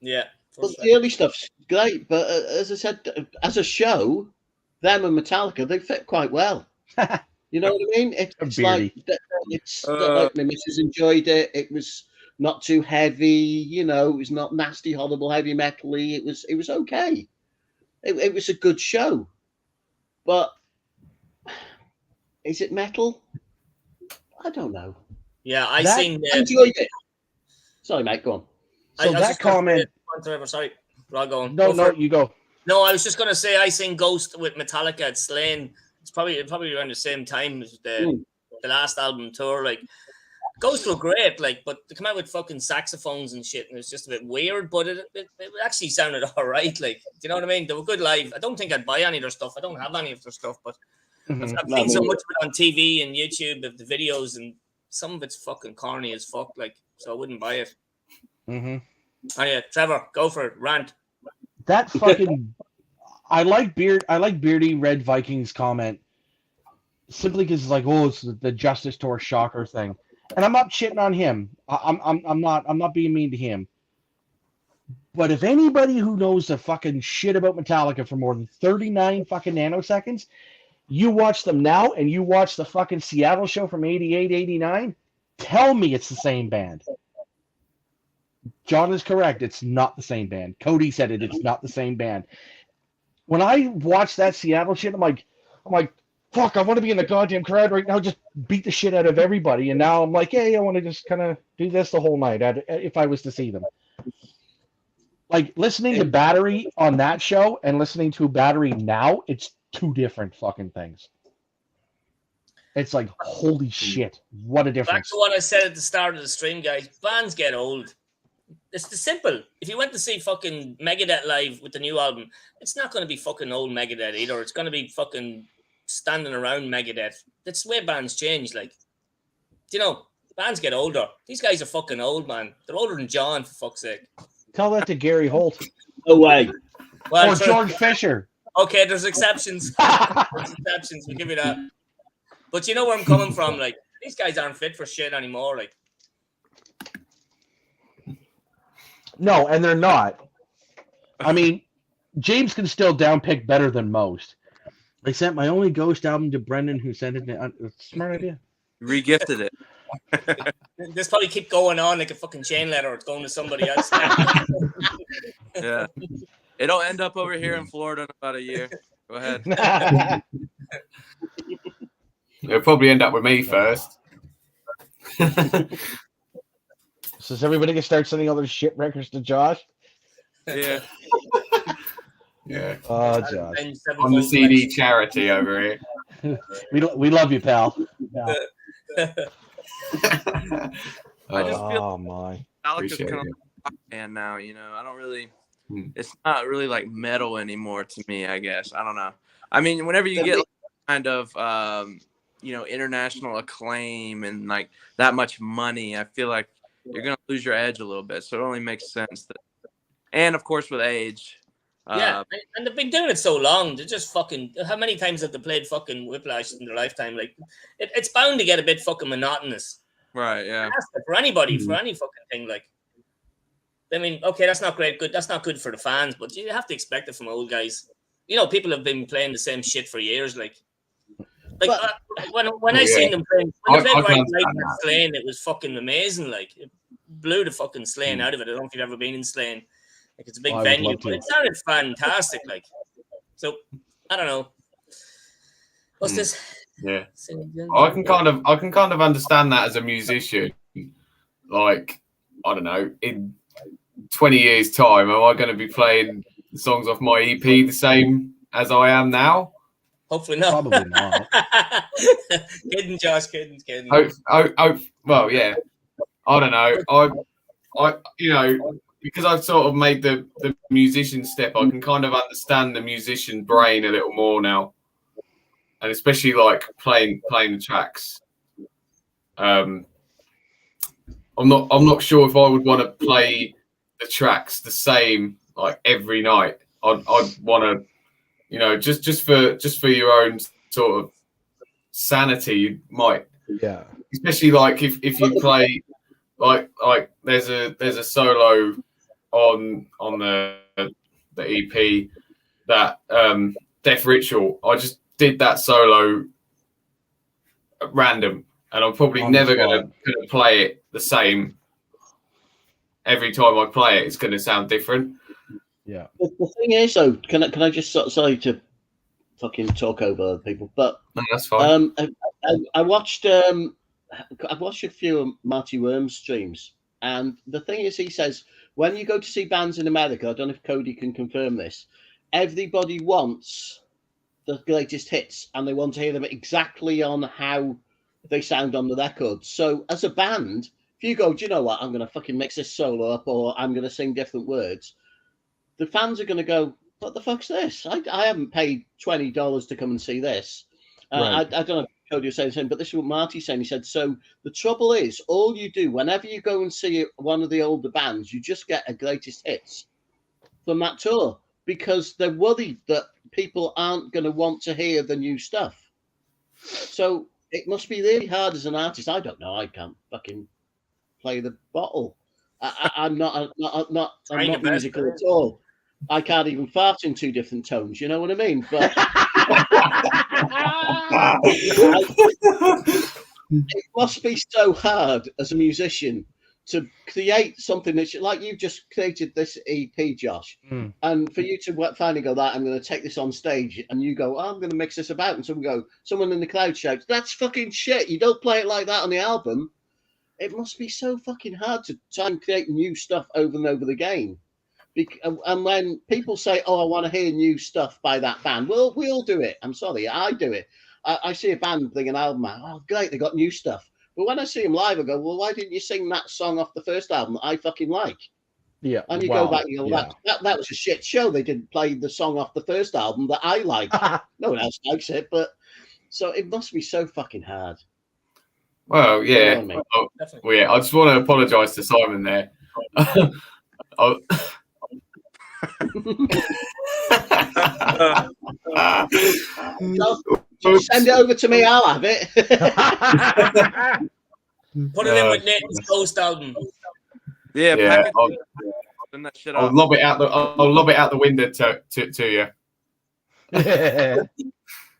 Yeah. But the early stuff's great, but as I said, as a show, them and Metallica, they fit quite well. You know what I mean? It's like my missus enjoyed it. It was not too heavy, it was not nasty, horrible, heavy metal-y. It was okay. It was a good show. But is it metal? I don't know. Yeah, I enjoyed it. Sorry, mate, go on. So that comment... Sorry, Rod, go on. No, you go. No, I was just going to say I seen Ghost with Metallica at Slane. It's probably around the same time as the last album tour. Like, Ghost were great, but they come out with fucking saxophones and shit, and it was just a bit weird, but it actually sounded all right. Do you know what I mean? They were good live. I don't think I'd buy any of their stuff. I don't have any of their stuff, but I've seen so much of it on TV and YouTube of the videos, and some of it's fucking corny as fuck, so I wouldn't buy it. Oh yeah, Trevor, go for it. Rant. That fucking... I like Beardy Red Vikings comment simply because it's it's the Justice Tour shocker thing, and I'm not shitting on him. I'm not being mean to him. But if anybody who knows the fucking shit about Metallica for more than 39 fucking nanoseconds, you watch them now and you watch the fucking Seattle show from 88, 89, tell me it's the same band. John is correct. It's not the same band. Cody said it. It's not the same band. When I watch that Seattle shit, I'm like, fuck, I want to be in the goddamn crowd right now, just beat the shit out of everybody. And now I'm like, hey, I want to just kind of do this the whole night if I was to see them. Listening to Battery on that show and listening to Battery now, it's two different fucking things. It's like, holy shit, what a difference. Back to what I said at the start of the stream, guys. Bands get old. It's simple. If you went to see fucking Megadeth live with the new album, it's not going to be fucking old Megadeth either. It's going to be fucking standing around Megadeth. That's the way bands change. Bands get older. These guys are fucking old, man. They're older than John, for fuck's sake. Tell that to Gary Holt. No way. Well, or George Fisher. Okay, there's exceptions. We'll give you that. But you know where I'm coming from. These guys aren't fit for shit anymore. No, and they're not. I mean, James can still downpick better than most. I sent my only Ghost album to Brendan, who sent it to... Smart idea. Regifted it. This probably keep going on like a fucking chain letter. It's going to somebody else. Yeah. It'll end up over here in Florida in about a year. Go ahead. It'll probably end up with me first. So is everybody gonna start sending all their shit records to Josh? Yeah. Yeah. Oh, Josh. I'm the CD charity over here. We love you, pal. I just feel my. Metallica's kind of a rock band now, I don't really it's not really like metal anymore to me, I guess. I don't know. I mean, whenever you get kind of international acclaim and like that much money, I feel like you're gonna lose your edge a little bit. So it only makes sense that, and of course with age. Yeah, and they've been doing it so long. They're just fucking. How many times have they played fucking Whiplash in their lifetime? Like, it's bound to get a bit fucking monotonous. Right. Yeah. For anybody, for any fucking thing. Like, I mean, okay, that's not great. Good. That's not good for the fans, but you have to expect it from old guys. You know, people have been playing the same shit for years. Like when I seen them playing, when they played Right Night Slane, it was fucking amazing. Like, it blew the fucking Slane out of it. I don't know if you've ever been in Slane. Like, it's a big venue, but it sounded fantastic. Like, so I don't know. What's this? Yeah, I can kind of understand that as a musician. Like, I don't know, in 20 years' time, am I going to be playing the songs off my EP the same as I am now? Hopefully not. Probably not. Kidding, Josh. Kidding. Well, yeah. I don't know. I because I've sort of made the musician step, I can kind of understand the musician brain a little more now, and especially like playing the tracks. I'm not sure if I would want to play the tracks the same like every night. I'd want to, just for your own sort of sanity, you might. Yeah. Especially like if you play like there's a solo on the EP that Death Ritual. I just did that solo at random, and I'm probably never gonna play it the same. Every time I play it, it's going to sound different. Yeah. The thing is, though, can I just sorry to fucking talk over other people, but no, that's fine. I watched a few of Marty Worm's streams, and the thing is, he says when you go to see bands in America, I don't know if Cody can confirm this, everybody wants the latest hits, and they want to hear them exactly on how they sound on the record. So as a band, if you go, do you know what, I'm going to fucking mix this solo up, or I'm going to sing different words, the fans are going to go, what the fuck's this? I haven't paid $20 to come and see this. Right. I don't know if Cody was saying the same, but this is what Marty's saying. He said, so the trouble is, all you do, whenever you go and see one of the older bands, you just get a greatest hits from that tour, because they're worried that people aren't going to want to hear the new stuff. So it must be really hard as an artist. I don't know. I can't fucking play the bottle. I'm not musical at all. I can't even fart in two different tones. You know what I mean? But it must be so hard as a musician to create something that's like you've just created this EP, Josh, and for you to finally go, that I'm going to take this on stage, and you go, I'm going to mix this about, and someone in the crowd shouts, that's fucking shit. You don't play it like that on the album. It must be so fucking hard to try and create new stuff over and over again. And when people say, oh, I want to hear new stuff by that band, well, we all do it. I'm sorry, I do it. I see a band bring an album out. Oh, great, they got new stuff. But when I see them live, I go, well, why didn't you sing that song off the first album that I fucking like? Yeah. And you go back and you go, that was a shit show. They didn't play the song off the first album that I like. No one else likes it. But so it must be so fucking hard. Well, yeah. I just want to apologise to Simon there. Just send it over to me, I'll have it. Put it in with Nathan's Ghost album. Yeah. I'll lob it out the window to you.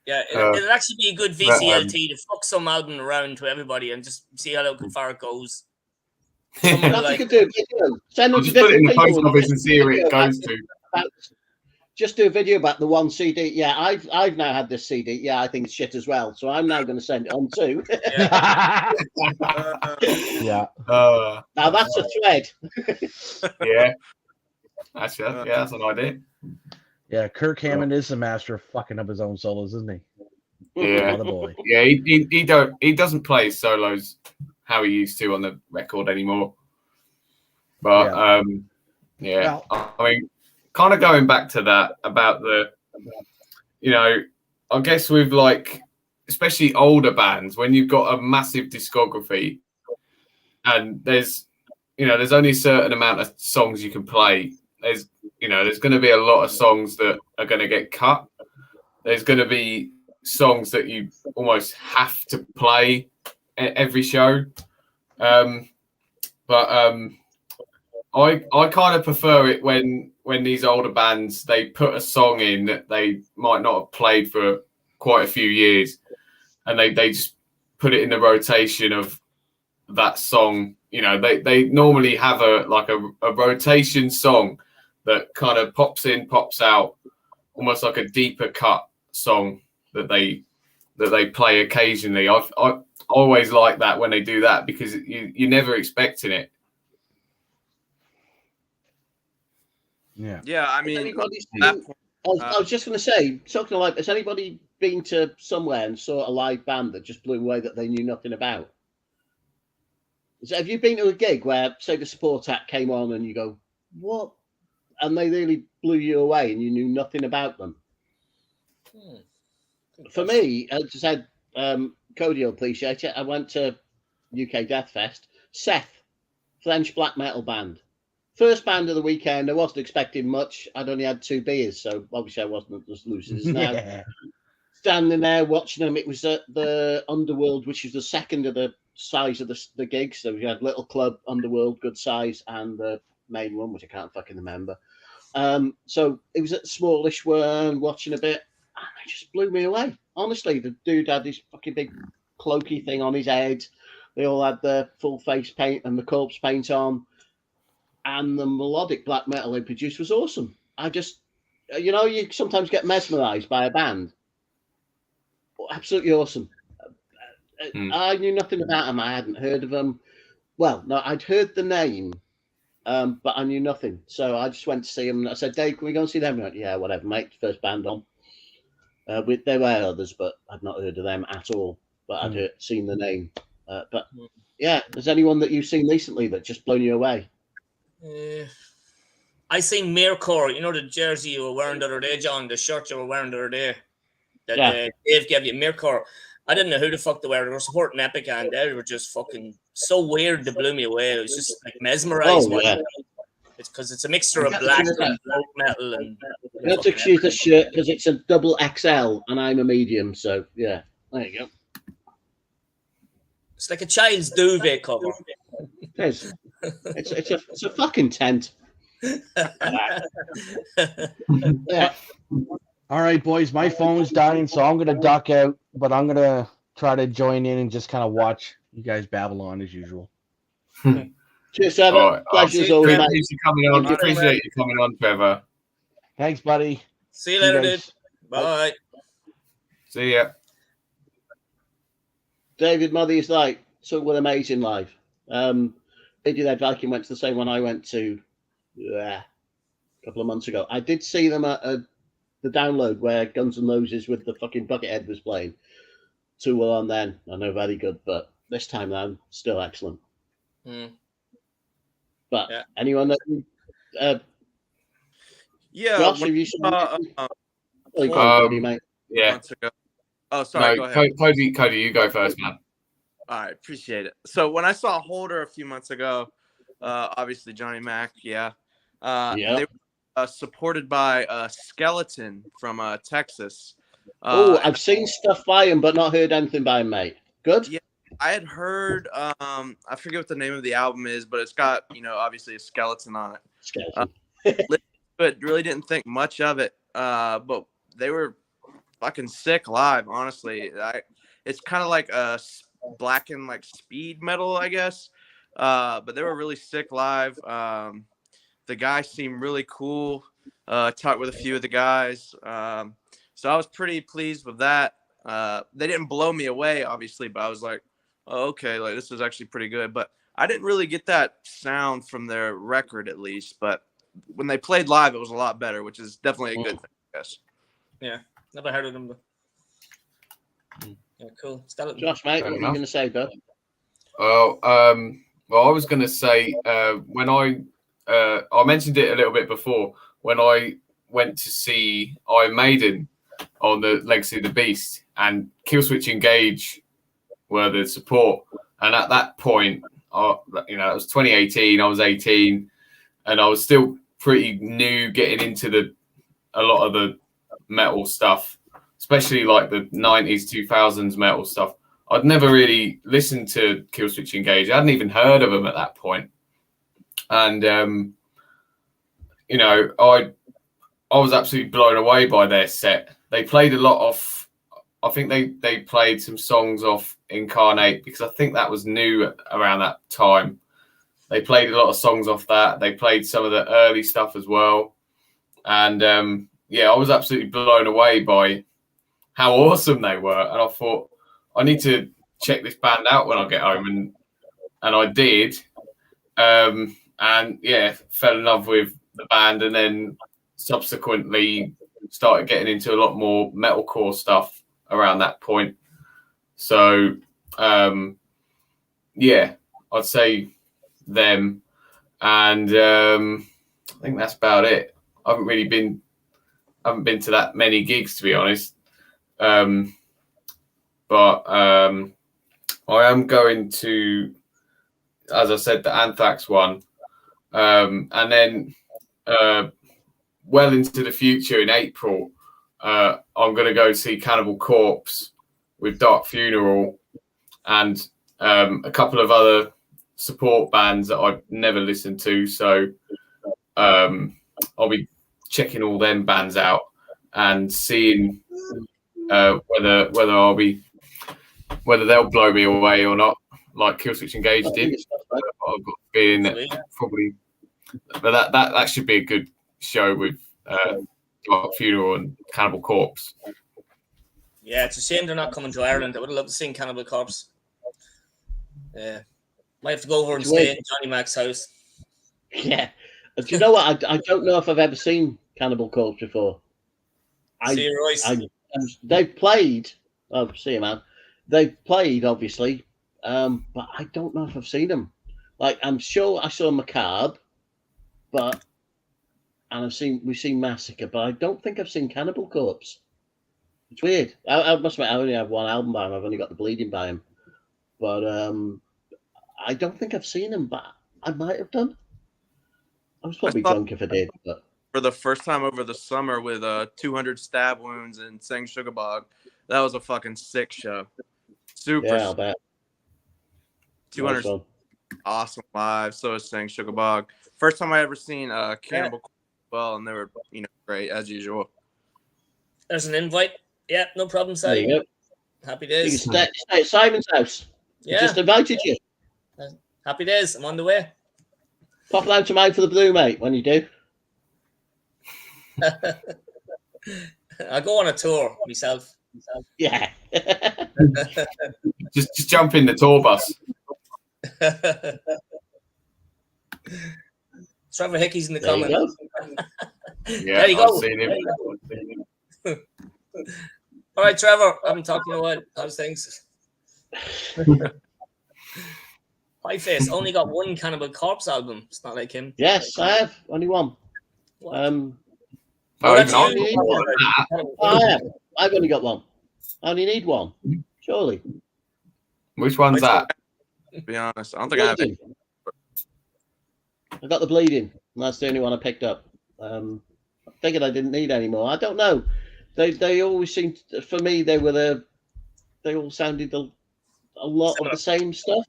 Yeah, it'll actually be a good VCLT to fuck some album around to everybody and just see how far it goes. Send them Just to put it in the post office and see where it goes to. Just do a video about the one CD. Yeah, I've now had this CD. Yeah, I think it's shit as well. So I'm now going to send it on too. Yeah. Now that's a thread. Yeah. That's an idea. Yeah, Kirk Hammond is the master of fucking up his own solos, isn't he? Yeah. Boy. Yeah, he doesn't play solos how he used to on the record anymore. But I mean, kind of going back to that about the, you know, I guess with like, especially older bands, when you've got a massive discography and there's only a certain amount of songs you can play. There's going to be a lot of songs that are going to get cut. There's going to be songs that you almost have to play at every show. I kind of prefer it when these older bands, they put a song in that they might not have played for quite a few years, and they just put it in the rotation of that song. You know, they normally have a rotation song that kind of pops in, pops out, almost like a deeper cut song that they play occasionally. I always like that when they do that, because you're never expecting it. Yeah. I mean, I was just going to say, talking like, has anybody been to somewhere and saw a live band that just blew away that they knew nothing about? Have you been to a gig where, say, the support act came on and you go, what? And they really blew you away and you knew nothing about them? For me, as I said, Codi will appreciate it. I went to UK Death Fest. Seth, French black metal band. First band of the weekend. I wasn't expecting much. I'd only had 2 beers, so obviously I wasn't as lucid as now. Yeah. Standing there watching them, it was at the Underworld, which is the second of the size of the gig. So we had Little Club, Underworld, good size, and the main one, which I can't fucking remember. So it was at the smallish one, watching a bit, and it just blew me away. Honestly, the dude had this fucking big cloaky thing on his head. They all had the full face paint and the corpse paint on, and the melodic black metal they produced was awesome. I just, you sometimes get mesmerized by a band. Absolutely awesome. I knew nothing about them. I hadn't heard of them. Well, no, I'd heard the name, but I knew nothing. So I just went to see them. I said, Dave, can we go and see them? He went, yeah, whatever, mate. First band on. There were others, but I'd not heard of them at all. But I'd seen the name. But yeah, is anyone that you've seen recently that just blown you away? I seen Mircore, the jersey you were wearing the other day, John, the shirt you were wearing the other day. That Dave gave you, Mircore. I didn't know who the fuck they were. They were supporting Epic, and they were just fucking so weird. They blew me away. It was just like mesmerized. Oh, yeah. It's because it's a mixture of black and folk metal. And you have to excuse the shirt because it's a double XL and I'm a medium. So yeah, there you go. It's like a child's duvet cover. It is. It's a fucking tent. Yeah. All right, boys, my phone's dying, so I'm going to duck out, but I'm going to try to join in and just kind of watch you guys babble on as usual. Cheers, Trevor. Right. Pleasure's always, mate. Appreciate you coming on, Trevor. Thanks, buddy. See you later, dude. Bye. See ya. David Muddy's like, so what amazing live. Radiohead Viking went to the same one I went to a couple of months ago. I did see them at the download where Guns N' Roses with the fucking Buckethead was playing. 2 were on then. I know, very good, but this time round, still excellent. But anyone that Josh, have you seen mate? Yeah. Oh, sorry. No, go ahead. Codi, you go first, man. All right, appreciate it. So when I saw Holder a few months ago, obviously Johnny Mac, they were supported by Skeleton from Texas. I've seen stuff by him, but not heard anything by him, mate. Good. Yeah, I had heard. I forget what the name of the album is, but it's got obviously a skeleton on it. Skeleton. But really didn't think much of it. But they were fucking sick live. Honestly, it's kind of like a black and like speed metal, I guess. But they were really sick live. The guy seemed really cool. Talked with a few of the guys. So I was pretty pleased with that. They didn't blow me away, obviously, but I was like, oh, okay, like this is actually pretty good. But I didn't really get that sound from their record, at least. But when they played live, it was a lot better, which is definitely a good thing, I guess. Yeah, never heard of them. Yeah, cool. Josh, mate, what are you going to say, bud? Well, I was going to say when I mentioned it a little bit before, when I went to see Iron Maiden on the Legacy of the Beast, and Killswitch Engage were the support. And at that point, it was 2018. I was 18, and I was still pretty new getting into a lot of the metal stuff, especially like the 90s, 2000s metal stuff. I'd never really listened to Killswitch Engage. I hadn't even heard of them at that point. And, I was absolutely blown away by their set. They played a lot off, I think they played some songs off Incarnate, because I think that was new around that time. They played a lot of songs off that. They played some of the early stuff as well. And, I was absolutely blown away by how awesome they were. And I thought, I need to check this band out when I get home. And I did. Fell in love with the band, and then subsequently started getting into a lot more metalcore stuff around that point. So, I'd say them. And I think that's about it. I haven't been to that many gigs, to be honest. But I am going to, as I said, the Anthrax one. And then well into the future in April, I'm going to go see Cannibal Corpse with Dark Funeral and a couple of other support bands that I've never listened to. So I'll be checking all them bands out and seeing whether they'll blow me away or not, like Killswitch Engage did. I've got a feeling that probably, but that should be a good show with Dark Funeral and Cannibal Corpse. Yeah, it's a shame they're not coming to Ireland. I would have loved to see Cannibal Corpse. Yeah, might have to go over and stay in Johnny Mac's house. Yeah, do you know what? I don't know if I've ever seen Cannibal Corpse before. They've played. Oh, see you, man. They've played, obviously, but I don't know if I've seen them. Like, I'm sure I saw Macabre, and we've seen Massacre, but I don't think I've seen Cannibal Corpse. It's weird. I must admit, I only have one album by him. I've only got The Bleeding by him, but I don't think I've seen him. But I might have done. I was probably drunk if I did. But for the first time over the summer with 200 stab wounds and sang Sugar Bog, that was a fucking sick show. Super. Yeah, I'll bet. 200 nice awesome live. So is sang Sugar Bog. First time I ever seen Cannibal Corpse as well, and they were great as usual. There's an invite. Yeah, no problem, Si. Happy days. You can stay at Simon's house. Yeah. Just invited you. Happy days. I'm on the way. Pop down to mine for the Blue, mate, when you do. I'll go on a tour myself. Yeah. just jump in the tour bus. Trevor Hickey's in the comments. Yeah, there you go. I've seen him. All right, Trevor. I haven't talked to you in a while. How's things? Pie Face only got one Cannibal Corpse album. It's not like him. Yes, I have. Only one. What? I've only got one. I only need one. Surely. Which one's that? To be honest, I don't think I have it. I got The Bleeding, and that's the only one I picked up. I figured I didn't need any more. I don't know. They always seemed, for me, they all sounded a lot of the same stuff.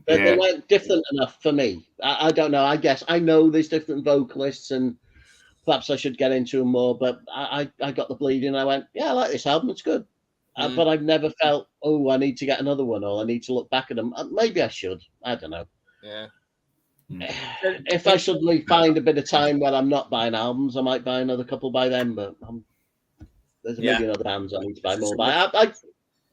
They weren't different enough for me. I don't know. I guess I know there's different vocalists, and perhaps I should get into them more. But I got The Bleeding, and I went, yeah, I like this album. It's good. But I've never felt, oh, I need to get another one, or I need to look back at them. Maybe I should. I don't know. Yeah. If I suddenly find a bit of time where I'm not buying albums, I might buy another couple by them. But there's a million other bands I need to buy more. But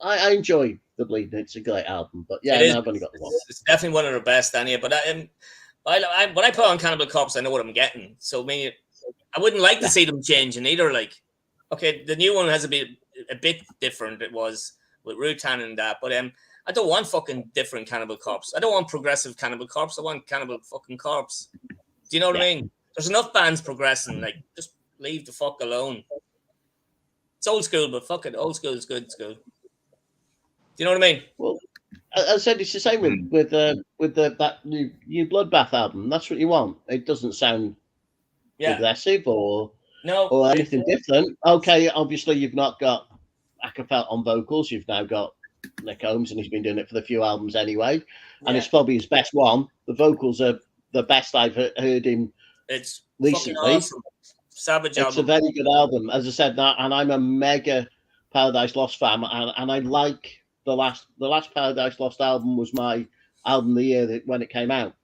I enjoy The Bleeding. It's a great album. But yeah, I've only got one. It's definitely one of the best, Annie. But when I put on Cannibal Corpse, I know what I'm getting. So I wouldn't like to see them changing either. Like, okay, the new one has a bit different. It was with Rutan and that, but I don't want fucking different Cannibal Corpse. I don't want progressive Cannibal Corpse. I want Cannibal fucking Corpse. Do you know what I mean? There's enough bands progressing. Like, just leave the fuck alone. It's old school, but fuck it. Old school is good school. Do you know what I mean? Well, I said it's the same with that new Bloodbath album. That's what you want. It doesn't sound aggressive or anything different. Okay, obviously you've not got Acapella on vocals. You've now got Nick Holmes, and he's been doing it for the few albums anyway. And it's probably his best one. The vocals are the best I've heard him. It's recently. Awesome. Savage it's album. a very good album, as I said. And I'm a mega Paradise Lost fan, and I like the last Paradise Lost album was my album of the year when it came out.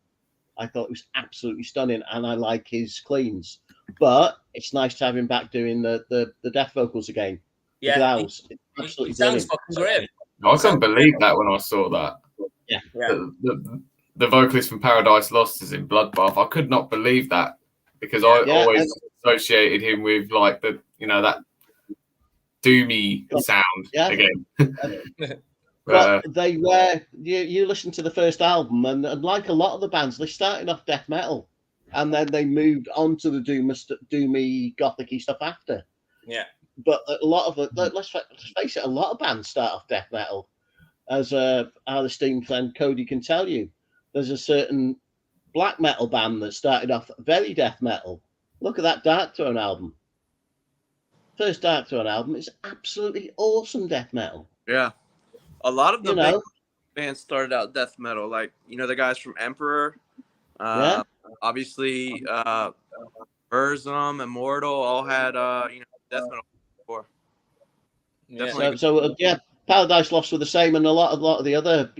I thought it was absolutely stunning, and I like his cleans. But it's nice to have him back doing the death vocals again. Yeah, absolutely he sounds fucking great. I couldn't believe that when I saw that. Yeah. The vocalist from Paradise Lost is in Bloodbath. I could not believe that because I always associated him with like that doomy sound again. But they were you listen to the first album and like a lot of the bands, they started off death metal and then they moved on to the doomy gothic-y stuff after. Yeah. But a lot of it, let's face it, a lot of bands start off death metal. As our esteemed friend Codi can tell you, there's a certain black metal band that started off very death metal. Look at that Dark Throne album. First Dark Throne album is absolutely awesome death metal. Yeah. A lot of the big bands started out death metal, like the guys from Emperor, obviously Burzum, Immortal, all had death metal before. Paradise Lost were the same, and a lot of the other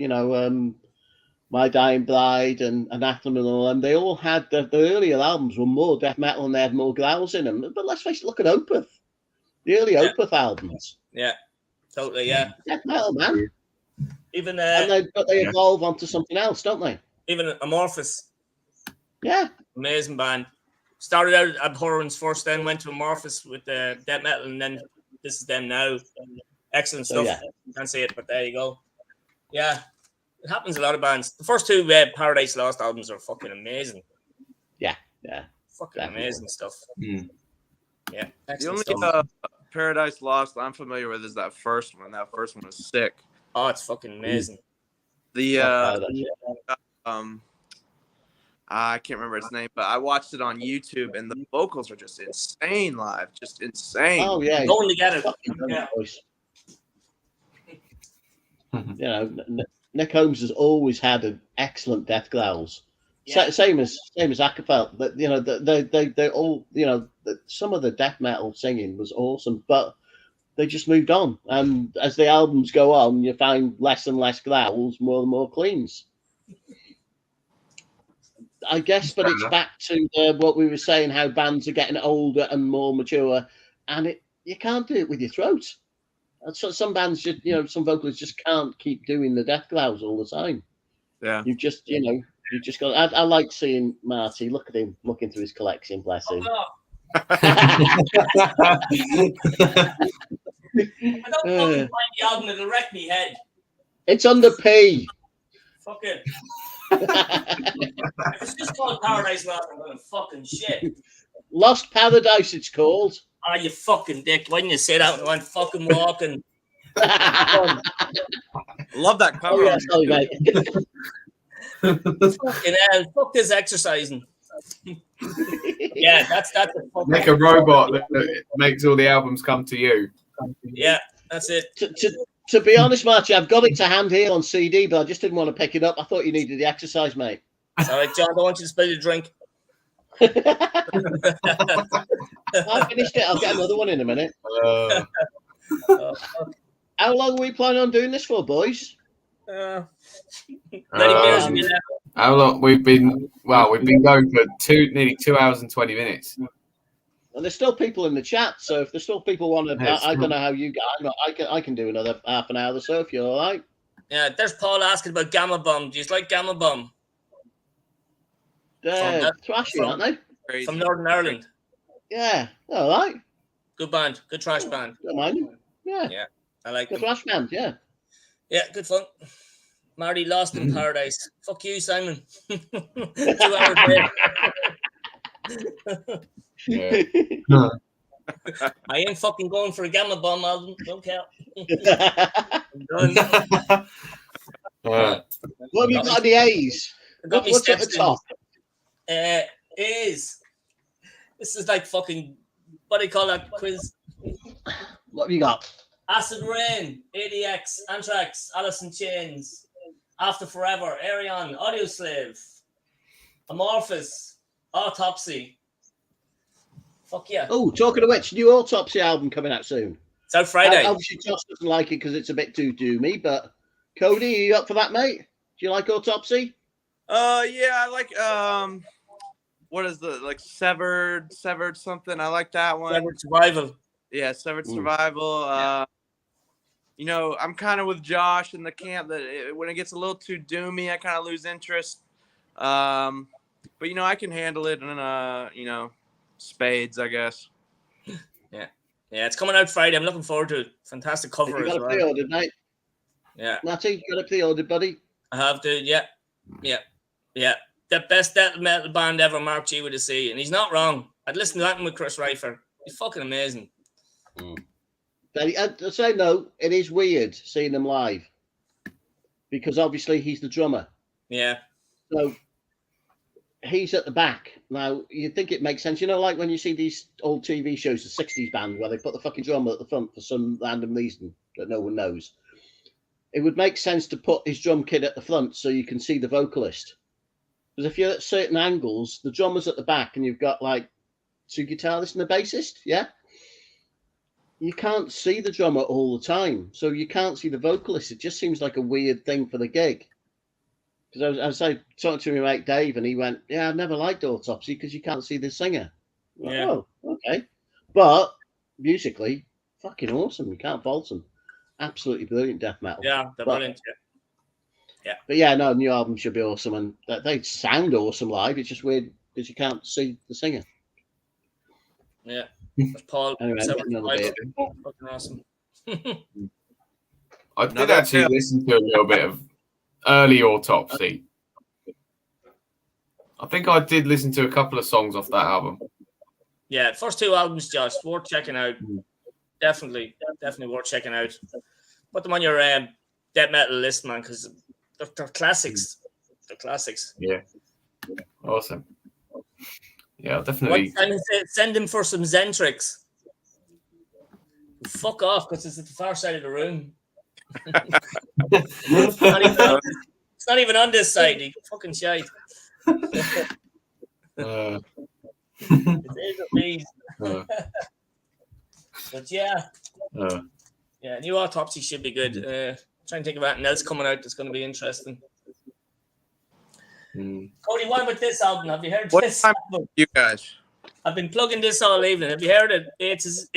My Dying Bride and Anathema and all them, they all had the earlier albums were more death metal and they had more growls in them. But let's face it, look at Opeth, the early Opeth albums. Yeah. Totally, yeah. Death metal, man. Even but they evolve onto something else, don't they? Even Amorphous. Yeah. Amazing band. Started out at Abhorrence first, then went to Amorphous with the death metal, and then this is them now. Excellent stuff. Can't see it, but there you go. Yeah. It happens a lot of bands. The first two Paradise Lost albums are fucking amazing. Yeah. Fucking amazing stuff. Yeah. The only Paradise Lost I'm familiar with is that first one. That first one was sick. Oh, it's fucking amazing. The I can't remember its name, but I watched it on YouTube, and the vocals are just insane live, just insane. Oh yeah, going together. Yeah. Nick Holmes has always had an excellent death growls. Yeah. Same as Acapella. But they all some of the death metal singing was awesome, but they just moved on. And as the albums go on, you find less and less growls, more and more cleans. I guess, but it's back to what we were saying, how bands are getting older and more mature, and you can't do it with your throat. So some bands, some vocalists just can't keep doing the death growls all the time. Yeah, you've just got. I like seeing Marty. Look at him looking through his collection. Bless him. I don't fucking find the album. It'll wreck me head. It's under P. Fuck it. If it's just called Paradise Lost, I'm going fucking shit. Lost Paradise, it's called. Ah, you fucking dick. Why didn't you say that when I'm fucking walking? Love that cover. Oh, yeah, sorry, mate. Fucking hell. Fuck this exercising. Yeah, that's a fucking... Make a robot that makes all the albums come to you. Yeah, that's it. To be honest, Marty, I've got it to hand here on CD, but I just didn't want to pick it up. I thought you needed the exercise, mate. All right, John, I don't want you to spill your drink. I finished it. I'll get another one in a minute. How long are we planning on doing this for, boys? Many beers in your how long we've been going for nearly 2 hours and 20 minutes. And there's still people in the chat, so if there's still people want to, I don't know how you guys, I can do another half an hour or so if you're all right. Yeah, there's Paul asking about Gamma Bomb. Do you like Gamma Bomb? They're thrashy, aren't they? Crazy. From Northern Ireland. Yeah, all right. Good band, good trash band. Don't mind. Yeah, I like good them. thrash band. Yeah, good fun. Marty Lost in Paradise. Fuck you, Simon. 2 hours later. Yeah. I ain't fucking going for a Gamma Bomb album. Don't care. What have you got on the A's? What's at the top? This is like fucking, what do you call that quiz? What have you got? Acid Rain, ADX, Anthrax, Alice in Chains, After Forever, Arion, Audioslave, Amorphous, Autopsy. Fuck yeah. Oh, talking of which, new Autopsy album coming out soon. It's out Friday. Obviously, Josh doesn't like it because it's a bit too doomy, but Cody, are you up for that, mate? Do you like Autopsy? Yeah, I like what is the like severed something? I like that one. Severed Survival. Yeah, Severed Survival. You know, I'm kind of with Josh in the camp that when it gets a little too doomy, I kind of lose interest. But you know, I can handle it in you know, spades, I guess. Yeah, it's coming out Friday. I'm looking forward to it. Fantastic cover you as got well. a pre-ordered, mate? Yeah. Marty, you got a pre-ordered, buddy? I have to, yeah. The best death metal band ever, Mark G with a C, and he's not wrong. I'd listen to that with Chris Reifer. He's fucking amazing. To say no, it is weird seeing them live because obviously he's the drummer. Yeah. So he's at the back. Now, you'd think it makes sense. You know, like when you see these old TV shows, the 60s band, where they put the fucking drummer at the front for some random reason that no one knows. It would make sense to put his drum kit at the front so you can see the vocalist. Because if you're at certain angles, the drummer's at the back and you've got like two guitarists and a bassist, yeah? You can't see the drummer all the time, so you can't see the vocalist. It just seems like a weird thing for the gig. Because I was talking to my mate Dave, and he went, "Yeah, I've never liked Autopsy because you can't see the singer." Yeah. Oh, okay. But musically, fucking awesome. You can't fault them. Absolutely brilliant death metal. Yeah, they're brilliant. Yeah. But yeah, no, new album should be awesome, and they sound awesome live. It's just weird because you can't see the singer. Yeah. There's Paul. Anyway, fucking awesome. I did actually listen to a little bit of early Autopsy. I think I did listen to a couple of songs off that album. Yeah, first two albums, Josh, worth checking out. Definitely worth checking out. Put them on your death metal list, man, because they're classics. They're classics. Yeah. Awesome. Yeah, I'll definitely. Send him for some Zentrix. Fuck off, because it's at the far side of the room. It's not even on this side. You fucking shite. It is at least. But yeah, new Autopsy should be good. Trying to think of anything else coming out that's going to be interesting. Cody, what about this album? Have you heard this album? You guys. I've been plugging this all evening. Have you heard it? A to Z.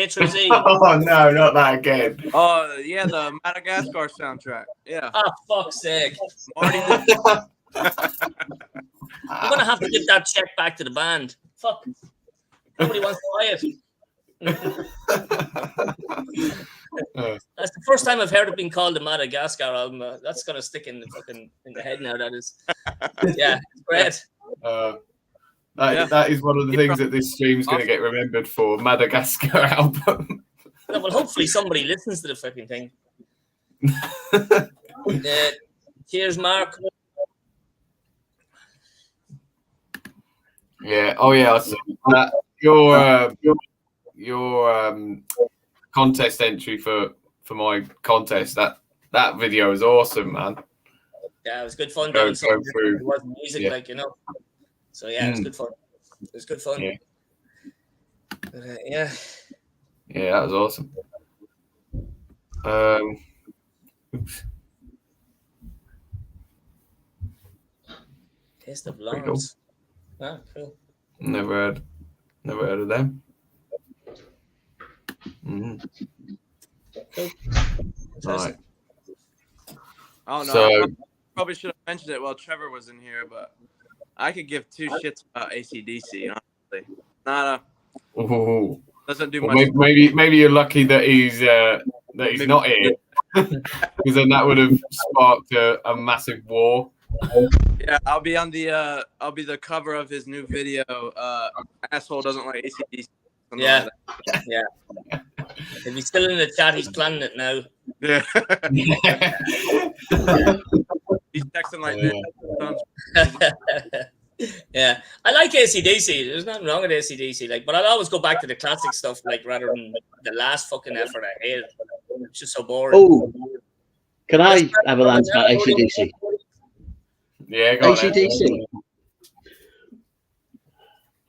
Oh no, not that again. Oh yeah, the Madagascar soundtrack. Yeah. Oh, fuck's sake. Marty. I'm gonna have to give that check back to the band. Fuck. Nobody wants to buy it. That's the first time I've heard it being called the Madagascar album. That's gonna stick in the head now. That is. Yeah, it's great. That is one of the things that this stream's going to get remembered for. Madagascar album. Yeah, well, hopefully somebody listens to the fucking thing. Cheers, Mark. Yeah. Oh yeah. So your contest entry for my contest. That video is awesome, man. Yeah, it was good fun doing something. It wasn't music, yeah. like, you know. So yeah, it was good fun. It was good fun. Yeah. But, yeah. Yeah, that was awesome. Oops. Taste of Lawrence. Cool. Ah, cool. Never heard of them. Cool. Right. Oh no. So, I probably should have mentioned it while Trevor was in here, but I could give two shits about AC/DC, honestly. Doesn't do much. Maybe you're lucky that he's not here, because then that would have sparked a massive war. Yeah, I'll be on the I'll be the cover of his new video. Asshole doesn't like ACDC. Yeah. Yeah. If he's still in the chat, he's planning it now. Yeah. He's texting like this. Yeah, I like AC/DC. There's nothing wrong with AC/DC, like, but I'll always go back to the classic stuff, like, rather than the last fucking effort. I hate it. It's just so boring. Oh, can I have a rant about AC/DC? Yeah, go AC/DC.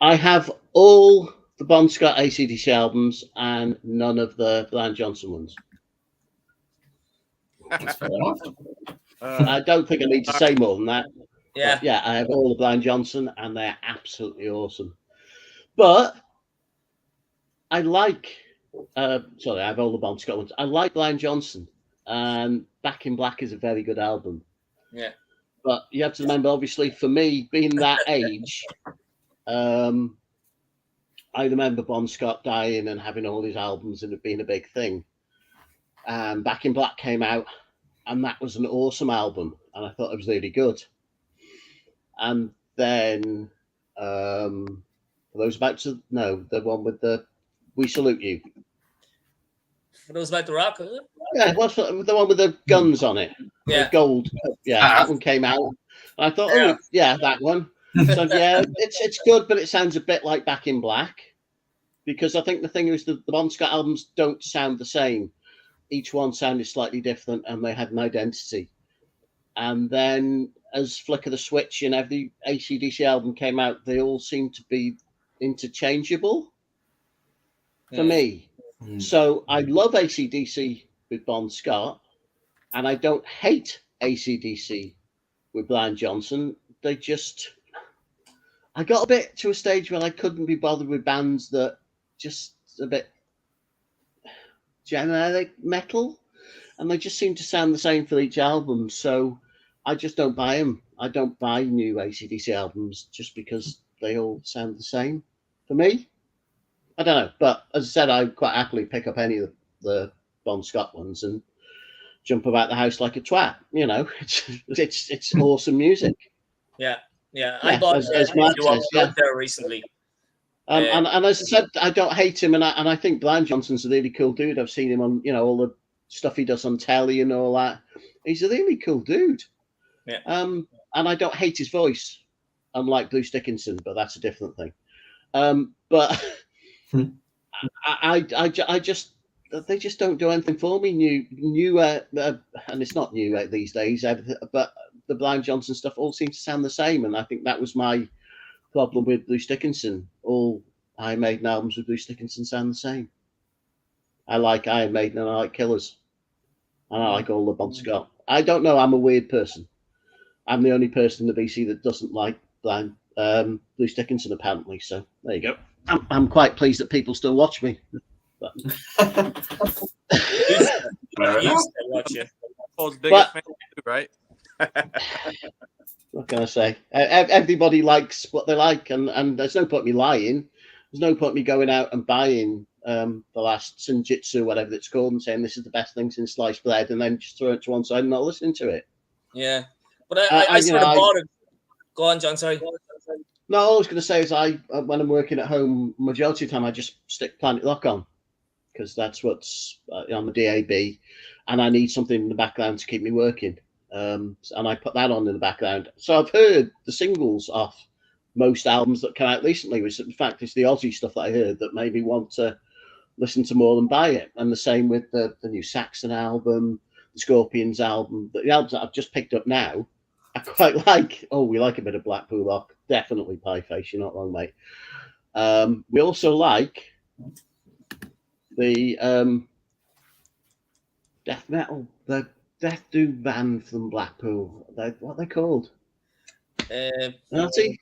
I have all the Bon Scott AC/DC albums and none of the Brian Johnson ones. That's fair enough. I don't think I need to say more than that. Yeah. But yeah, I have all the Brian Johnson and they're absolutely awesome. But I like, sorry, I have all the Bon Scott ones. I like Brian Johnson, and Back in Black is a very good album. Yeah. But you have to remember, obviously, for me, being that age, I remember Bon Scott dying and having all his albums and it being a big thing. Back in Black came out, and that was an awesome album, and I thought it was really good. And then, for those about to know, the one with the "We Salute You." For those about the rock, is it? Yeah, what's the one with the guns on it? Yeah. The gold. Yeah, that one came out. And I thought, oh, yeah, that one. So yeah, it's good, but it sounds a bit like Back in Black, because I think the thing is the Bon Scott albums don't sound the same. Each one sounded slightly different, and they had an identity. And then, as Flick of the Switch and every AC/DC album came out, they all seemed to be interchangeable for me. So I love AC/DC with Bon Scott, and I don't hate AC/DC with Brian Johnson. They just, I got a bit to a stage where I couldn't be bothered with bands that just a bit generic metal, and they just seem to sound the same for each album. So I just don't buy them. I don't buy new AC/DC albums just because they all sound the same for me. I don't know, but as I said, I quite happily pick up any of the Bon Scott ones and jump about the house like a twat. You know, it's awesome music. Yeah. I bought as Mark says, there recently. And as I said, I don't hate him, and I think Brian Johnson's a really cool dude. I've seen him on, all the stuff he does on telly and all that. He's a really cool dude. Yeah. And I don't hate his voice, unlike Bruce Dickinson, but that's a different thing. But I just, they just don't do anything for me. New, and it's not new these days, but the Brian Johnson stuff all seems to sound the same, and I think that was my problem with Bruce Dickinson. All Iron Maiden albums with Bruce Dickinson sound the same. I like Iron Maiden and I like Killers, and I like all the Bon Scott. I don't know. I'm a weird person. I'm the only person in the BC that doesn't like Bruce Dickinson, apparently. So there you go. I'm quite pleased that people still watch me. But... watch you. Right? What can I say? Everybody likes what they like, and there's no point me lying. There's no point me going out and buying the last Senjutsu, whatever it's called, and saying this is the best thing since sliced bread, and then just throw it to one side and not listening to it. Yeah, but I sort of bought it. Go on, John. Sorry. No, all I was going to say is when I'm working at home, majority of the time I just stick Planet Rock on, because that's what's on the DAB, and I need something in the background to keep me working. And I put that on in the background. So I've heard the singles off most albums that come out recently, which in fact is the Aussie stuff that I heard that made me want to listen to more than buy it. And the same with the new Saxon album, the Scorpions album, the albums that I've just picked up now. I quite like. Oh, we like a bit of Blackpool rock. Definitely Pieface. You're not wrong, mate. We also like the death metal, the Death Doom band from Blackpool. What are they called? Marty?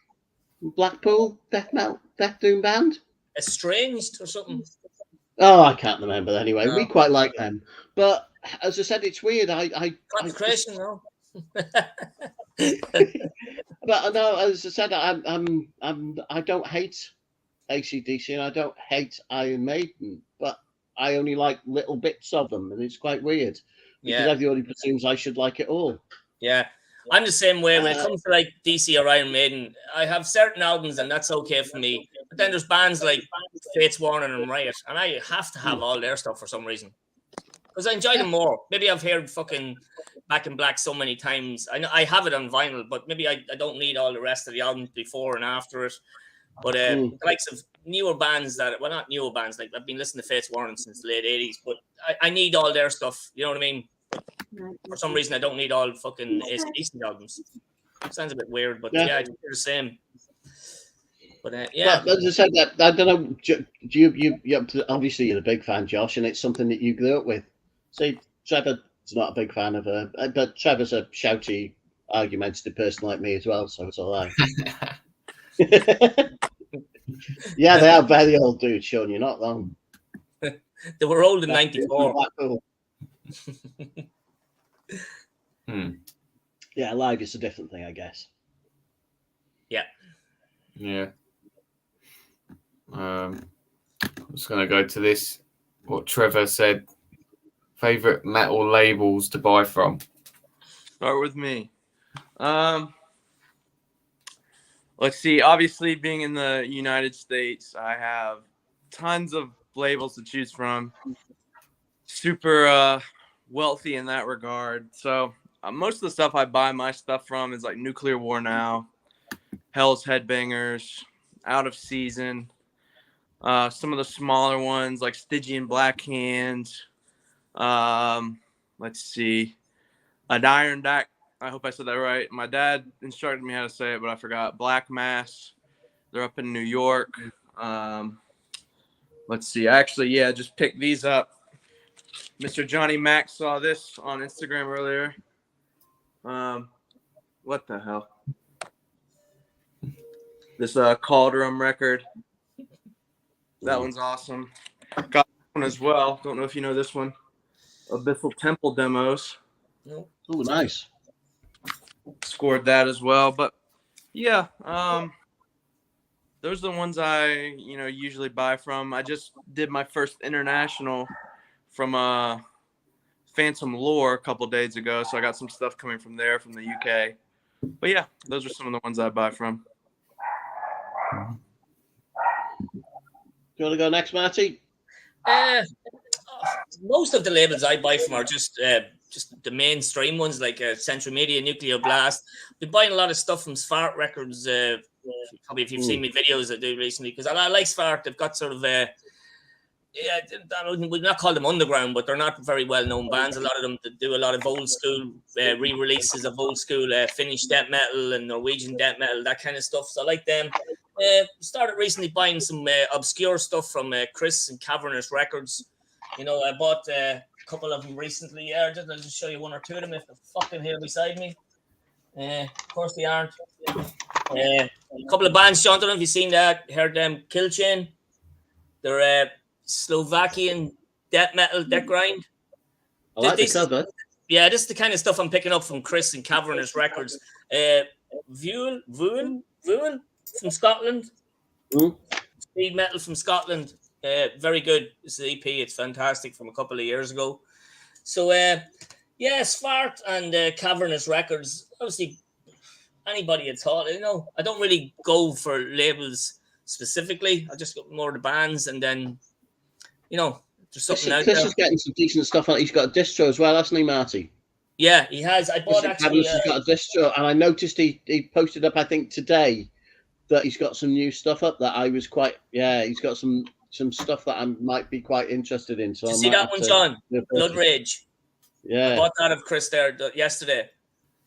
Blackpool Death Doom band? Estranged or something? Oh, I can't remember. Anyway, we quite like them. But as I said, it's weird. Consecration, no. But no, as I said, I don't hate AC/DC and I don't hate Iron Maiden, but I only like little bits of them, and it's quite weird because everybody presumes I should like it all. Yeah, I'm the same way when it comes to like DC or Iron Maiden. I have certain albums, and that's okay for me. But then there's bands like Fates Warning and Riot, and I have to have all their stuff for some reason because I enjoy them more. Maybe I've heard fucking Back in Black so many times. I know I have it on vinyl, but maybe I don't need all the rest of the albums before and after it. But the likes of newer bands not newer bands, like I've been listening to Fates Warning since the late 80s, but I need all their stuff. You know what I mean? For some reason, I don't need all fucking AC/DC albums. Sounds a bit weird, but yeah, I think they're the same. But yeah, as I said, that I don't know. You obviously you're a big fan, Josh, and it's something that you grew up with. See, Trevor's not a big fan of her, but Trevor's a shouty, argumentative person like me as well, so it's all right. Yeah, they are very old dudes, Sean. You're not wrong. They were old in '94. Yeah, live is a different thing, I guess. Yeah. I'm just going to go to this. What Trevor said. Favorite metal labels to buy from? Start with me. Let's see. Obviously, being in the United States, I have tons of labels to choose from. Super wealthy in that regard. So most of the stuff I buy my stuff from is like Nuclear War Now, Hell's Headbangers, Out of Season. Some of the smaller ones like Stygian Black Hand. Let's see. An Iron Dak. I hope I said that right. My dad instructed me how to say it, but I forgot. Black Mass. They're up in New York. Let's see. Actually, yeah, just picked these up. Mr. Johnny Mac saw this on Instagram earlier. What the hell? This Calderum record. That one's awesome. Got one as well. Don't know if you know this one. Abyssal Temple Demos. Oh, nice. Scored that as well. But yeah, those are the ones I usually buy from. I just did my first international from Phantom Lore a couple days ago, so I got some stuff coming from there from the UK. But yeah, those are some of the ones I buy from. Do you want to go next, Marty? Most of the labels I buy from are just the mainstream ones, like Central Media, Nuclear Blast. I've been buying a lot of stuff from Svart Records. Probably if you've seen my videos I do recently, because I like Svart. They've got sort of we'd not call them underground, but they're not very well known bands. A lot of them do a lot of old school re-releases of old school Finnish death metal and Norwegian death metal, that kind of stuff. So I like them. Started recently buying some obscure stuff from Chris and Cavernous Records. I bought a couple of them recently. I'll just show you one or two of them if they're fucking here beside me. Of course they aren't. A couple of bands, Sean, I don't know if you've seen that. Heard them, Kill Chain. They're Slovakian death metal, death grind. I like the cover. Yeah, this is the kind of stuff I'm picking up from Chris and Cavernous Records. Vuel from Scotland. Speed metal from Scotland. Very good. This is EP. It's fantastic from a couple of years ago. So, Svart and Cavernous Records. Obviously, anybody at all. I don't really go for labels specifically. I just got more of the bands, and then, there's something out there. Chris is getting some decent stuff on. He's got a distro as well, hasn't he, Marty? Yeah, he has. I bought actually. He's got a distro, and I noticed he posted up, I think, today that he's got some new stuff up that I was quite. Yeah, he's got some stuff that I might be quite interested in. So you see that one, John? Blood Rage. Yeah, I bought that of Chris there yesterday.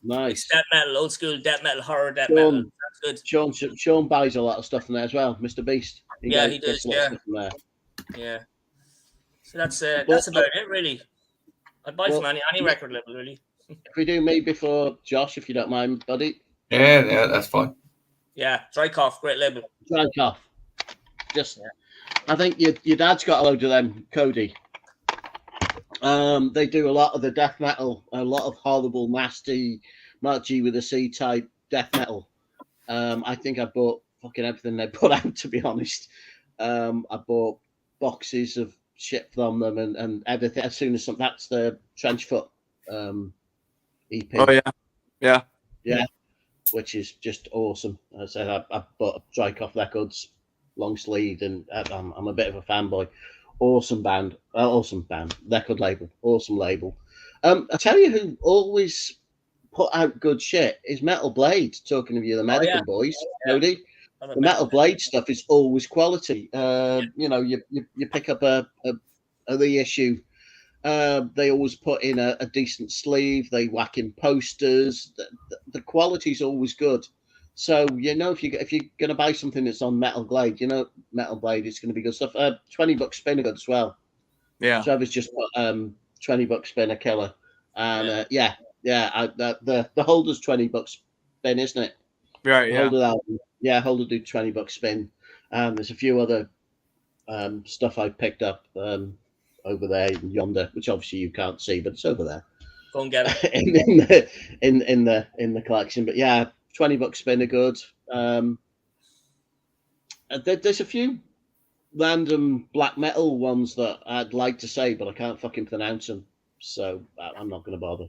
Nice. Death metal, old school death metal, horror death metal. That's good. Sean buys a lot of stuff from there as well. Mr. Beast. He does. Yeah. Yeah. So that's about it, really. I'd buy from any record label, really. If we do me before Josh, if you don't mind, buddy. Yeah, that's fine. Yeah, Dry Cough, great label. Dry Cough. I think your dad's got a load of them, Codi. They do a lot of the death metal, a lot of horrible, nasty, Mark G with a C type death metal. I think I bought fucking everything they put out, to be honest. I bought boxes of shit from them and everything. As soon as that's the Trenchfoot EP. Oh yeah. Yeah, which is just awesome. I said I bought Drycoff Records long sleeved, and I'm a bit of a fanboy. Awesome band, record label, awesome label. I tell you who always put out good shit is Metal Blade. Talking of you, the American boys, Codi. The Metal Blade stuff is always quality. You know, you pick up a reissue. They always put in a decent sleeve. They whack in posters. The quality's always good. So you know, if you're going to buy something that's on Metal Blade, you know Metal Blade is going to be good stuff. $20 spinner good as well. Yeah. Trevor's just put $20 spinner killer, and the holder's $20 spin, isn't it? Right. Yeah. Holder do $20 spin. There's a few other stuff I picked up over there yonder, which obviously you can't see, but it's over there. Go and get it in the collection. But yeah, $20 spinner good. There's a few random black metal ones that I'd like to say, but I can't fucking pronounce them, so I'm not going to bother.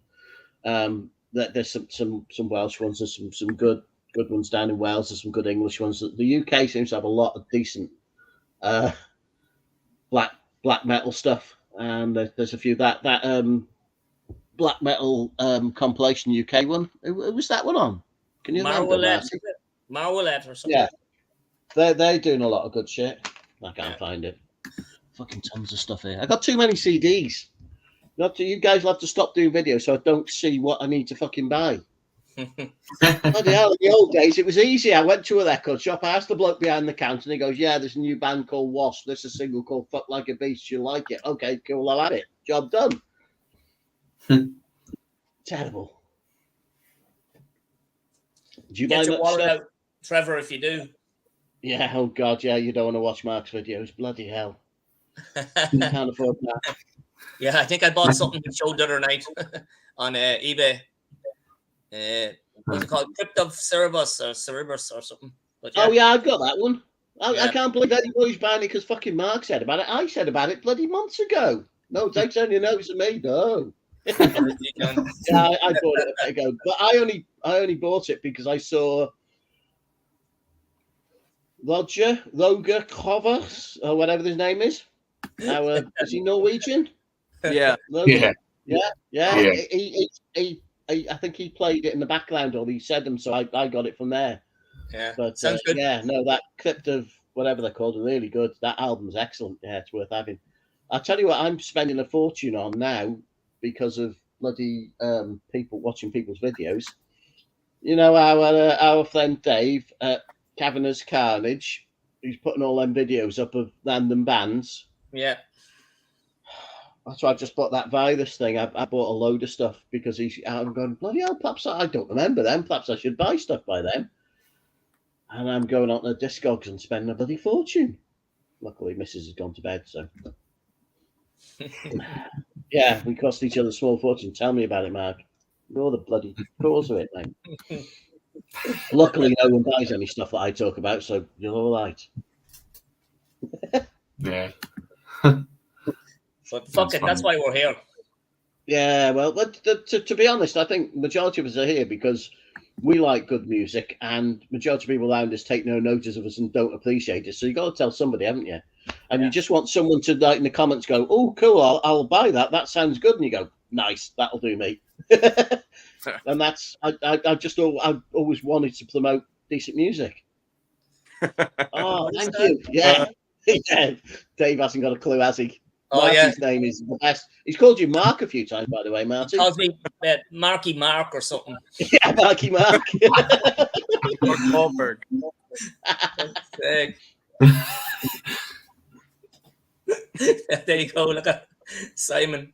There's some Welsh ones. There's some good ones down in Wales. There's some good English ones. The UK seems to have a lot of decent black metal stuff, and there's a few that black metal compilation UK one. Who was that one on? Can you remember? Marwillet or something? Yeah, they're doing a lot of good shit. I can't find it. Fucking tons of stuff here. I got too many CDs. You guys will have to stop doing videos so I don't see what I need to fucking buy. Bloody hell, in the old days it was easy. I went to a record shop, I asked the bloke behind the counter, and he goes, "Yeah, there's a new band called Wasp. There's a single called Fuck Like a Beast. You like it? Okay, cool, I'll have it. Job done." Terrible. Do you buy Get your wallet stuff? out, Trevor, if you do. Yeah, oh god, yeah, you don't want to watch Mark's videos. Bloody hell. Can't afford that. Yeah, I think I bought something to show the other night on eBay. What's it called? Crypto Cerebus or something. But yeah. Oh yeah, I've got that one. I can't believe anybody's buying it because fucking Mark said about it. I said about it bloody months ago. No, takes any notice of me. No. Yeah, I bought it a bit ago, but I only bought it because I saw Roger Covers or whatever his name is. Is he Norwegian? Yeah. Yeah. I think he played it in the background, or he said them, so I got it from there. Yeah, but sounds good. Yeah, no, that Crypt of whatever they're called are really good. That album's excellent. Yeah, it's worth having. I'll tell you what, I'm spending a fortune on now because of bloody people watching people's videos. You know, our friend Dave at Cavernous Carnage, who's putting all them videos up of random bands. Yeah. That's why I just bought that virus thing. I bought a load of stuff because I'm going, bloody hell, perhaps I don't remember them. Perhaps I should buy stuff by them. And I'm going on the Discogs and spending a bloody fortune. Luckily, Mrs. has gone to bed, so. Yeah, we cost each other a small fortune. Tell me about it, Mark. You're the bloody cause of it, mate. Luckily, no one buys any stuff that I talk about, so you're all right. Yeah. But fuck it, that's why we're here. Yeah, well, to be honest, I think majority of us are here because we like good music, and majority of people around us take no notice of us and don't appreciate it. So you got to tell somebody, haven't you? And you just want someone to, like, in the comments go, "Oh, cool, I'll buy that. That sounds good." And you go, "Nice, that'll do me." And that's I've always wanted to promote decent music. Oh, thank you. Yeah. Yeah. Dave hasn't got a clue, has he? Oh, Marty's name is the best. He's called you Mark a few times, by the way, Marty. He calls me Marky Mark or something. Yeah, Marky Mark. Wahlberg. There you go. Look at Simon.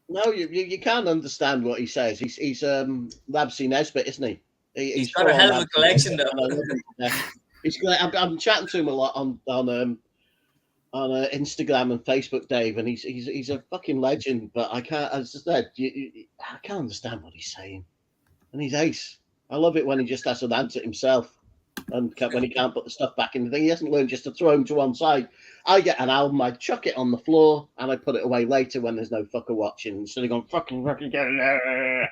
No, you can't understand what he says. He's Labsy Nesbitt, isn't he? He's got a hell of a collection, though. He's great. I'm chatting to him a lot on Instagram and Facebook, Dave, and he's a fucking legend. But I can't, as I said, I can't understand what he's saying. And he's ace. I love it when he just has to answer it himself, and when he can't put the stuff back in the thing. He hasn't learned just to throw him to one side. I get an album, I chuck it on the floor, and I put it away later when there's no fucker watching. Instead of going fucking get it there.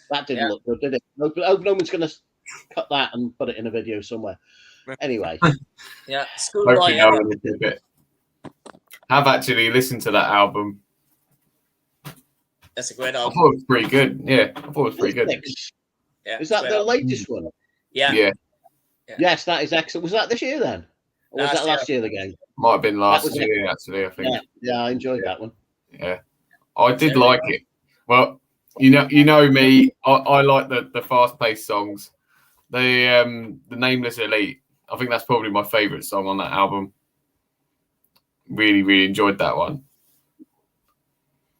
That didn't look good, did it? I hope no one's going to cut that and put it in a video somewhere. Anyway. Yeah, schoolboy. I've actually listened to that album. That's a great I album. thought it was pretty good. Yeah, I thought it was pretty good. Yeah, is that the latest one? Yeah. Yes, that is excellent. Was that this year then? Or was that last year again? Might have been last year, actually, I think. Yeah, I enjoyed that one. Yeah. I did like it. Well, you know me, I like the fast-paced songs. The Nameless Elite, I think that's probably my favourite song on that album. Really, really enjoyed that one.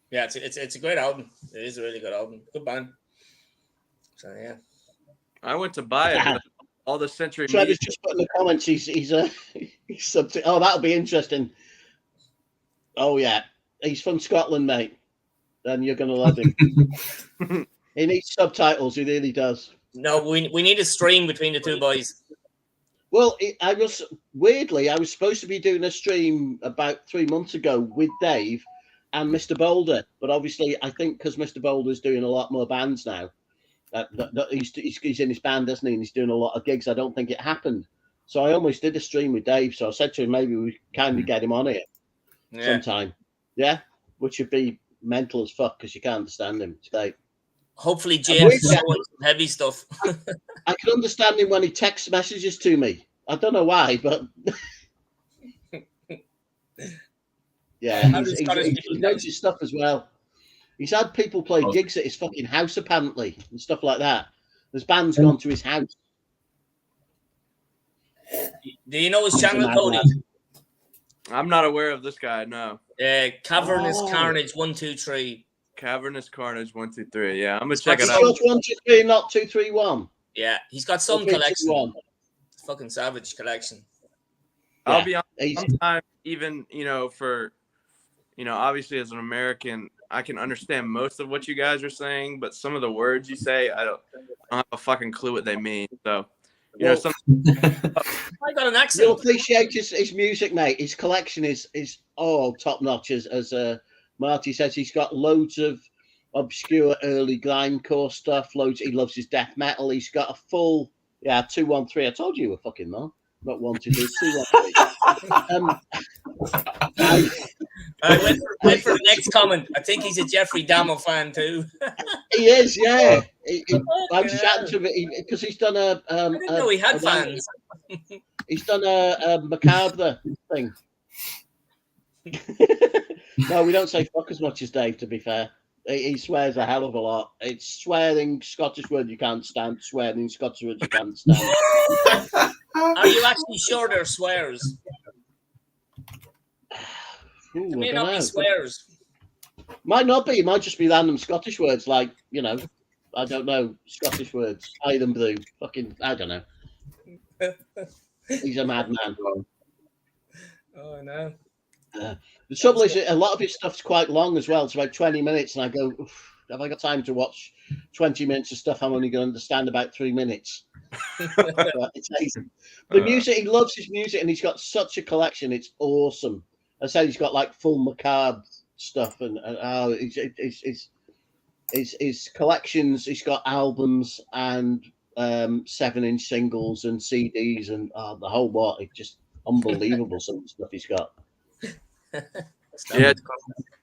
Yeah, it's a great album. It is a really good album. Good band. So yeah. I went to buy it. But all the Century. Trevor's just put in the comments. He's oh, that'll be interesting. Oh yeah, he's from Scotland, mate. Then you're gonna love him. He needs subtitles. He really does. No, we need a stream between the two boys. Well, I was supposed to be doing a stream about 3 months ago with Dave and Mr. Boulder, but obviously I think because Mr. Boulder's doing a lot more bands now. He's in his band, doesn't he? And he's doing a lot of gigs. I don't think it happened. So I almost did a stream with Dave. So I said to him, maybe we kind of get him on here sometime. Yeah, which would be mental as fuck because you can't understand him today. Hopefully, James showing some heavy stuff. I can understand him when he texts messages to me. I don't know why, but yeah, he knows his stuff as well. He's had people play gigs at his fucking house, apparently, and stuff like that. There's bands gone to his house. Do you know his channel, Codi? I'm not aware of this guy, no. Cavernous Carnage 123. Cavernous Carnage 123. Yeah, I'm gonna check it out. 123, not 231. Yeah, he's got some collection. Fucking savage collection. I'll be honest. Sometimes even for obviously as an American, I can understand most of what you guys are saying, but some of the words you say, I don't have a fucking clue what they mean. So I got an accent. You'll appreciate his music, mate. His collection is all top notch. As Marty says, he's got loads of obscure early grindcore stuff. He loves his death metal. He's got a full 213. I told you were fucking man. Not 1, 2, 3, 2, 1, 3. Wait for the next comment. I think he's a Jeffrey Dahmer fan too. He is, yeah. I was chatting to him because he's done a. I didn't know he had fans. He's done a macabre thing. No, we don't say fuck as much as Dave, to be fair. He swears a hell of a lot. It's swearing Scottish word you can't stand, swearing Scottish word you can't stand. Are you actually sure they're swears? Ooh, it may not be swears. Might not be. It might just be random Scottish words like, I don't know, Scottish words. Hide and blue. Fucking, I don't know. He's a madman. Oh, no. The trouble is, a lot of his stuff's quite long as well. It's about 20 minutes, and I go, have I got time to watch 20 minutes of stuff I'm only going to understand about 3 minutes? It's amazing. The music, he loves his music, and he's got such a collection. It's awesome. I said he's got like full macabre stuff, and his collections. He's got albums and 7-inch singles and CDs and the whole lot. It's just unbelievable some of the stuff he's got. Yeah.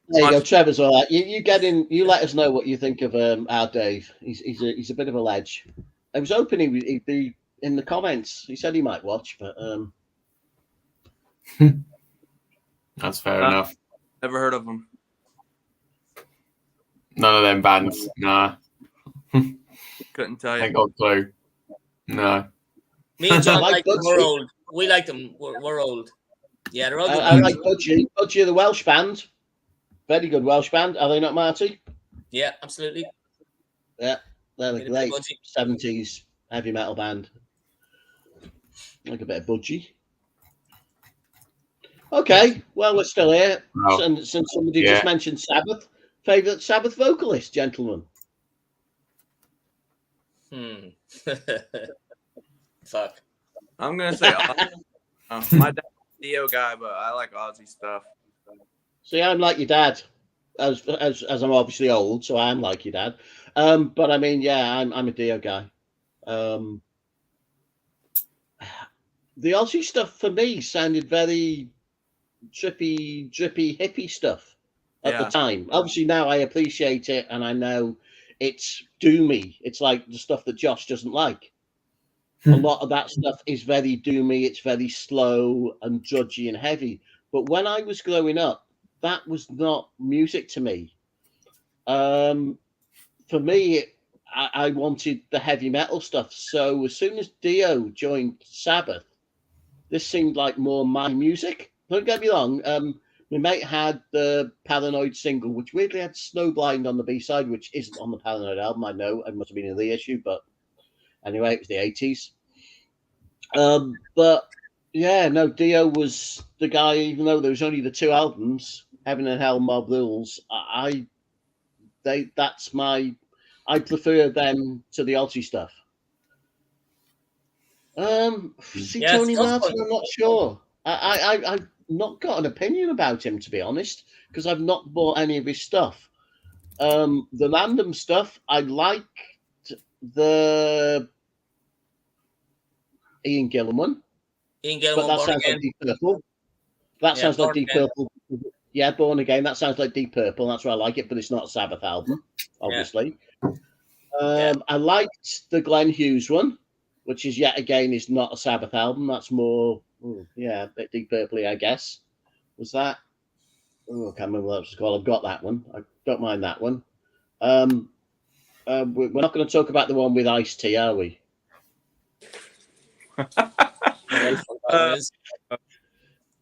There you go, Trevor's all right. You get in. You let us know what you think of our Dave. He's a bit of a ledge. I was hoping he'd be in the comments. He said he might watch, but that's fair enough. Never heard of him. None of them bands. Nah. Couldn't tell you. Ain't got a clue. No. Me and John like them. We're old. We like them. We're old. Yeah, they're all good. I like Budgie. Budgie, the Welsh band. Very good Welsh band. Are they not, Marty? Yeah, absolutely. Yeah, they're a great 70s heavy metal band. Like a bit of Budgie. Okay, well, we're still here. Oh. And since somebody just mentioned Sabbath, favourite Sabbath vocalist, gentlemen? Fuck. I'm going to say my dad's a Dio guy, but I like Ozzy stuff. See, I'm like your dad. as I'm obviously old, so I am like your dad. But I mean, yeah, I'm a Dio guy. The Aussie stuff for me sounded very drippy, hippie stuff at the time. Obviously now I appreciate it, and I know it's doomy. It's like the stuff that Josh doesn't like. A lot of that stuff is very doomy. It's very slow and drudgy and heavy. But when I was growing up, that was not music to me. For me, I wanted the heavy metal stuff. So as soon as Dio joined Sabbath, this seemed like more my music. Don't get me wrong. My mate had the Paranoid single, which weirdly had Snowblind on the B-side, which isn't on the Paranoid album. I know it must have been a reissue, but anyway, it was the 80s. But yeah, no, Dio was the guy, even though there was only the 2 albums, Heaven and Hell, Mob Rules. I prefer them to the Aussie stuff. Tony Martin, I'm not sure. I've not got an opinion about him, to be honest, because I've not bought any of his stuff. The random stuff, I liked the Ian Gillan, but that sounds like Deep Purple. That sounds like Deep Purple. Yeah, Born Again. That sounds like Deep Purple. That's why I like it, but it's not a Sabbath album, obviously. I liked the Glenn Hughes one, which is yet again is not a Sabbath album. That's more, a bit Deep Purple, I guess. Was that? I can't remember what it was called. I've got that one. I don't mind that one. We're not going to talk about the one with Ice-T, are we?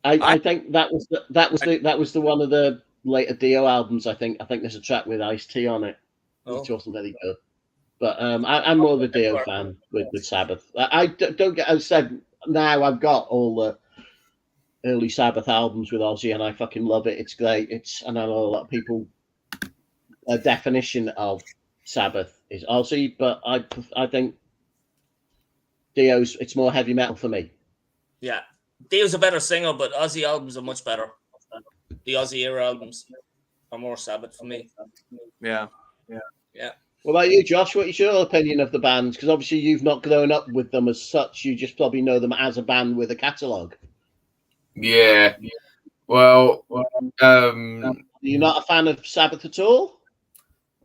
I think that was the one of the later Dio albums. I think there's a track with Ice-T on it, which wasn't very good. But I'm more of a Dio fan with Sabbath. I don't get. As I said, now I've got all the early Sabbath albums with Ozzy, and I fucking love it. It's great. I know a lot of people. A definition of Sabbath is Ozzy, but I think Dio's. It's more heavy metal for me. Yeah, Dio's a better singer, but Ozzy albums are much better. The Ozzy era albums are more Sabbath for me. Yeah. What about you, Josh? What is your opinion of the bands? Because obviously you've not grown up with them as such. You just probably know them as a band with a catalogue. Yeah. Well, are you not a fan of Sabbath at all?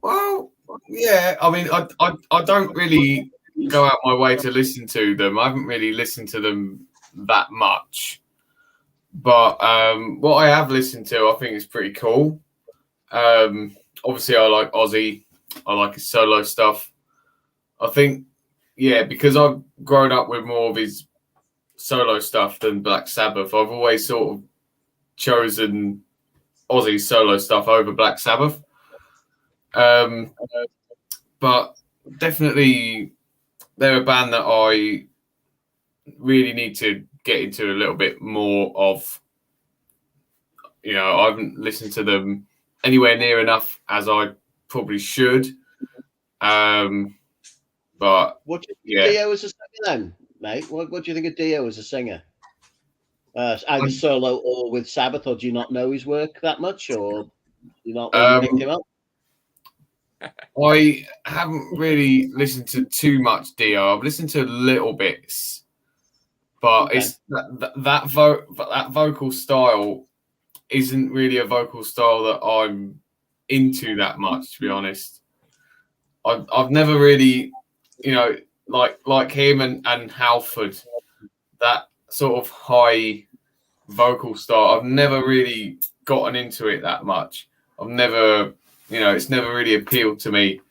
Well, yeah. I mean, I don't really go out my way to listen to them. I haven't really listened to them that much. But what I have listened to, I think is pretty cool. Obviously, I like Ozzy. I like his solo stuff. I think, because I've grown up with more of his solo stuff than Black Sabbath, I've always sort of chosen Ozzy's solo stuff over Black Sabbath. But definitely they're a band that I really need to get into a little bit more of. I haven't listened to them anywhere near enough as I probably should. But what do you think of Dio as a singer then, mate? What do you think of Dio as a singer? Either solo or with Sabbath, or do you not know his work that much, or you not really picked him up? I haven't really listened to too much Dio. I've listened to little bits, but it's that vocal style isn't really a vocal style that I'm into that much, to be honest. I've never really, like him and Halford, that sort of high vocal style. I've never really gotten into it that much. I've never, it's never really appealed to me.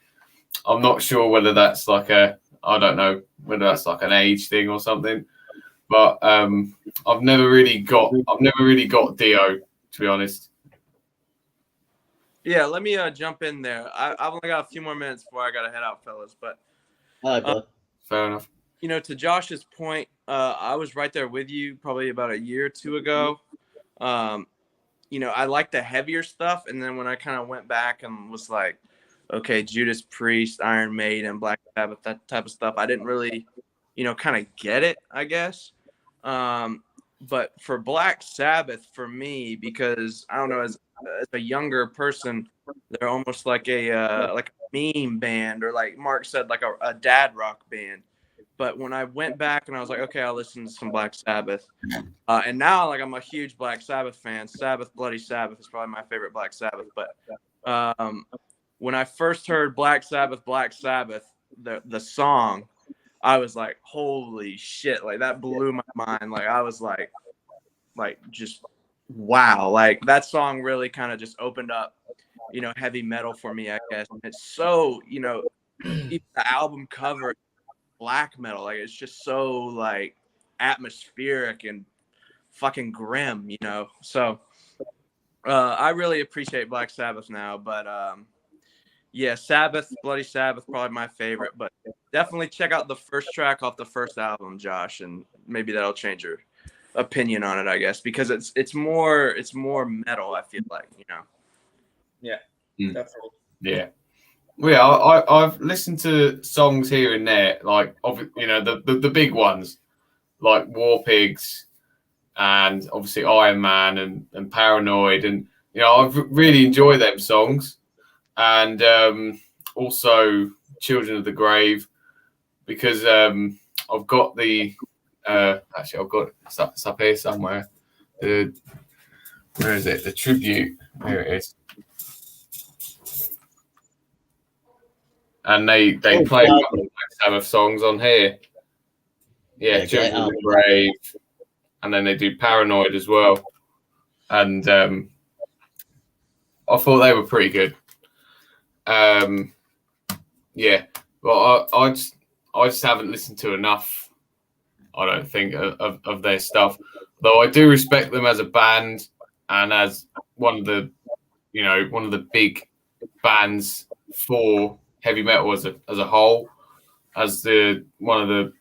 I'm not sure whether that's like I don't know whether that's like an age thing or something, but I've never really got Dio, to be honest. Yeah, let me jump in there. I've only got a few more minutes before I got to head out, fellas. But fair enough. To Josh's point, I was right there with you probably about a year or two ago. I like the heavier stuff, and then when I kind of went back and was like, okay, Judas Priest, Iron Maiden, Black Sabbath, that type of stuff, I didn't really, kind of get it, I guess. But for Black Sabbath, for me, because I don't know, as as a younger person, they're almost like a meme band, or like Mark said, like a dad rock band. But when I went back and I was like, okay, I'll listen to some Black Sabbath. And now, like, I'm a huge Black Sabbath fan. Sabbath, Bloody Sabbath is probably my favorite Black Sabbath. But when I first heard Black Sabbath, the song, I was like, holy shit. Like, that blew my mind. Like, I was like just wow. Like, that song really kind of just opened up, heavy metal for me, I guess. And it's so, even the album cover, black metal, like, it's just so like atmospheric and fucking grim, so I really appreciate Black Sabbath now. But yeah, Sabbath, Bloody Sabbath, probably my favorite. But definitely check out the first track off the first album, Josh, and maybe that'll change your opinion on it, I guess, because it's more metal, I feel like. Yeah, definitely. Yeah. Well, yeah, I've listened to songs here and there, like, the big ones, like War Pigs, and obviously Iron Man and Paranoid, and I've really enjoyed them songs, and also Children of the Grave, because I've got the actually I've got it's up here somewhere. Where is it? The tribute. Here it is. And they play a couple of Black Sabbath songs on here. Yeah, Children of the Grave, and then they do Paranoid as well. And I thought they were pretty good. Yeah, well, I just haven't listened to enough, I don't think, of their stuff. Though I do respect them as a band and as one of the big bands for heavy metal as a whole, as one of the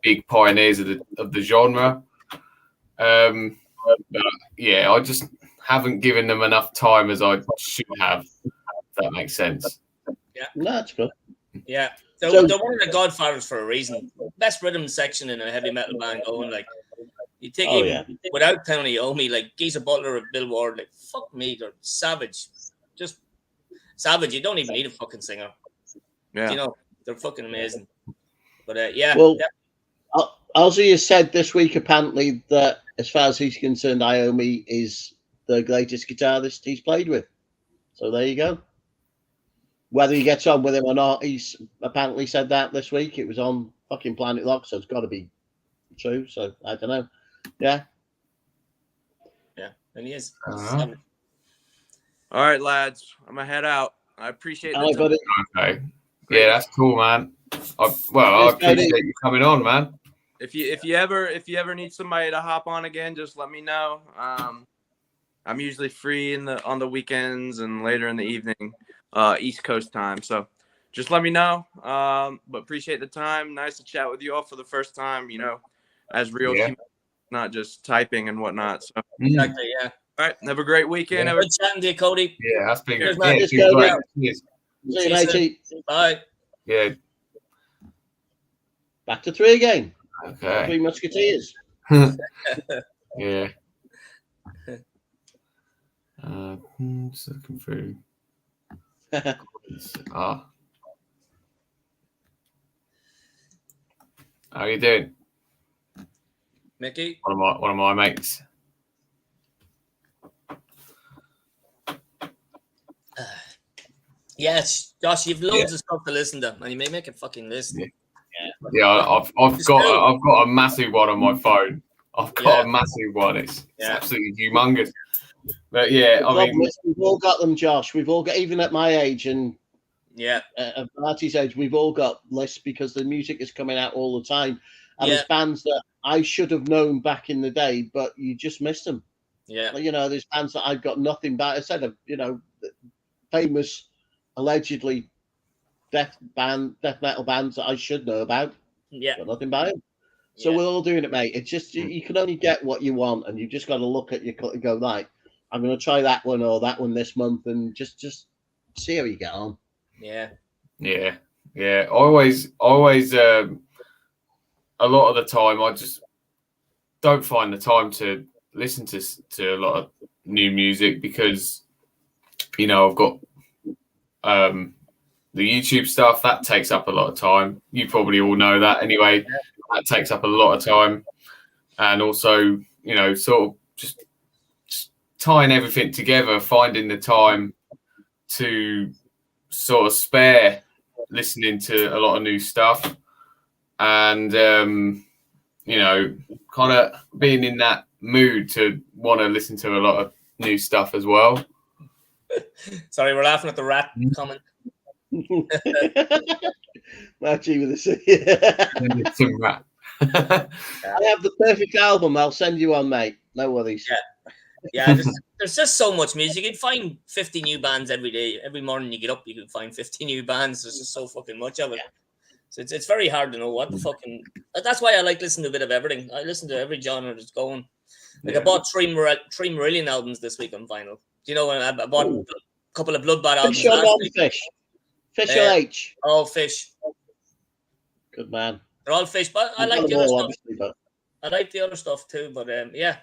big pioneers of the genre. But yeah, I just haven't given them enough time as I should have. If that makes sense. Yeah, no, that's good. Yeah, they're one of the godfathers for a reason. Best rhythm section in a heavy metal band going. Like, you take without Tony Iommi, like Geezer Butler of Bill Ward, like, fuck me, they're savage. Just savage. You don't even need a fucking singer. Yeah, they're fucking amazing. But yeah. Well, Ozzy has said this week apparently that, as far as he's concerned, Iommi is the greatest guitarist he's played with. So there you go. Whether he gets on with him or not, he's apparently said that this week. It was on fucking Planet Rock, so it's got to be true. So I don't know. Yeah. Yeah, and he is. All right, lads, I'm gonna head out. I appreciate the time. Okay. Yeah, that's cool, man. I appreciate you coming on, man. If you ever need somebody to hop on again, just let me know. I'm usually free on the weekends and later in the evening, East Coast time. So just let me know. But appreciate the time. Nice to chat with you all for the first time. As real humans, not just typing and whatnot. So exactly, yeah. All right, have a great weekend. Yeah. Good chatting to you, Cody. Yeah, that's been good. Cheers. See you, matey. Bye. Yeah. Back to 3 again. Okay. 3 Musketeers. Yeah. Just looking through. How are you doing, Mickey? One of my mates. Yes, Josh, you've loads of stuff to listen to, and you may make a fucking list. Yeah, I've got a massive one on my phone. I've got a massive one. It's absolutely humongous. But yeah, we've all got them, Josh. We've all got, even at my age and at Marty's age, we've all got lists because the music is coming out all the time. And there's bands that I should have known back in the day, but you just missed them. Yeah, there's bands that I've got nothing but. I said, famous, allegedly death metal bands that I should know about. Yeah, got nothing by them. So we're all doing it, mate. It's just you can only get what you want, and you've just got to look at your and go, right, I'm going to try that one or that one this month, and just see how you get on. Yeah. Always. A lot of the time, I just don't find the time to listen to a lot of new music because I've got the YouTube stuff that takes up a lot of time. You probably all know that anyway. That takes up a lot of time, and also sort of just tying everything together, finding the time to sort of spare listening to a lot of new stuff, and kind of being in that mood to want to listen to a lot of new stuff as well. Sorry, we're laughing at the rat comment. Marty with a C. Some rat. I have the perfect album. I'll send you one, mate. No worries. Yeah. There's just so much music. You can find 50 new bands every day. Every morning you get up, you can find 50 new bands. There's just so fucking much of it. So it's very hard to know what the fucking. That's why I like listening to a bit of everything. I listen to every genre that's going. Like I bought three Marillion albums this week on vinyl. Do you know when I bought a couple of Bloodbath albums? Fish or non-fish? Fish or H? All Fish. Good man. They're all Fish, but I like the other stuff. I like the other stuff too, but yeah.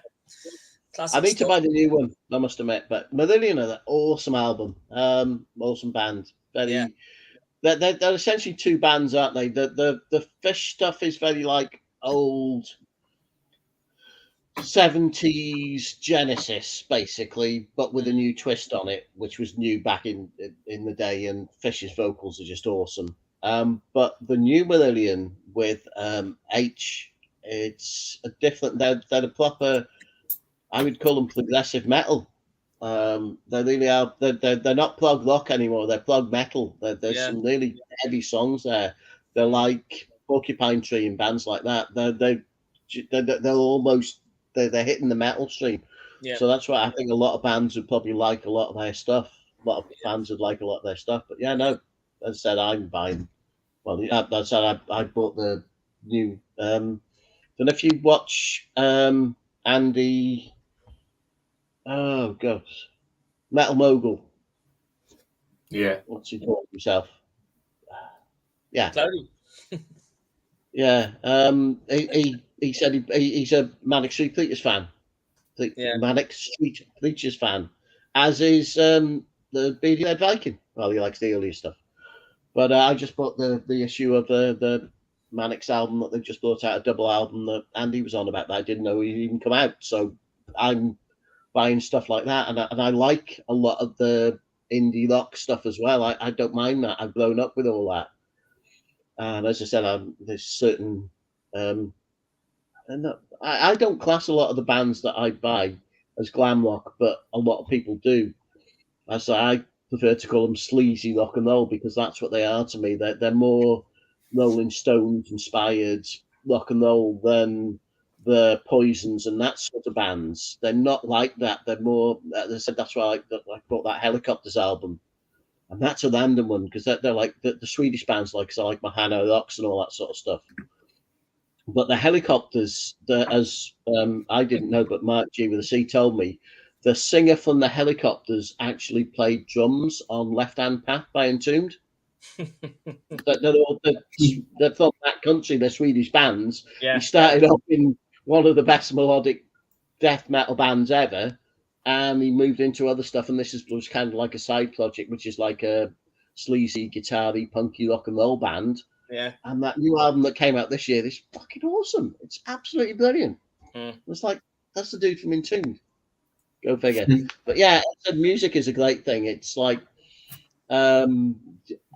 Classic I need to buy the new one, I must admit. But Marillion are an awesome album. Awesome band. They're essentially two bands, aren't they? The Fish stuff is very like old 70s Genesis, basically, but with a new twist on it, which was new back in the day, and Fish's vocals are just awesome. But the new Marillion with H, it's a different. They're a proper. I would call them progressive metal. They really are. They're not prog rock anymore. They're prog metal. There's some really heavy songs there. They're like Porcupine Tree and bands like that. They're almost they're hitting the metal stream. Yeah. So that's why I think a lot of bands would probably like a lot of their stuff. A lot of fans would like a lot of their stuff. But yeah, no, as I said, I'm buying. Well, that's said I bought the new. Don't know if you watch Andy. Oh gosh, Metal Mogul. Yeah. What's he called himself? Yeah. Cloudy. Yeah. He said he's a Manic Street Preachers fan. Manic Street Preachers fan, as is the Beady Red Viking. Well, he likes the earlier stuff. But I just bought the issue of the Manic's album that they've just brought out, a double album that Andy was on about that I didn't know he'd even come out. So I'm buying stuff like that, and I like a lot of the indie rock stuff as well. I don't mind that. I've grown up with all that. And as I said, there's certain and I don't class a lot of the bands that I buy as glam rock, but a lot of people do. As I prefer to call them sleazy rock and roll, because that's what they are to me. They're more Rolling Stones inspired rock and roll than the Poisons and that sort of bands. They're not like that. They're more, as I said, that's why I bought that Helicopters album. And that's a random one, because they're like the Swedish bands, like Mahano Rocks and all that sort of stuff. But the Helicopters, as I didn't know, but Mark G with a C told me, the singer from the Helicopters actually played drums on Left Hand Path by Entombed. They're from that country, they're Swedish bands. Yeah. He started off in one of the best melodic death metal bands ever, and he moved into other stuff, and this was kind of like a side project, which is like a sleazy, guitar-y, punky rock and roll band. Yeah. And that new album that came out this year is fucking awesome. It's absolutely brilliant. It's like, that's the dude from Entombed. Go figure. But yeah, music is a great thing. It's like, and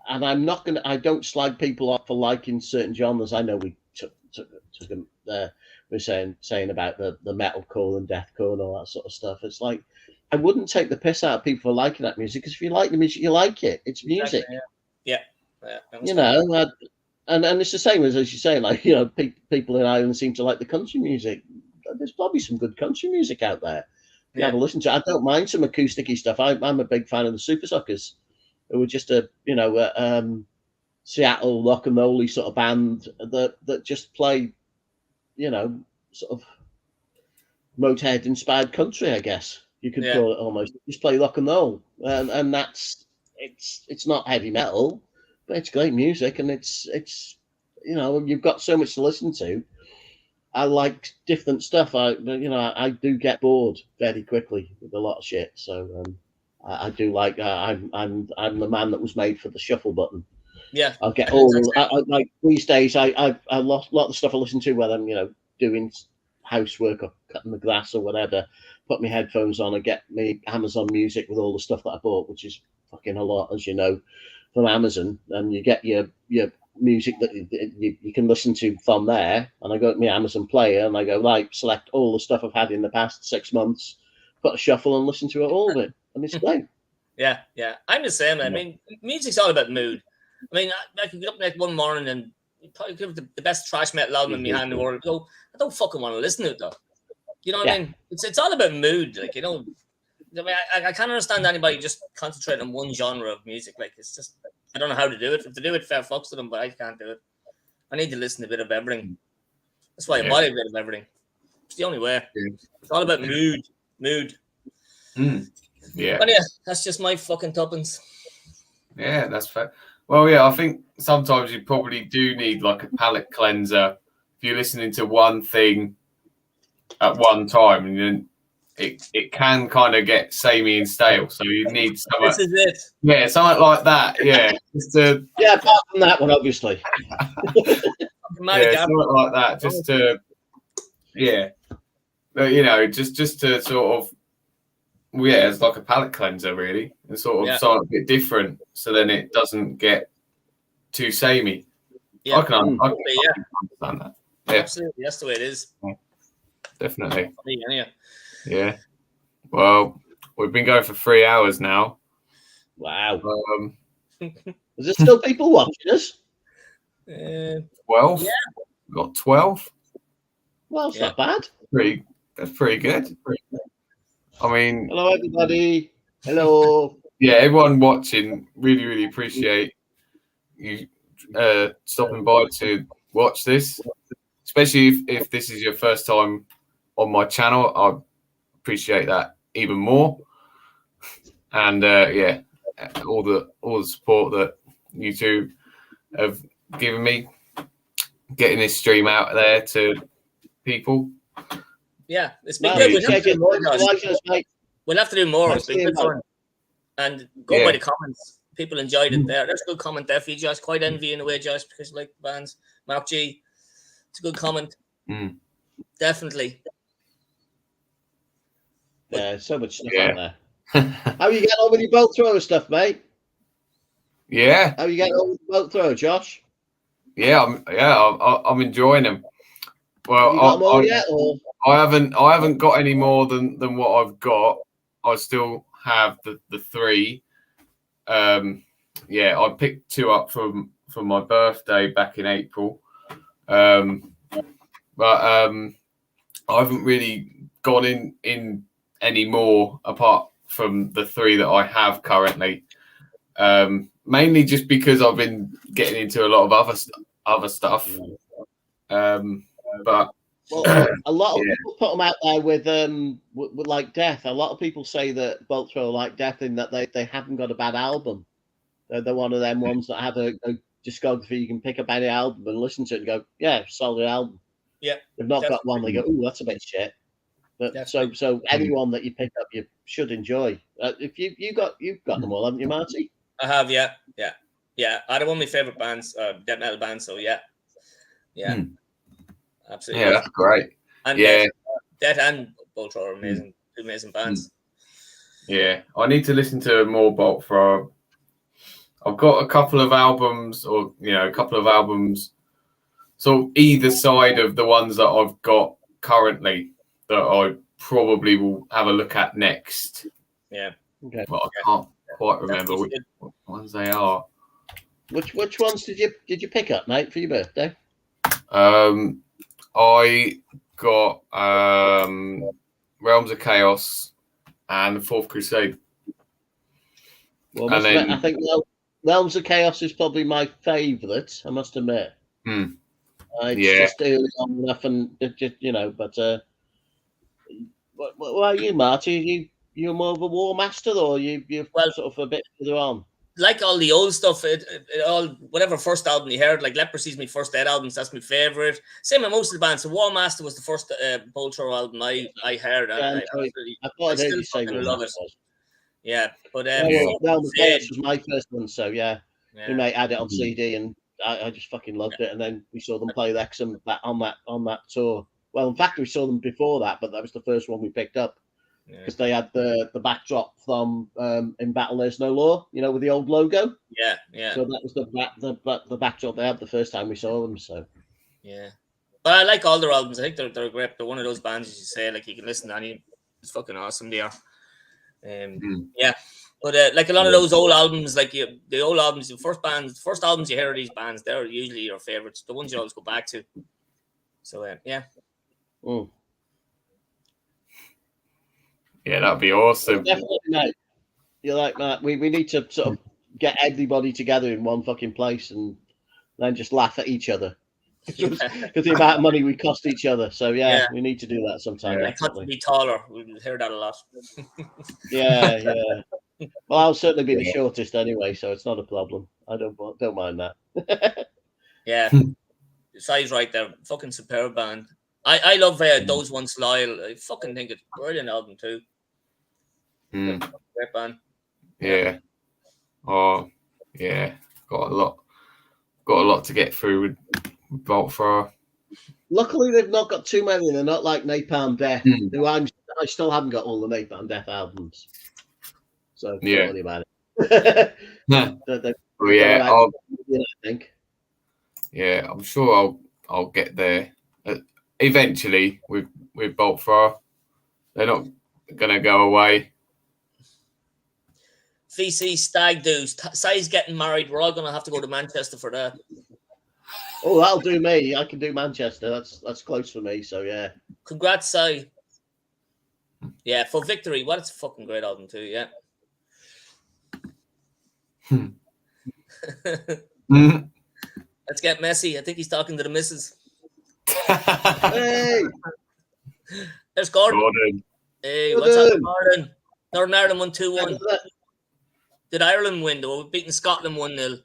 I don't slag people off for liking certain genres. I know we took them there. We're saying about the metalcore and deathcore and all that sort of stuff. It's like, I wouldn't take the piss out of people for liking that music, because if you like the music, you like it. It's music. Exactly, yeah. You know, and it's the same as you say, like, you know, people in Ireland seem to like the country music. There's probably some good country music out there. You have a listen to. I don't mind some acoustic-y stuff. I'm a big fan of the Super Suckers, who were just a Seattle rock and roll-y sort of band that just play, you know, sort of Motorhead inspired country, I guess you could call it almost. Just play rock and roll, and that's it's not heavy metal, but it's great music, and it's you know, you've got so much to listen to. I like different stuff. I do get bored very quickly with a lot of shit. So I do like. I'm the man that was made for the shuffle button. Yeah, I'll get all like these days. I lost a lot of the stuff I listen to when I'm doing housework or cutting the grass or whatever. Put my headphones on and get me Amazon Music with all the stuff that I bought, which is fucking a lot, as you know, from Amazon. And you get your music that you can listen to from there. And I go to my Amazon player and I go, right, select all the stuff I've had in the past 6 months, put a shuffle and listen to it, all of it. And it's great. Yeah. I'm the same. I mean, music's all about mood. I mean, I could get up like one morning and probably give the best thrash metal album in my hand in the world. Go, I don't fucking want to listen to it though. You know what I mean? It's all about mood. Like, I mean, I can't understand anybody just concentrate on one genre of music. Like, it's just, I don't know how to do it. If they do it, fair fucks to them, but I can't do it. I need to listen to a bit of everything. That's why I buy a bit of everything. It's the only way. It's all about mood. Yeah. But yeah, that's just my fucking tuppence. Yeah, that's fair. Well, yeah, I think sometimes you probably do need like a palate cleanser if you're listening to one thing at one time, and then it can kind of get samey and stale. So you need something. This is it. Yeah, something like that. Yeah, just to apart from that one, obviously. Something like that, just to but, just to sort of. Well, yeah, it's like a palate cleanser, really, and sort of something a bit different, so then it doesn't get too samey. Yeah, I can understand that. Yeah, absolutely, that's the way it is. Definitely. Yeah. Well, we've been going for 3 hours now. Wow. Is there still people watching us? 12. Yeah. We've got 12. Well, it's not bad. That's pretty good. I mean, hello everybody. Hello. Yeah, everyone watching, really, really appreciate you stopping by to watch this, especially if this is your first time on my channel. I appreciate that even more. And all the support that you two have given me, getting this stream out there to people. Yeah, it's been good. We'll have to do more. It's been good fun. And go by the comments. People enjoyed it there. There's a good comment there for you, Josh. Quite envy in a way, Josh, because you like the bands. Mark G. It's a good comment. Definitely. Yeah, so much stuff out there. How are you getting on with your boat thrower stuff, mate? Yeah. How are you getting on with the boat thrower, Josh? Yeah, I'm enjoying them. Well, have you got them all yet, or? I haven't got any more than what I've got. I still have the 3. I picked 2 up from my birthday back in April. But I haven't really gone in any more apart from the 3 that I have currently. Mainly just because I've been getting into a lot of other stuff. But a lot of people put them out there with like Death. A lot of people say that Bolt Thrower like Death in that they haven't got a bad album. They're one of them ones that have a discography. You can pick up any album and listen to it and go, yeah, solid album. Yeah, they've not got one. They go, oh, that's a bit shit. But so anyone that you pick up, you should enjoy. If you've got them all, haven't you, Marty? I have, yeah. They're one of my favorite bands, death metal bands. So yeah. Absolutely. Yeah, that's great. And Death and Bolt Thrower are amazing, amazing bands. Yeah, I need to listen to more Bolt Thrower. I've got a couple of albums, sort of either side of the ones that I've got currently that I probably will have a look at next. Yeah. Okay. But I can't quite remember which ones they are. Which ones did you pick up, mate, for your birthday? I got Realms of Chaos and the Fourth Crusade. Well, I think Realms of Chaos is probably my favourite, I must admit. It's just early on enough, and just But what are you, Marty? You're more of a War Master, or you're sort of a bit further on? Like all the old stuff, whatever first album you heard, like Leprosy's my first Dead albums, that's my favorite. Same with most of the bands. So War Master was the first Bolt Thrower album I heard. I still fucking love it. Yeah, but well, Chaos was my first one, so yeah. My mate had it on CD, and I just fucking loved it. And then we saw them play Wrexham on that tour. Well, in fact, we saw them before that, but that was the first one we picked up because they had the backdrop from In Battle There's No Law, with the old logo. Yeah, yeah. So that was the backdrop they had the first time we saw them. So yeah, but I like all their albums. I think they're great. They're one of those bands, as you say, like you can listen to any. It's fucking awesome. They are. Yeah. But like a lot of those old albums, like the old albums, the first albums you hear of these bands, they're usually your favorites, the ones you always go back to. So yeah. Yeah, that'd be awesome. Definitely, mate. You're like, Matt, we need to sort of get everybody together in one fucking place and then just laugh at each other. Because the amount of money we cost each other. So yeah, we need to do that sometime. I got to be taller. We hear that a lot. yeah. Well, I'll certainly be the shortest anyway, so it's not a problem. I don't mind that. Yeah, the size right there, fucking superb band. I love Those Once Loyal. I fucking think it's a brilliant album too. Great band. Yeah. Oh, yeah. Got a lot to get through with Bolt Thrower. Luckily, they've not got too many. They're not like Napalm Death, who I still haven't got all the Napalm Death albums. So don't worry about it. Well, yeah, I think. Yeah, I'm sure I'll get there eventually with Bolt Thrower. They're not gonna go away. VC Stag Do. Si's getting married. We're all gonna have to go to Manchester for that. Oh, that'll do me. I can do Manchester. That's close for me. So yeah. Congrats, Si. Yeah, for Victory. What it's a fucking great album too. Yeah. Let's get messy. I think he's talking to the missus. Hey, there's Gordon. Hey, what's up, Gordon? Northern Ireland won 2-1. Did Ireland win though? We're beating Scotland 1-0.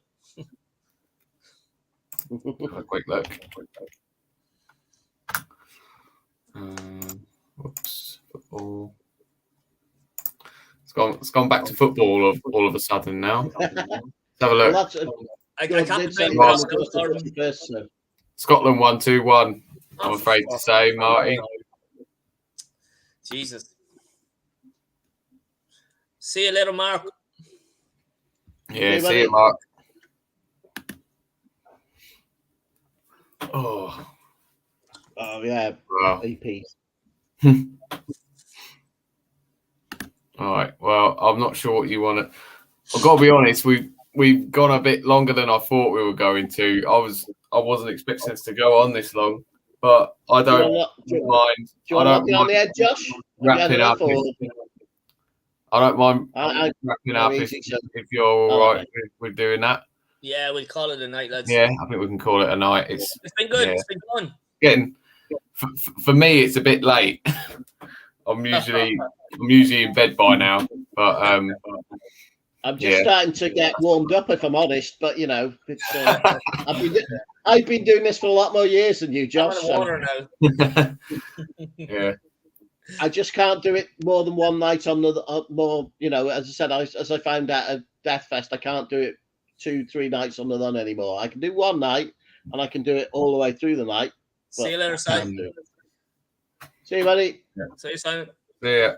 Have a quick look. Whoops. Football. It's gone back to football all of a sudden now. Let's have a look. Well, I can't say Scotland 1-2-1. I'm afraid to say, Marty. Jesus. See you later, Mark. Yeah, see you, Mark. Oh yeah. Wow. EPs. All right. Well, I'm not sure what you want to. I've got to be honest. We've gone a bit longer than I thought we were going to. I wasn't expecting us to go on this long, but I don't mind. Do you want to be on the edge, Josh? Wrapping up. I don't mind wrapping up if you're all right with doing that. Yeah, we'll call it a night, lads. Yeah, I think we can call it a night. It's been good. Yeah. It's been fun. For me, it's a bit late. I'm usually in bed by now, but I'm just starting to get warmed up, if I'm honest. But it's I've been doing this for a lot more years than you, Josh. I'm on water now. Yeah. I just can't do it more than one night on the more. As I said, as I found out at Death Fest, I can't do it 2-3 nights on the run anymore. I can do one night, and I can do it all the way through the night. See you later, Simon. See you, buddy. Yeah. See you, Simon. Yeah.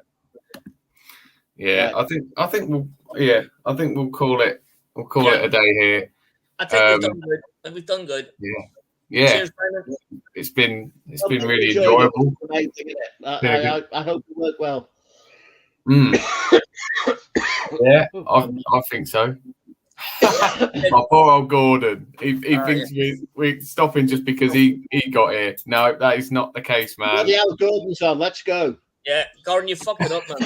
Yeah, I think we'll call it a day here. I think we've done good. We've done good. Yeah. Cheers, Simon. It's been really enjoyable. I hope it worked well. Yeah, I think so. My poor old Gordon. He thinks we're stopping just because he got here. No, that is not the case, man. Yeah, Gordon's on. Let's go. Yeah, Gordon, you fucked it up, man.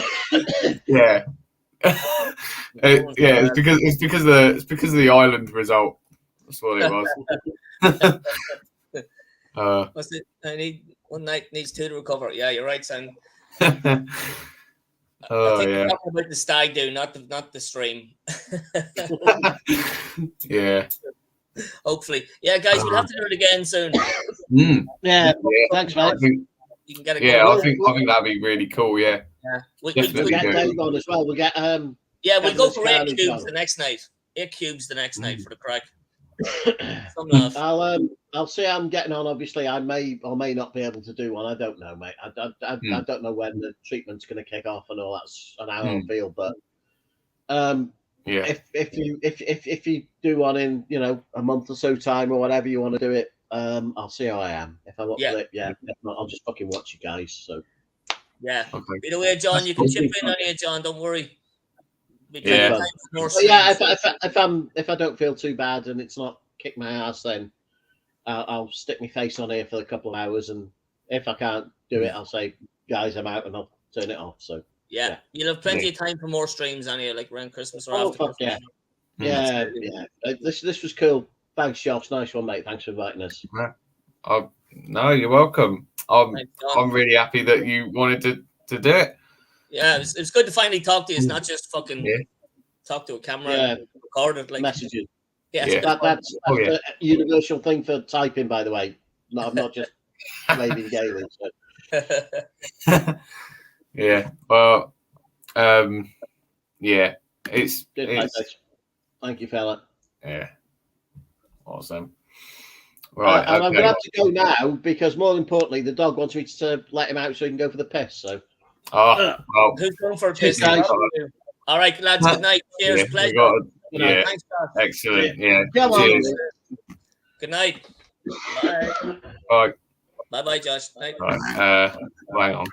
Yeah. It's because of the Ireland result. That's what it was. What's it? One night needs 2 to recover. Yeah, you're right, son. Oh, I think yeah. we're talking about the stag do, not the stream. Yeah. Hopefully. Yeah, guys, we'll have to do it again soon. Yeah. Thanks, mate. You can get it. Yeah, I think that'd be really cool. Yeah. Yeah, we'll get Dave on as well. We'll get yeah, we'll go for 8 cubes the next night. 8 cubes the next night for the crack. I'll see how I'm getting on. Obviously, I may or may not be able to do one. I don't know, mate. I don't know when the treatment's going to kick off and all that and how I'll feel. But if you do one in a month or so time or whatever you want to do it, I'll see how I am. If I'm up for it, yeah. If not, I'll just fucking watch you guys. So yeah. Either way, John, you can chip in on here, John. Don't worry. If I don't feel too bad and it's not kick my ass, then I'll stick my face on here for a couple of hours, and if I can't do it, I'll say, guys, I'm out, and I'll turn it off. So yeah. You'll have plenty of time for more streams on here, like around Christmas or after fuck Christmas. Yeah. This was cool. Thanks, Josh. Nice one, mate. Thanks for inviting us. No, you're welcome. I'm really happy that you wanted to do it. Yeah, it was good to finally talk to you. It's not just fucking talk to a camera and record it like messages. Yeah. That's a universal thing for typing, by the way. I'm not just maybe Galen. So. Yeah. Well, yeah. It's thank you, fella. Yeah. Awesome. Right. And I'm gonna have to go now because more importantly, the dog wants me to let him out so he can go for the piss. So. Well, who's going for a piss? Guys. All right, lads. Good night. Cheers. Pleasure. Yeah. Thanks, Josh. Excellent. Yeah. Cheers. Good night. Bye. Bye. Bye, Josh. Night. Right. Hang on.